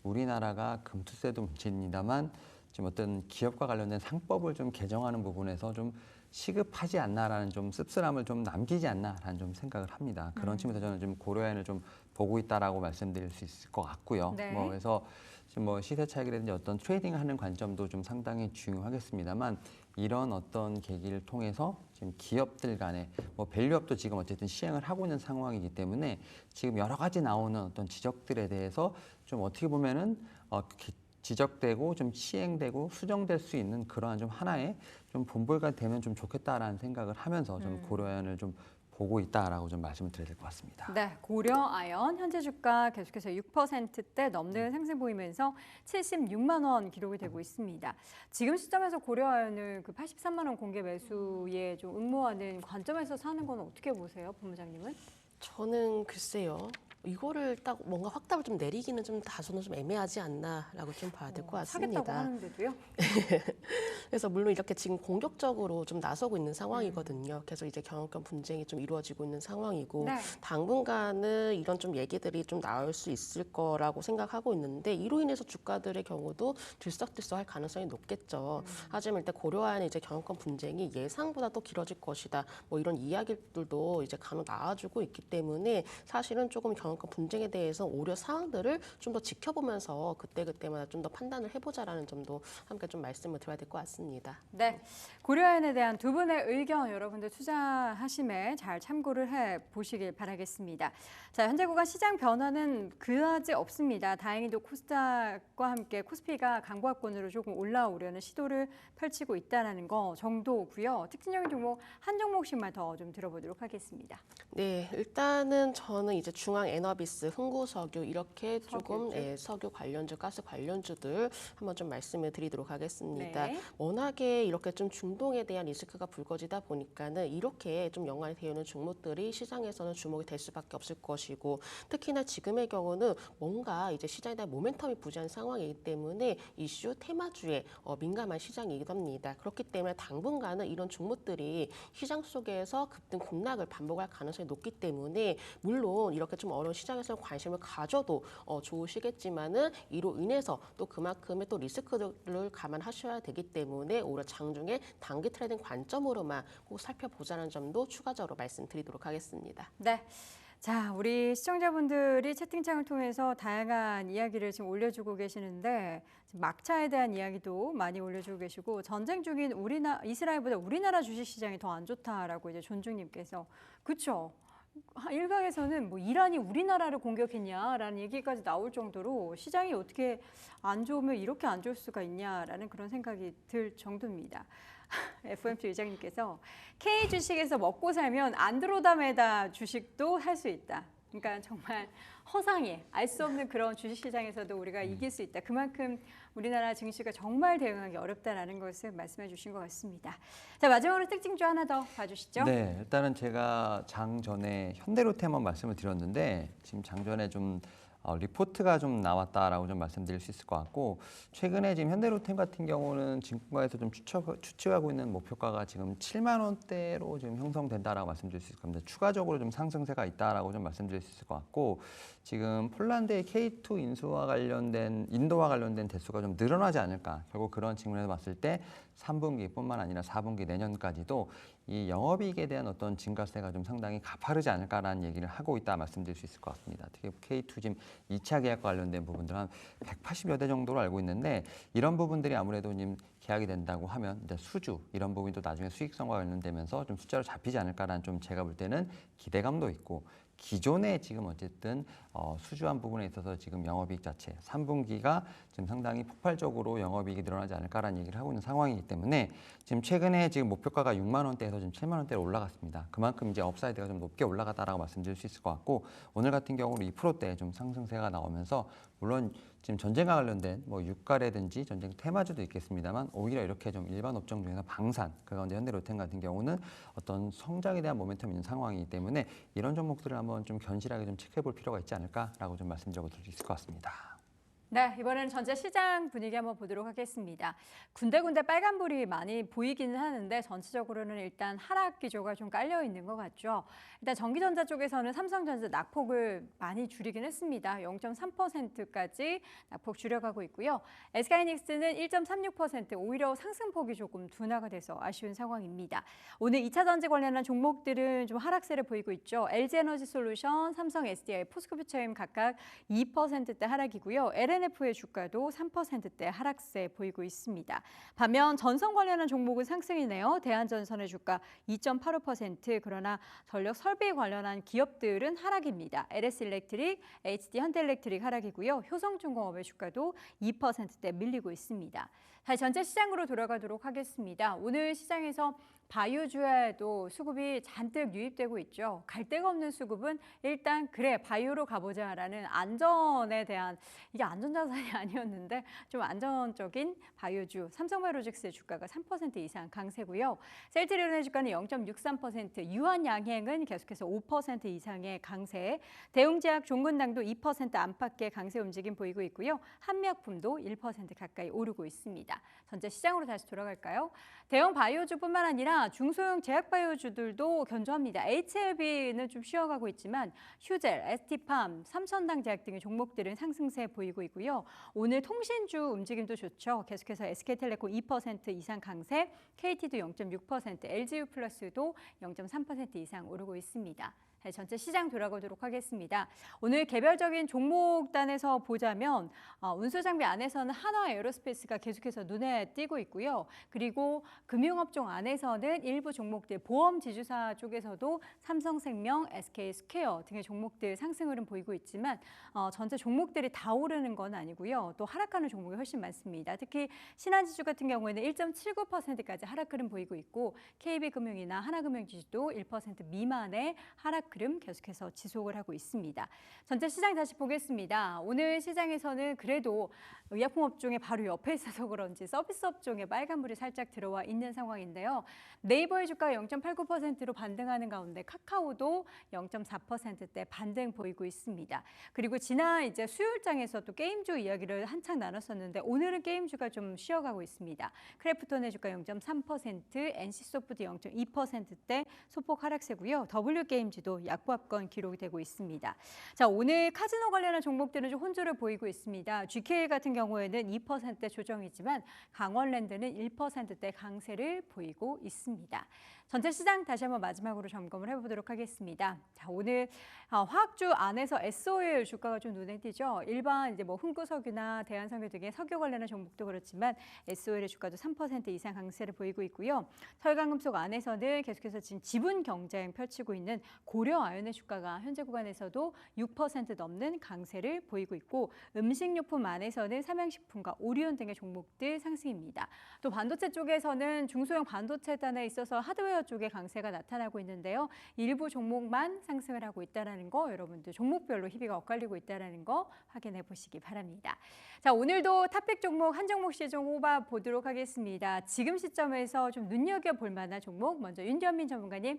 우리나라가 금투세도 문제입니다만 지금 어떤 기업과 관련된 상법을 좀 개정하는 부분에서 좀 시급하지 않나라는 좀 씁쓸함을 좀 남기지 않나라는 좀 생각을 합니다. 그런 측면에서 저는 좀 고려현을 좀 보고 있다라고 말씀드릴 수 있을 것 같고요.
네.
뭐 그래서 지금 뭐 시세 차익이라든지 어떤 트레이딩하는 관점도 좀 상당히 중요하겠습니다만 이런 어떤 계기를 통해서 지금 기업들 간에 뭐 밸류업도 지금 어쨌든 시행을 하고 있는 상황이기 때문에 지금 여러 가지 나오는 어떤 지적들에 대해서 좀 어떻게 보면은 지적되고 좀 시행되고 수정될 수 있는 그러한 좀 하나의 좀 본보기가 되면 좀 좋겠다라는 생각을 하면서 좀 고려현을 좀 보고 있다라고 좀 말씀을 드려야 될 것 같습니다.
네, 고려아연 현재 주가 계속해서 6%대 넘는 상승 보이면서 76만 원 기록이 되고 있습니다. 지금 시점에서 고려아연을 그 83만 원 공개 매수에 좀 응모하는 관점에서 사는 건 어떻게 보세요, 본부장님은?
저는 글쎄요. 이거를 딱 뭔가 확답을 좀 내리기는 좀 다소는 좀 애매하지 않나라고 좀 봐야 될 것
사겠다고
같습니다.
하는데도요?
그래서 물론 이렇게 지금 공격적으로 좀 나서고 있는 상황이거든요. 그래서 이제 경영권 분쟁이 좀 이루어지고 있는 상황이고
네.
당분간은 이런 좀 얘기들이 좀 나올 수 있을 거라고 생각하고 있는데 이로 인해서 주가들의 경우도 들썩들썩할 가능성이 높겠죠. 하지만 일단 고려한 이제 경영권 분쟁이 예상보다 또 길어질 것이다. 뭐 이런 이야기들도 이제 간혹 나와주고 있기 때문에 사실은 조금 경영권 분쟁에 대해서 오히려 상황들을 좀 더 지켜보면서 그때그때마다 좀 더 판단을 해보자라는 점도 함께 좀 말씀을 드려야 될 것 같습니다.
네, 고려아연에 대한 두 분의 의견 여러분들 투자하심에 잘 참고를 해 보시길 바라겠습니다. 자, 현재 구간 시장 변화는 그다지 없습니다. 다행히도 코스닥과 함께 코스피가 강보합권으로 조금 올라오려는 시도를 펼치고 있다는 거 정도고요. 특징적인 종목 한 종목씩만 더 좀 들어보도록 하겠습니다.
네, 일단은 저는 이제 중앙에너비스, 흥구석유 이렇게 조금 석유 관련주, 가스 관련주들 한번 좀 말씀을 드리도록 하겠습니다.
네.
워낙에 이렇게 좀 중동에 대한 리스크가 불거지다 보니까는 이렇게 좀 연관이 되어 있는 종목들이 시장에서는 주목이 될 수밖에 없을 것이고 특히나 지금의 경우는 뭔가 이제 시장에 대한 모멘텀이 부재한 상황이기 때문에 이슈 테마주에 민감한 시장이랍니다. 그렇기 때문에 당분간은 이런 종목들이 시장 속에서 급등 급락을 반복할 가능성이 높기 때문에 물론 이렇게 좀 어려운 시장에서 관심을 가져도 좋으시겠지만은 이로 인해서 또 그만큼의 또 리스크들을 감안하셔야 되기 때문에 오히려 장중에 단기 트레이딩 관점으로만 꼭 살펴보자는 점도 추가적으로 말씀드리도록 하겠습니다.
네. 자, 우리 시청자분들이 채팅창을 통해서 다양한 이야기를 지금 올려주고 계시는데 지금 막차에 대한 이야기도 많이 올려주고 계시고 전쟁 중인 이스라엘보다 우리나라 주식시장이 더 안 좋다라고 이제 존중님께서 그렇죠. 일각에서는 뭐 이란이 우리나라를 공격했냐라는 얘기까지 나올 정도로 시장이 어떻게 안 좋으면 이렇게 안 좋을 수가 있냐라는 그런 생각이 들 정도입니다. FMC 의장님께서 K 주식에서 먹고 살면 안드로다메다 주식도 할 수 있다. 그러니까 정말 허상에 알 수 없는 그런 주식시장에서도 우리가 이길 수 있다. 그만큼 우리나라 증시가 정말 대응하기 어렵다라는 것을 말씀해 주신 것 같습니다. 자, 마지막으로 특징주 하나 더 봐주시죠.
네, 일단은 제가 장 전에 현대로템 한번 말씀을 드렸는데 지금 장 전에 좀 리포트가 좀 나왔다라고 좀 말씀드릴 수 있을 것 같고 최근에 지금 현대로템 같은 경우는 증권가에서 좀 추측하고 있는 목표가가 지금 7만 원대로 지금 형성된다라고 말씀드릴 수 있을 겁니다. 추가적으로 좀 상승세가 있다라고 좀 말씀드릴 수 있을 것 같고 지금 폴란드의 K2 인도와 관련된 대수가 좀 늘어나지 않을까. 결국 그런 측면에서 봤을 때 3분기뿐만 아니라 4분기 내년까지도 이 영업이익에 대한 어떤 증가세가 좀 상당히 가파르지 않을까라는 얘기를 하고 있다 말씀드릴 수 있을 것 같습니다. 특히 K2 지금 2차 계약과 관련된 부분들 한 180여 대 정도로 알고 있는데 이런 부분들이 아무래도 지금 계약이 된다고 하면 이제 수주 이런 부분이 또 나중에 수익성과 관련되면서 좀 숫자로 잡히지 않을까라는 좀 제가 볼 때는 기대감도 있고 기존에 지금 어쨌든 수주한 부분에 있어서 지금 영업이익 자체 3분기가 지금 상당히 폭발적으로 영업이익이 늘어나지 않을까라는 얘기를 하고 있는 상황이기 때문에 지금 최근에 지금 목표가가 6만 원대에서 지금 7만 원대로 올라갔습니다. 그만큼 이제 업사이드가 좀 높게 올라갔다라고 말씀드릴 수 있을 것 같고 오늘 같은 경우는 2%대 좀 상승세가 나오면서 물론 지금 전쟁과 관련된 뭐 유가라든지 전쟁 테마주도 있겠습니다만 오히려 이렇게 좀 일반 업종 중에서 방산 그 가운데 현대로템 같은 경우는 어떤 성장에 대한 모멘텀이 있는 상황이기 때문에 이런 종목들을 한번 좀 견실하게 좀 체크해 볼 필요가 있지 않을까라고 좀 말씀드릴 수 있을 것 같습니다.
네, 이번에는 전체 시장 분위기 한번 보도록 하겠습니다. 군데군데 빨간불이 많이 보이기는 하는데 전체적으로는 일단 하락 기조가 좀 깔려 있는 것 같죠. 일단 전기전자 쪽에서는 삼성전자 낙폭을 많이 줄이긴 했습니다. 0.3%까지 낙폭 줄여가고 있고요. SK하이닉스는 1.36% 오히려 상승폭이 조금 둔화가 돼서 아쉬운 상황입니다. 오늘 2차 전지 관련한 종목들은 좀 하락세를 보이고 있죠. LG에너지솔루션, 삼성 SDI, 포스코퓨처엠 각각 2%대 하락이고요. LNF의 주가도 3%대 하락세 보이고 있습니다. 반면 전선 관련한 종목은 상승이네요. 대한전선의 주가 2.85% 그러나 전력 설비 관련한 기업들은 하락입니다. LS일렉트릭, HD 현대일렉트릭 하락이고요. 효성중공업의 주가도 2%대 밀리고 있습니다. 다시 전체 시장으로 돌아가도록 하겠습니다. 오늘 시장에서 바이오주에도 수급이 잔뜩 유입되고 있죠. 갈 데가 없는 수급은 일단 그래 바이오로 가보자라는 안전에 대한 이게 안전자산이 아니었는데 좀 안전적인 바이오주 삼성바이오로직스의 주가가 3% 이상 강세고요. 셀트리온의 주가는 0.63%, 유한양행은 계속해서 5% 이상의 강세, 대웅제약 종근당도 2% 안팎의 강세 움직임 보이고 있고요. 한미약품도 1% 가까이 오르고 있습니다. 전체 시장으로 다시 돌아갈까요? 대형 바이오주뿐만 아니라 중소형 제약바이오주들도 견조합니다. HLB는 좀 쉬어가고 있지만 휴젤, ST팜, 삼천당제약 등의 종목들은 상승세 보이고 있고요. 오늘 통신주 움직임도 좋죠. 계속해서 SK텔레콤 2% 이상 강세, KT도 0.6%, LG유플러스도 0.3% 이상 오르고 있습니다. 전체 시장 돌아가도록 하겠습니다. 오늘 개별적인 종목단에서 보자면 운수장비 안에서는 한화에어로스페이스가 계속해서 눈에 띄고 있고요. 그리고 금융업종 안에서는 일부 종목들, 보험지주사 쪽에서도 삼성생명, SK스퀘어 등의 종목들 상승 흐름 보이고 있지만 전체 종목들이 다 오르는 건 아니고요. 또 하락하는 종목이 훨씬 많습니다. 특히 신한지주 같은 경우에는 1.79%까지 하락 흐름 보이고 있고 KB금융이나 하나금융지주도 1% 미만의 하락 흐름 계속해서 지속을 하고 있습니다. 전체 시장 다시 보겠습니다. 오늘 시장에서는 그래도 의약품 업종에 바로 옆에 있어서 그런지 서비스 업종에 빨간불이 살짝 들어와 있는 상황인데요. 네이버의 주가 0.89%로 반등하는 가운데 카카오도 0.4%대 반등 보이고 있습니다. 그리고 지난 이제 수요일장에서 또 게임주 이야기를 한창 나눴었는데 오늘은 게임주가 좀 쉬어가고 있습니다. 크래프톤의 주가 0.3%, NC소프트 0.2%대 소폭 하락세고요. W게임즈도 약보합권 기록이 되고 있습니다. 자, 오늘 카지노 관련한 종목들은 좀 혼조를 보이고 있습니다. GK 같은 경우에는 2%대 조정이지만 강원랜드는 1%대 강세를 보이고 있습니다. 전체 시장 다시 한번 마지막으로 점검을 해보도록 하겠습니다. 자, 오늘 화학주 안에서 SOL 주가가 좀 눈에 띄죠. 일반 이제 뭐 흥구석유나 대한석유 등의 석유 관련한 종목도 그렇지만 SOL의 주가도 3% 이상 강세를 보이고 있고요. 철강금속 안에서는 계속해서 지금 지분 경쟁 펼치고 있는 고려아연의 주가가 현재 구간에서도 6% 넘는 강세를 보이고 있고 음식료품 안에서는 삼양식품과 오리온 등의 종목들 상승입니다. 또 반도체 쪽에서는 중소형 반도체단에 있어서 하드웨어 쪽에 강세가 나타나고 있는데요. 일부 종목만 상승을 하고 있다는 거 여러분들 종목별로 희비가 엇갈리고 있다는 거 확인해 보시기 바랍니다. 자, 오늘도 탑픽 종목 한 종목씩 좀 꼽아 보도록 하겠습니다. 지금 시점에서 좀 눈여겨볼 만한 종목 먼저 윤현민 전문가님.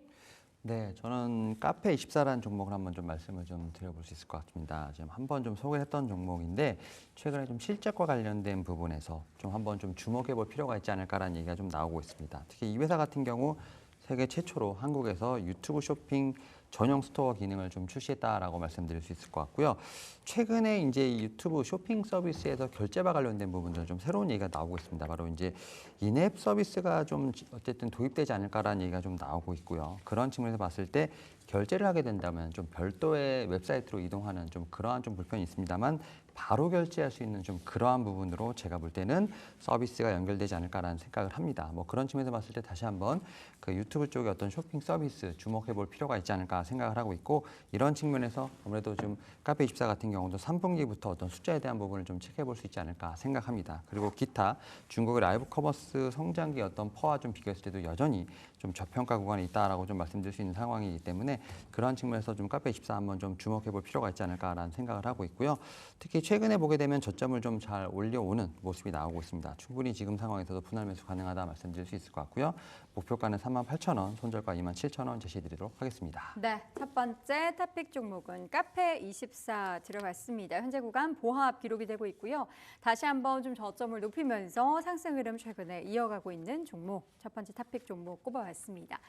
네, 저는 카페24라는 종목을 한번 좀 말씀을 좀 드려볼 수 있을 것 같습니다. 지금 한번 좀 소개했던 종목인데 최근에 좀 실적과 관련된 부분에서 좀 한번 좀 주목해 볼 필요가 있지 않을까라는 얘기가 좀 나오고 있습니다. 특히 이 회사 같은 경우 세계 최초로 한국에서 유튜브 쇼핑 전용 스토어 기능을 좀 출시했다라고 말씀드릴 수 있을 것 같고요. 최근에 이제 이 유튜브 쇼핑 서비스에서 결제와 관련된 부분들 좀 새로운 얘기가 나오고 있습니다. 바로 이제 인앱 서비스가 좀 어쨌든 도입되지 않을까라는 얘기가 좀 나오고 있고요. 그런 측면에서 봤을 때 결제를 하게 된다면 좀 별도의 웹사이트로 이동하는 좀 그러한 좀 불편이 있습니다만 바로 결제할 수 있는 좀 그러한 부분으로 제가 볼 때는 서비스가 연결되지 않을까라는 생각을 합니다. 뭐 그런 측면에서 봤을 때 다시 한번 그 유튜브 쪽의 어떤 쇼핑 서비스 주목해 볼 필요가 있지 않을까 생각을 하고 있고 이런 측면에서 아무래도 좀 카페24 같은 경우도 3분기부터 어떤 숫자에 대한 부분을 좀 체크해 볼 수 있지 않을까 생각합니다. 그리고 기타 중국의 라이브 커머스 성장기 어떤 퍼와 좀 비교했을 때도 여전히 좀 저평가 구간에 있다라고 좀 말씀드릴 수 있는 상황이기 때문에 그러한 측면에서 좀 카페24 한번 좀 주목해 볼 필요가 있지 않을까라는 생각을 하고 있고요. 특히 최근에 보게 되면 저점을 좀 잘 올려오는 모습이 나오고 있습니다. 충분히 지금 상황에서도 분할 매수 가능하다 말씀드릴 수 있을 것 같고요. 목표가는 38,000원, 손절가 27,000원 제시해드리도록 하겠습니다.
네, 첫 번째 토픽 종목은 카페24 들어갔습니다. 현재 구간 보합 기록이 되고 있고요. 다시 한번 좀 저점을 높이면서 상승 흐름 최근에 이어가고 있는 종목, 첫 번째 토픽 종목 꼽아왔습니다.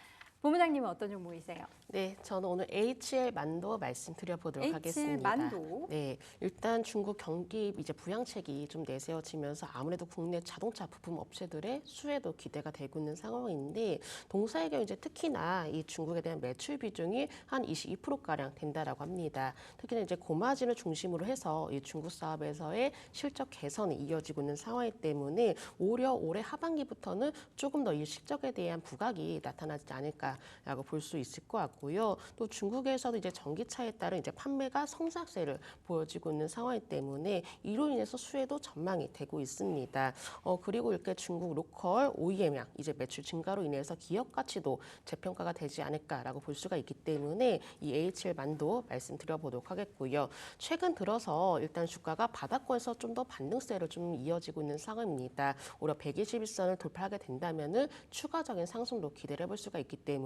본부장님은 어떤 종목이세요?
네, 저는 오늘 HL 만도 말씀드려보도록 하겠습니다.
만도.
네, 일단 중국 경기 이제 부양책이 좀 내세워지면서 아무래도 국내 자동차 부품 업체들의 수혜도 기대가 되고 있는 상황인데 동사의 경우 이제 특히나 이 중국에 대한 매출 비중이 한 22%가량 된다라고 합니다. 특히나 이제 고마진을 중심으로 해서 이 중국 사업에서의 실적 개선이 이어지고 있는 상황이기 때문에 오히려 올해 하반기부터는 조금 더 이 실적에 대한 부각이 나타나지 않을까. 라고 볼 수 있을 것 같고요. 또 중국에서도 이제 전기차에 따른 이제 판매가 성장세를 보여지고 있는 상황이기 때문에 이로 인해서 수혜도 전망이 되고 있습니다. 그리고 이렇게 중국 로컬 OEM량 이제 매출 증가로 인해서 기업 가치도 재평가가 되지 않을까라고 볼 수가 있기 때문에 이 HL 만도 말씀드려보도록 하겠고요. 최근 들어서 일단 주가가 바닥권에서 좀 더 반등세를 좀 이어지고 있는 상황입니다. 오히려 121선을 돌파하게 된다면은 추가적인 상승도 기대를 해볼 수가 있기 때문에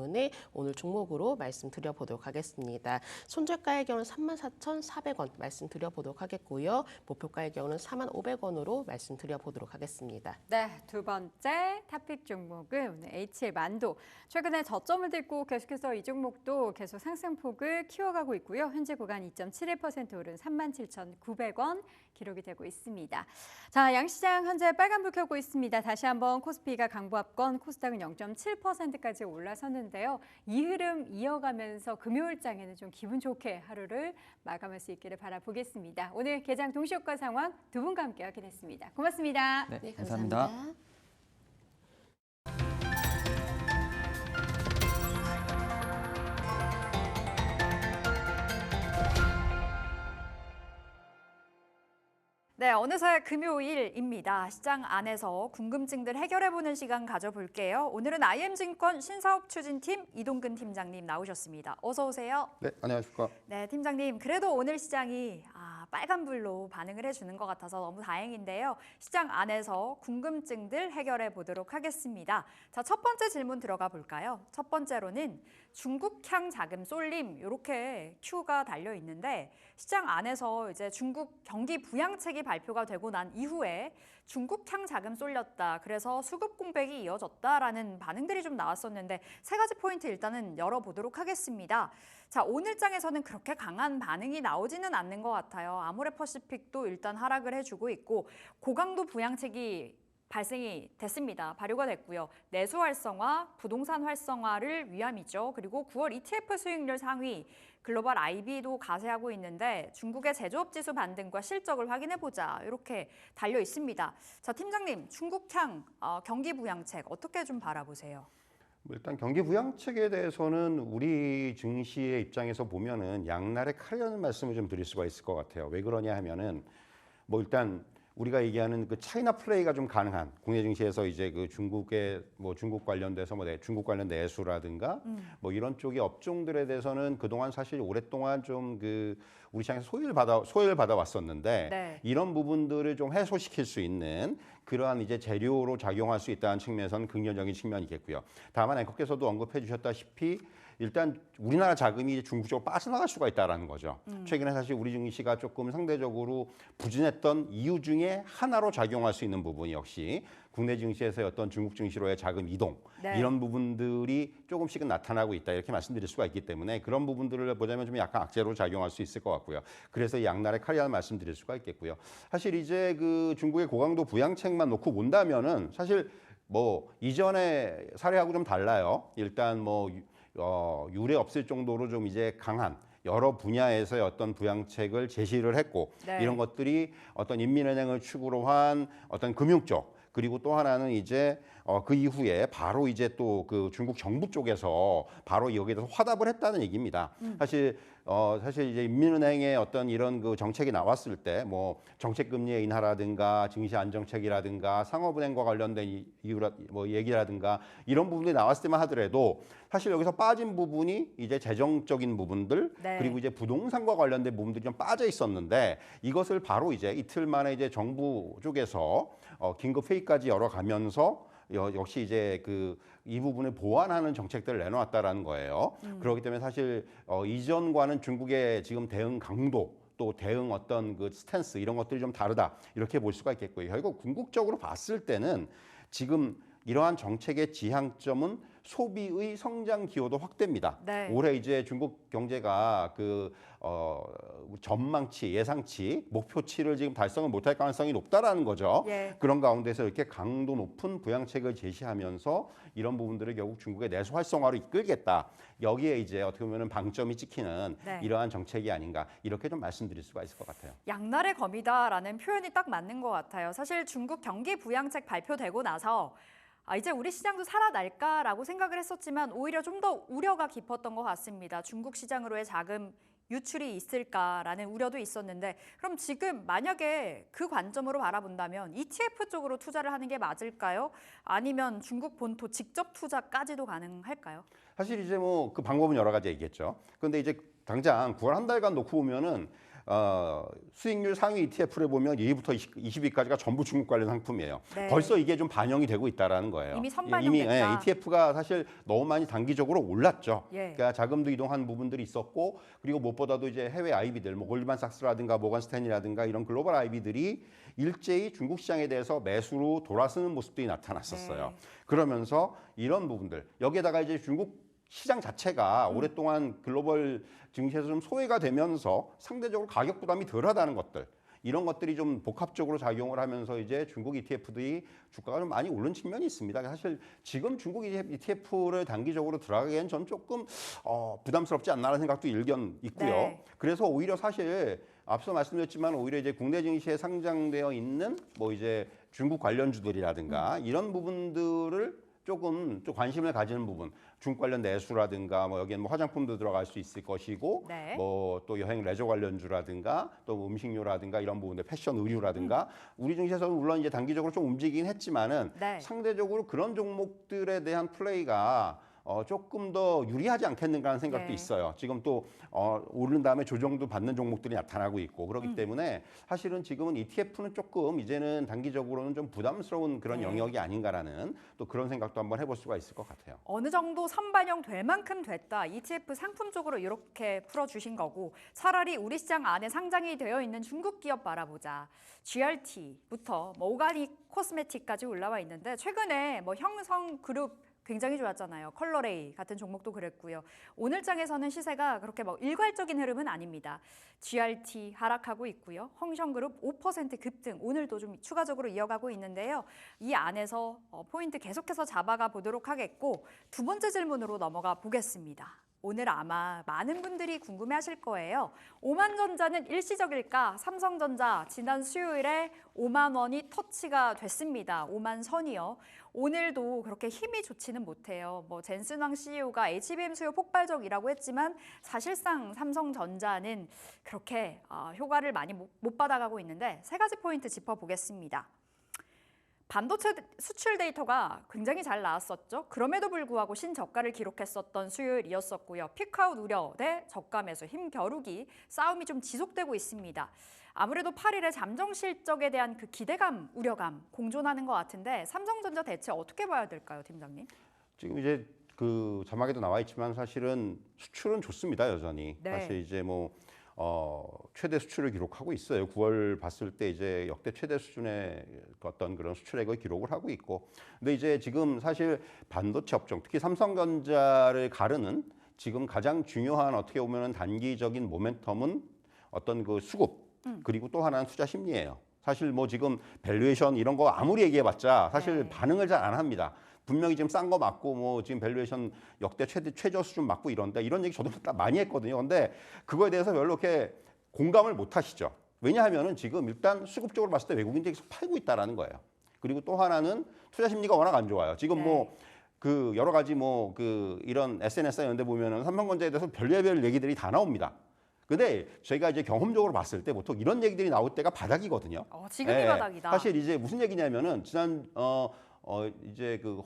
오늘 종목으로 말씀드려보도록 하겠습니다. 손절가의 경우는 34,400원 말씀드려보도록 하겠고요. 목표가의 경우는 4,500원으로 말씀드려보도록 하겠습니다.
네, 두 번째 토픽 종목은 오늘 HL 만도. 최근에 저점을 딛고 계속해서 이 종목도 계속 상승폭을 키워가고 있고요. 현재 구간 2.71% 오른 37,900원 기록이 되고 있습니다. 자, 양시장 현재 빨간불 켜고 있습니다. 다시 한번 코스피가 강보합권, 코스닥은 0.7%까지 올라섰는데요. 이 흐름 이어가면서 금요일장에는 좀 기분 좋게 하루를 마감할 수 있기를 바라보겠습니다. 오늘 개장 동시효과 상황 두 분과 함께 확인했습니다. 고맙습니다.
네,
네,
감사합니다.
감사합니다.
네, 어느새 금요일입니다. 시장 안에서 궁금증들 해결해보는 시간 가져볼게요. 오늘은 IM증권 신사업추진팀 이동근 팀장님 나오셨습니다. 어서 오세요.
네, 안녕하십니까.
네, 팀장님. 그래도 오늘 시장이 빨간불로 반응을 해주는 것 같아서 너무 다행인데요. 시장 안에서 궁금증들 해결해 보도록 하겠습니다. 자, 첫 번째 질문 들어가 볼까요? 첫 번째로는 중국향 자금 쏠림 이렇게 큐가 달려 있는데 시장 안에서 이제 중국 경기 부양책이 발표가 되고 난 이후에 중국향 자금 쏠렸다. 그래서 수급 공백이 이어졌다라는 반응들이 좀 나왔었는데 세 가지 포인트 일단은 열어보도록 하겠습니다. 자, 오늘 장에서는 그렇게 강한 반응이 나오지는 않는 것 같아요. 아모레퍼시픽도 일단 하락을 해주고 있고 고강도 부양책이 발생이 됐습니다. 발효가 됐고요. 내수 활성화, 부동산 활성화를 위함이죠. 그리고 9월 ETF 수익률 상위, 글로벌 IB도 가세하고 있는데 중국의 제조업 지수 반등과 실적을 확인해보자 이렇게 달려 있습니다. 자, 팀장님, 중국향 경기 부양책 어떻게 좀 바라보세요?
일단 경기 부양책에 대해서는 우리 증시의 입장에서 보면은 양날의 칼이라는 말씀을 좀 드릴 수가 있을 것 같아요. 왜 그러냐 하면은 뭐 일단 우리가 얘기하는 그 차이나 플레이가 좀 가능한 국내 증시에서 이제 그 중국의 뭐 중국 관련돼서 뭐 중국 관련 내수라든가 뭐 이런 쪽의 업종들에 대해서는 그동안 사실 오랫동안 좀 그 우리 시장에서 소외를 받아 왔었는데
네.
이런 부분들을 좀 해소시킬 수 있는 그러한 이제 재료로 작용할 수 있다는 측면에서는 긍정적인 측면이겠고요. 다만 앵커께서도 언급해 주셨다시피 일단 우리나라 자금이 이제 중국 쪽으로 빠져나갈 수가 있다라는 거죠. 최근에 사실 우리 증시가 조금 상대적으로 부진했던 이유 중에 하나로 작용할 수 있는 부분이 역시 국내 증시에서의 어떤 중국 증시로의 자금 이동
네.
이런 부분들이 조금씩은 나타나고 있다 이렇게 말씀드릴 수가 있기 때문에 그런 부분들을 보자면 좀 약간 악재로 작용할 수 있을 것 같고요. 그래서 양날의 칼이라는 말씀드릴 수가 있겠고요. 사실 이제 그 중국의 고강도 부양책만 놓고 본다면은 사실 뭐 이전의 사례하고 좀 달라요. 일단 뭐 유례 없을 정도로 좀 이제 강한 여러 분야에서의 어떤 부양책을 제시를 했고
네.
이런 것들이 어떤 인민은행을 축으로 한 어떤 금융 쪽 그리고 또 하나는 이제 그 이후에 바로 이제 또 그 중국 정부 쪽에서 바로 여기에 대해서 화답을 했다는 얘기입니다. 사실 이제 인민은행의 어떤 이런 그 정책이 나왔을 때 뭐 정책 금리의 인하라든가 증시 안정책이라든가 상업은행과 관련된 이유라 뭐 얘기라든가 이런 부분이 나왔을 때만 하더라도 사실 여기서 빠진 부분이 이제 재정적인 부분들
네.
그리고 이제 부동산과 관련된 부분들이 좀 빠져 있었는데 이것을 바로 이제 이틀 만에 이제 정부 쪽에서 긴급 회의까지 열어가면서 역시 이제 이 부분을 보완하는 정책들을 내놓았다라는 거예요. 그렇기 때문에 사실 이전과는 중국의 지금 대응 강도 또 대응 어떤 그 스탠스 이런 것들이 좀 다르다 이렇게 볼 수가 있겠고요. 결국 궁극적으로 봤을 때는 지금 이러한 정책의 지향점은 소비의 성장 기여도 확대입니다.
네.
올해 이제 중국 경제가 전망치, 예상치, 목표치를 지금 달성을 못할 가능성이 높다라는 거죠.
예.
그런 가운데서 이렇게 강도 높은 부양책을 제시하면서 이런 부분들을 결국 중국의 내수 활성화로 이끌겠다. 여기에 이제 어떻게 보면 방점이 찍히는
네.
이러한 정책이 아닌가 이렇게 좀 말씀드릴 수가 있을 것 같아요.
양날의 검이다라는 표현이 딱 맞는 것 같아요. 사실 중국 경기 부양책 발표되고 나서 이제 우리 시장도 살아날까라고 생각을 했었지만 오히려 좀 더 우려가 깊었던 것 같습니다. 중국 시장으로의 자금 유출이 있을까라는 우려도 있었는데 그럼 지금 만약에 그 관점으로 바라본다면 ETF 쪽으로 투자를 하는 게 맞을까요? 아니면 중국 본토 직접 투자까지도 가능할까요?
사실 이제 뭐 그 방법은 여러 가지 있겠죠. 그런데 이제 당장 9월 한 달간 놓고 보면은 수익률 상위 ETF를 보면 2위부터 20위까지가 전부 중국 관련 상품이에요.
네.
벌써 이게 좀 반영이 되고 있다라는 거예요.
이미 선반영됐다.
ETF가 사실 너무 많이 단기적으로 올랐죠.
예.
그러니까 자금도 이동한 부분들이 있었고 그리고 무엇보다도 이제 해외 IB들, 뭐 골드만삭스라든가 모건 스탠리라든가 이런 글로벌 IB들이 일제히 중국 시장에 대해서 매수로 돌아서는 모습들이 나타났었어요.
네.
그러면서 이런 부분들 여기에다가 이제 중국 시장 자체가 오랫동안 글로벌 증시에서 좀 소외가 되면서 상대적으로 가격 부담이 덜하다는 것들 이런 것들이 좀 복합적으로 작용을 하면서 이제 중국 ETF들이 주가가 좀 많이 오른 측면이 있습니다. 사실 지금 중국 ETF를 단기적으로 들어가기엔 전 조금 부담스럽지 않나라는 생각도 일견 있고요.
네.
그래서 오히려 사실 앞서 말씀드렸지만 오히려 이제 국내 증시에 상장되어 있는 뭐 이제 중국 관련주들이라든가 이런 부분들을 조금 좀 관심을 가지는 부분, 중국 관련 내수라든가 뭐 여기는 뭐 화장품도 들어갈 수 있을 것이고,
네.
뭐 또 여행 레저 관련주라든가 또 음식료라든가 이런 부분들, 패션 의류라든가 우리 증시에서는 물론 이제 단기적으로 좀 움직이긴 했지만은
네.
상대적으로 그런 종목들에 대한 플레이가 조금 더 유리하지 않겠는가 하는 생각도
네.
있어요. 지금 또 오른 다음에 조정도 받는 종목들이 나타나고 있고 그렇기 때문에 사실은 지금은 ETF는 조금 이제는 단기적으로는 좀 부담스러운 그런
네.
영역이 아닌가라는 또 그런 생각도 한번 해볼 수가 있을 것 같아요.
어느 정도 선반영 될 만큼 됐다. ETF 상품 쪽으로 이렇게 풀어주신 거고 차라리 우리 시장 안에 상장이 되어 있는 중국 기업 바라보자. GRT부터 뭐 오가닉 코스메틱까지 올라와 있는데 최근에 뭐 형성그룹 굉장히 좋았잖아요. 컬러레이 같은 종목도 그랬고요. 오늘 장에서는 시세가 그렇게 뭐 일괄적인 흐름은 아닙니다. GRT 하락하고 있고요. 홍성그룹 5% 급등 오늘도 좀 추가적으로 이어가고 있는데요. 이 안에서 포인트 계속해서 잡아가 보도록 하겠고 두 번째 질문으로 넘어가 보겠습니다. 오늘 아마 많은 분들이 궁금해하실 거예요. 오만전자는 일시적일까? 삼성전자 지난 수요일에 5만 원이 터치가 됐습니다. 5만 선이요. 오늘도 그렇게 힘이 좋지는 못해요. 뭐 젠슨왕 CEO가 HBM 수요 폭발적이라고 했지만 사실상 삼성전자는 그렇게 효과를 많이 못 받아가고 있는데 세 가지 포인트 짚어보겠습니다. 반도체 수출 데이터가 굉장히 잘 나왔었죠. 그럼에도 불구하고 신저가를 기록했었던 수요일이었었고요. 피크아웃 우려 대 저가 매수 힘겨루기 싸움이 좀 지속되고 있습니다. 아무래도 8일에 잠정 실적에 대한 그 기대감, 우려감 공존하는 것 같은데 삼성전자 대체 어떻게 봐야 될까요, 팀장님?
지금 이제 그 자막에도 나와 있지만 사실은 수출은 좋습니다, 여전히.
네.
사실 이제 뭐 최대 수출을 기록하고 있어요. 9월 봤을 때 이제 역대 최대 수준의 어떤 그런 수출액을 기록을 하고 있고. 근데 이제 지금 사실 반도체 업종, 특히 삼성전자를 가르는 지금 가장 중요한 어떻게 보면은 단기적인 모멘텀은 어떤 그 수급 그리고 또 하나는 투자 심리예요. 사실 뭐 지금 밸류에이션 이런 거 아무리 얘기해봤자 사실
네.
반응을 잘 안 합니다. 분명히 지금 싼 거 맞고 뭐 지금 밸류에이션 역대 최저 수준 맞고 이런데 이런 얘기 저도 많이 했거든요. 근데 그거에 대해서 별로 이렇게 공감을 못 하시죠. 왜냐하면은 지금 일단 수급적으로 봤을 때 외국인들이 계속 팔고 있다라는 거예요. 그리고 또 하나는 투자 심리가 워낙 안 좋아요. 지금
네.
뭐 그 여러 가지 뭐 그 이런 SNS나 이런 데 보면은 삼성전자에 대해서 별의별 얘기들이 다 나옵니다. 근데 저희가 이제 경험적으로 봤을 때 보통 이런 얘기들이 나올 때가 바닥이거든요.
지금이
예,
바닥이다.
사실 이제 무슨 얘기냐면은 지난 이제 그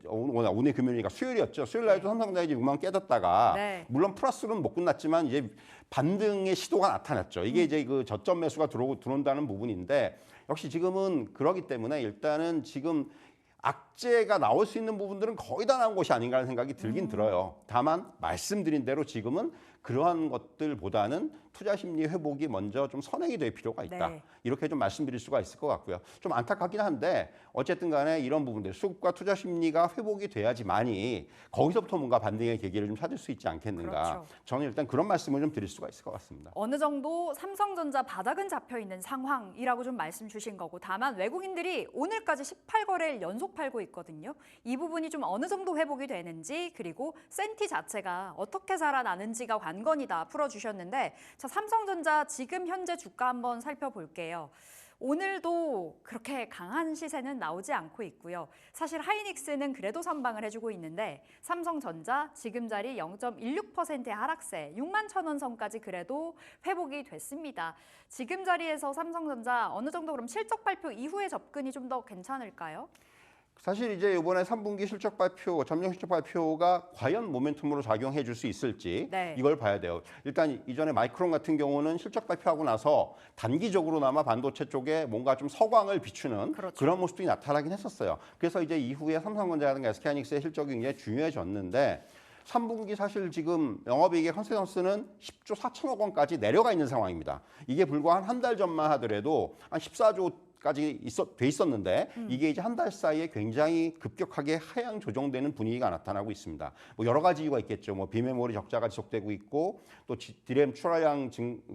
오늘 금요일이니까 수요일이었죠. 수요일 날도 삼성전자 이제 6만 깨졌다가
네.
물론 플러스는 못 끝났지만 이제 반등의 시도가 나타났죠. 이게 이제 그 저점 매수가 들어온다는 부분인데 역시 지금은 그러기 때문에 일단은 지금 악재가 나올 수 있는 부분들은 거의 다 나온 것이 아닌가 하는 생각이 들긴 들어요. 다만 말씀드린 대로 지금은 그러한 것들보다는 투자 심리 회복이 먼저 좀 선행이 될 필요가 있다.
네.
이렇게 좀 말씀드릴 수가 있을 것 같고요. 좀 안타깝긴 한데 어쨌든 간에 이런 부분들 수급과 투자 심리가 회복이 돼야지만이 거기서부터 뭔가 반등의 계기를 좀 찾을 수 있지 않겠는가.
그렇죠.
저는 일단 그런 말씀을 좀 드릴 수가 있을 것 같습니다.
어느 정도 삼성전자 바닥은 잡혀 있는 상황이라고 좀 말씀 주신 거고 다만 외국인들이 오늘까지 18거래일 연속 팔고 있거든요. 이 부분이 좀 어느 정도 회복이 되는지 그리고 센티 자체가 어떻게 살아나는지가 관건이다 풀어주셨는데 자, 삼성전자 지금 현재 주가 한번 살펴볼게요. 오늘도 그렇게 강한 시세는 나오지 않고 있고요. 사실 하이닉스는 그래도 선방을 해주고 있는데 삼성전자 지금 자리 0.16%의 하락세 6만 1,000원 선까지 그래도 회복이 됐습니다. 지금 자리에서 삼성전자 어느 정도 그럼 실적 발표 이후에 접근이 좀 더 괜찮을까요?
사실 이제 이번에 3분기 실적 발표, 점정 실적 발표가 과연 모멘텀으로 작용해 줄 수 있을지
네.
이걸 봐야 돼요. 일단 이전에 마이크론 같은 경우는 실적 발표하고 나서 단기적으로나마 반도체 쪽에 뭔가 좀 서광을 비추는
그렇죠.
그런 모습이 나타나긴 했었어요. 그래서 이제 이후에 삼성전자라든가 SK하이닉스의 실적이 굉장히 중요해졌는데 3분기 사실 지금 영업이익의 컨센서스는 10조 4천억 원까지 내려가 있는 상황입니다. 이게 불과 한 달 전만 하더라도 한 14조 까지 돼 있었는데 이게 이제 한 달 사이에 굉장히 급격하게 하향 조정되는 분위기가 나타나고 있습니다. 뭐 여러 가지 이유가 있겠죠. 뭐 비메모리 적자가 지속되고 있고 또 디램 출하량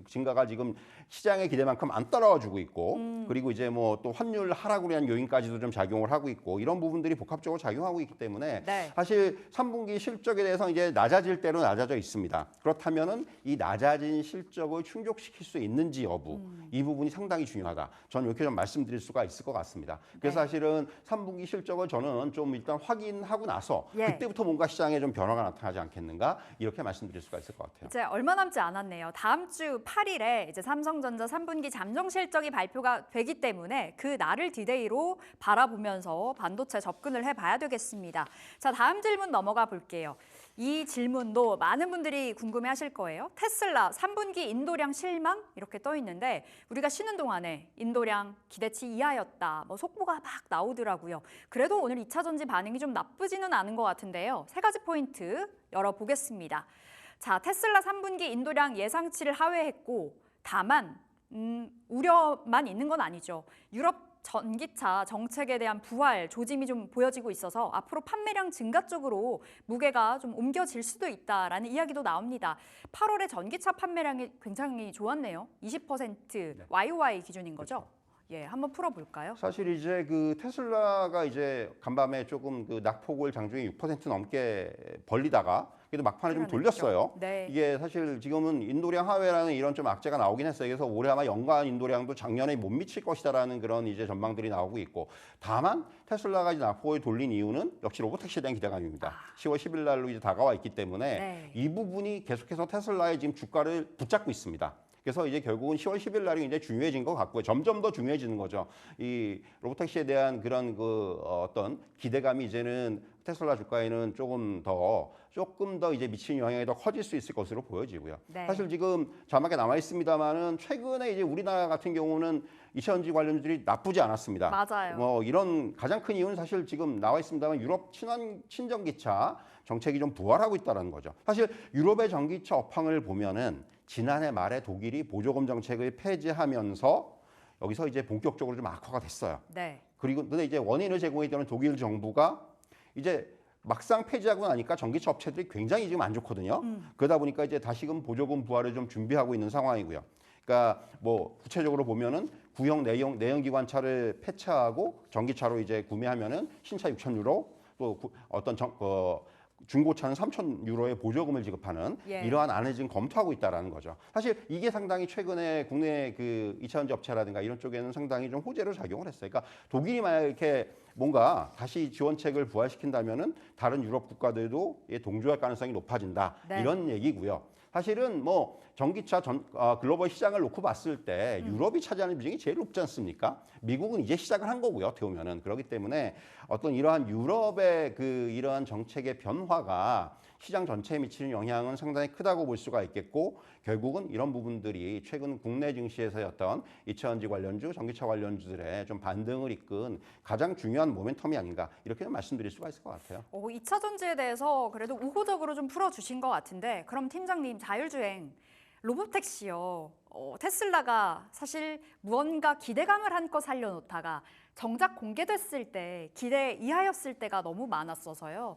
증가가 지금 시장의 기대만큼 안 따라와주고 있고 그리고 이제 뭐 또 환율 하락으로 인한 요인까지도 좀 작용을 하고 있고 이런 부분들이 복합적으로 작용하고 있기 때문에
네.
사실 3분기 실적에 대해서 이제 낮아질 대로 낮아져 있습니다. 그렇다면은 이 낮아진 실적을 충족시킬 수 있는지 여부 이 부분이 상당히 중요하다. 저는 이렇게 좀 말씀드릴 수가 있을 것 같습니다. 그래서
네.
사실은 3분기 실적을 저는 좀 일단 확인하고 나서
예.
그때부터 뭔가 시장에 좀 변화가 나타나지 않겠는가 이렇게 말씀드릴 수가 있을 것 같아요.
이제 얼마 남지 않았네요. 다음 주 8일에 이제 삼성전자 3분기 잠정 실적이 발표가 되기 때문에 그 날을 디데이로 바라보면서 반도체 접근을 해봐야 되겠습니다. 자, 다음 질문 넘어가 볼게요. 이 질문도 많은 분들이 궁금해하실 거예요. 테슬라 3분기 인도량 실망 이렇게 떠 있는데 우리가 쉬는 동안에 인도량 기대치 이하였다. 뭐 속보가 막 나오더라고요. 그래도 오늘 2차 전지 반응이 좀 나쁘지는 않은 것 같은데요. 세 가지 포인트 열어보겠습니다. 자, 테슬라 3분기 인도량 예상치를 하회했고 다만 우려만 있는 건 아니죠. 유럽 전기차 정책에 대한 부활, 조짐이 좀 보여지고 있어서 앞으로 판매량 증가 쪽으로 무게가 좀 옮겨질 수도 있다라는 이야기도 나옵니다. 8월에 전기차 판매량이 굉장히 좋았네요. 20% YOY 기준인 거죠? 예, 한번 풀어볼까요?
사실 이제 그 테슬라가 이제 간밤에 조금 그 낙폭을 장중에 6% 넘게 벌리다가 그래도 막판에 좀
그러네요.
돌렸어요.
네.
이게 사실 지금은 인도량 하회라는 이런 좀 악재가 나오긴 했어요. 그래서 올해 아마 연간 인도량도 작년에 못 미칠 것이다라는 그런 이제 전망들이 나오고 있고 다만 테슬라가 이제 낙폭을 돌린 이유는 역시 로보택시에 대한 기대감입니다. 10월 10일 날로 이제 다가와 있기 때문에
네.
이 부분이 계속해서 테슬라의 지금 주가를 붙잡고 있습니다. 그래서 이제 결국은 10월 10일 날이 이제 중요해진 것 같고요. 점점 더 중요해지는 거죠. 이 로보택시에 대한 그런 그 어떤 기대감이 이제는 테슬라 주가에는 조금 더 이제 미치는 영향이 더 커질 수 있을 것으로 보여지고요.
네.
사실 지금 자막에 남아 있습니다만은 최근에 이제 우리나라 같은 경우는 2차전지 관련주들이 나쁘지 않았습니다.
맞아요.
이런 가장 큰 이유는 사실 지금 나와 있습니다만 유럽 친전기차 정책이 좀 부활하고 있다는 거죠. 사실 유럽의 전기차 업황을 보면은 지난해 말에 독일이 보조금 정책을 폐지하면서 여기서 이제 본격적으로 좀 악화가 됐어요.
네.
그리고 근데 이제 원인을 제공했던 독일 정부가 이제 막상 폐지하고 나니까 전기차 업체들이 굉장히 지금 안 좋거든요. 그러다 보니까 이제 다시금 보조금 부활을 좀 준비하고 있는 상황이고요. 그러니까 뭐 구체적으로 보면은 구형 내연기관차를 폐차하고 전기차로 이제 구매하면은 신차 6,000유로 또 어떤 중고차는 3,000유로의 보조금을 지급하는
예.
이러한 안을 지금 검토하고 있다라는 거죠. 사실 이게 상당히 최근에 국내 그 2차전지 업체라든가 이런 쪽에는 상당히 좀 호재로 작용을 했어요. 그러니까 독일이 만약 이렇게 뭔가 다시 지원책을 부활시킨다면은 다른 유럽 국가들도 동조할 가능성이 높아진다.
네.
이런 얘기고요. 사실은 뭐 전기차 글로벌 시장을 놓고 봤을 때 유럽이 차지하는 비중이 제일 높지 않습니까? 미국은 이제 시작을 한 거고요. 어떻게 보면은 그렇기 때문에 어떤 이러한 유럽의 그 이러한 정책의 변화가 시장 전체에 미치는 영향은 상당히 크다고 볼 수가 있겠고 결국은 이런 부분들이 최근 국내 증시에서의 어떤 2차전지 관련주, 전기차 관련주들의 좀 반등을 이끈 가장 중요한 모멘텀이 아닌가 이렇게 좀 말씀드릴 수가 있을 것 같아요.
2차 전지에 대해서 그래도 우호적으로 좀 풀어주신 것 같은데 그럼 팀장님 자율주행 로보택시요. 테슬라가 사실 무언가 기대감을 한껏 살려놓다가 정작 공개됐을 때 기대 이하였을 때가 너무 많았어서요.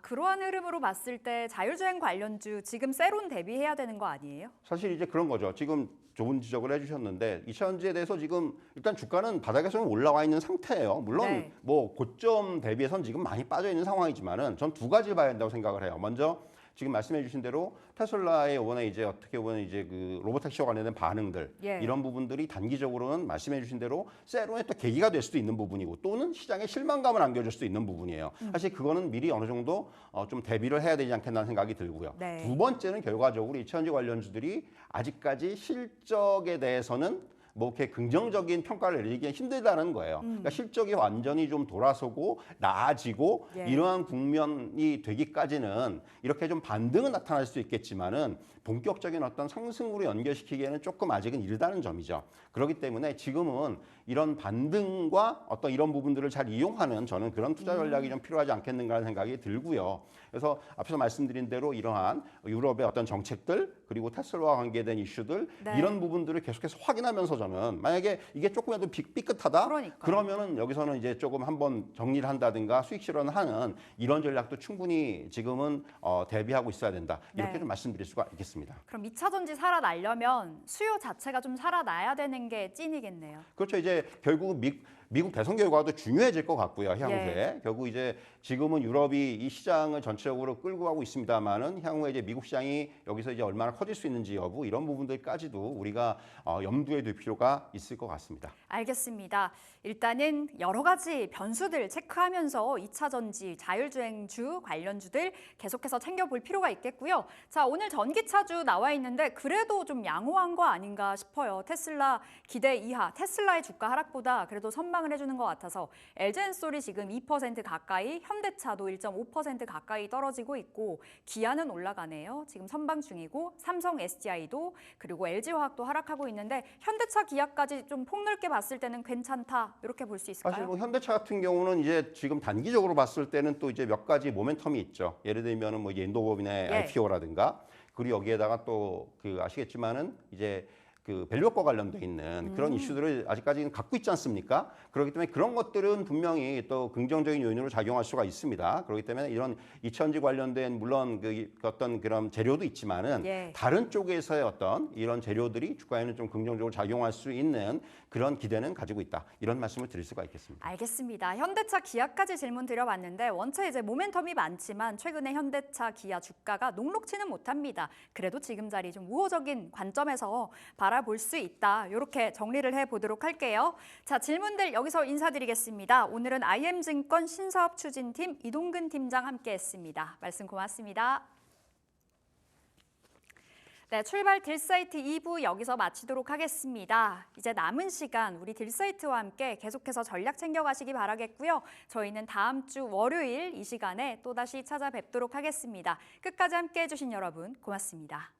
그러한 흐름으로 봤을 때 자율주행 관련주 지금 세론 대비해야 되는 거 아니에요?
사실 이제 그런 거죠. 지금 좋은 지적을 해주셨는데 2차전지에 대해서 지금 일단 주가는 바닥에서는 올라와 있는 상태예요. 물론
네.
뭐 고점 대비해서는 지금 많이 빠져 있는 상황이지만은 전 두 가지를 봐야 된다고 생각을 해요. 먼저 지금 말씀해주신 대로 테슬라의 이번에 이제 어떻게 보면 이제 그 로보택시와 관련된 반응들
예.
이런 부분들이 단기적으로는 말씀해주신 대로 세론의 또 계기가 될 수도 있는 부분이고 또는 시장에 실망감을 안겨줄 수도 있는 부분이에요. 사실 그거는 미리 어느 정도 좀 대비를 해야 되지 않겠다는 생각이 들고요.
네.
두 번째는 결과적으로 2차전지 관련주들이 아직까지 실적에 대해서는 뭐 이렇게 긍정적인 평가를 내리기는 힘들다는 거예요. 그러니까 실적이 완전히 좀 돌아서고 나아지고
예.
이러한 국면이 되기까지는 이렇게 좀 반등은 나타날 수 있겠지만은 본격적인 어떤 상승으로 연결시키기에는 조금 아직은 이르다는 점이죠. 그렇기 때문에 지금은 이런 반등과 어떤 이런 부분들을 잘 이용하는 저는 그런 투자 전략이 좀 필요하지 않겠는가 하는 생각이 들고요. 그래서 앞서 말씀드린 대로 이러한 유럽의 어떤 정책들 그리고 테슬라와 관계된 이슈들
네.
이런 부분들을 계속해서 확인하면서 저는 만약에 이게 조금이라도 삐끗하다
그러니까요.
그러면은 여기서는 이제 조금 한번 정리를 한다든가 수익 실현을 하는 이런 전략도 충분히 지금은 대비하고 있어야 된다. 이렇게
네.
좀 말씀드릴 수가 있겠습니다.
그럼 2차 전지 살아나려면 수요 자체가 좀 살아나야 되는 게 찐이겠네요.
그렇죠. 이제 결국 미국 대선 결과도 중요해질 것 같고요. 향후에
예.
결국 이제 지금은 유럽이 이 시장을 전체적으로 끌고 가고 있습니다만은 향후에 이제 미국 시장이 여기서 이제 얼마나 커질 수 있는지 여부 이런 부분들까지도 우리가 염두에 둘 필요가 있을 것 같습니다.
알겠습니다. 일단은 여러 가지 변수들 체크하면서 2차 전지, 자율주행주 관련주들 계속해서 챙겨볼 필요가 있겠고요. 자, 오늘 전기차주 나와 있는데 그래도 좀 양호한 거 아닌가 싶어요. 테슬라 기대 이하, 테슬라의 주가 하락보다 그래도 선방을 해주는 것 같아서 LG엔솔이 지금 2% 가까이, 현대차도 1.5% 가까이 떨어지고 있고 기아는 올라가네요. 지금 선방 중이고 삼성 SDI도 그리고 LG화학도 하락하고 있는데 현대차 기아까지 좀 폭넓게 봤을 때는 괜찮다 이렇게 볼 수 있을까요?
사실 뭐 현대차 같은 경우는 이제 지금 단기적으로 봤을 때는 또 이제 몇 가지 모멘텀이 있죠. 예를 들면은 뭐 인도법인의
예.
IPO라든가 그리고 여기에다가 또 그 아시겠지만은 이제 그 밸류업과 관련돼 있는 그런 이슈들을 아직까지는 갖고 있지 않습니까? 그렇기 때문에 그런 것들은 분명히 또 긍정적인 요인으로 작용할 수가 있습니다. 그렇기 때문에 이런 2차전지 관련된 물론 그 어떤 그런 재료도 있지만은
예.
다른 쪽에서의 어떤 이런 재료들이 주가에는 좀 긍정적으로 작용할 수 있는 그런 기대는 가지고 있다. 이런 말씀을 드릴 수가 있겠습니다.
알겠습니다. 현대차 기아까지 질문 드려봤는데 원체 이제 모멘텀이 많지만 최근에 현대차 기아 주가가 녹록치는 못합니다. 그래도 지금 자리 좀 우호적인 관점에서 바라볼 수 있다. 이렇게 정리를 해보도록 할게요. 자, 질문들 여기서 인사드리겠습니다. 오늘은 IM증권 신사업 추진팀 이동근 팀장 함께했습니다. 말씀 고맙습니다. 네, 출발 딜사이트 2부 여기서 마치도록 하겠습니다. 이제 남은 시간 우리 딜사이트와 함께 계속해서 전략 챙겨가시기 바라겠고요. 저희는 다음 주 월요일 이 시간에 또다시 찾아뵙도록 하겠습니다. 끝까지 함께해 주신 여러분 고맙습니다.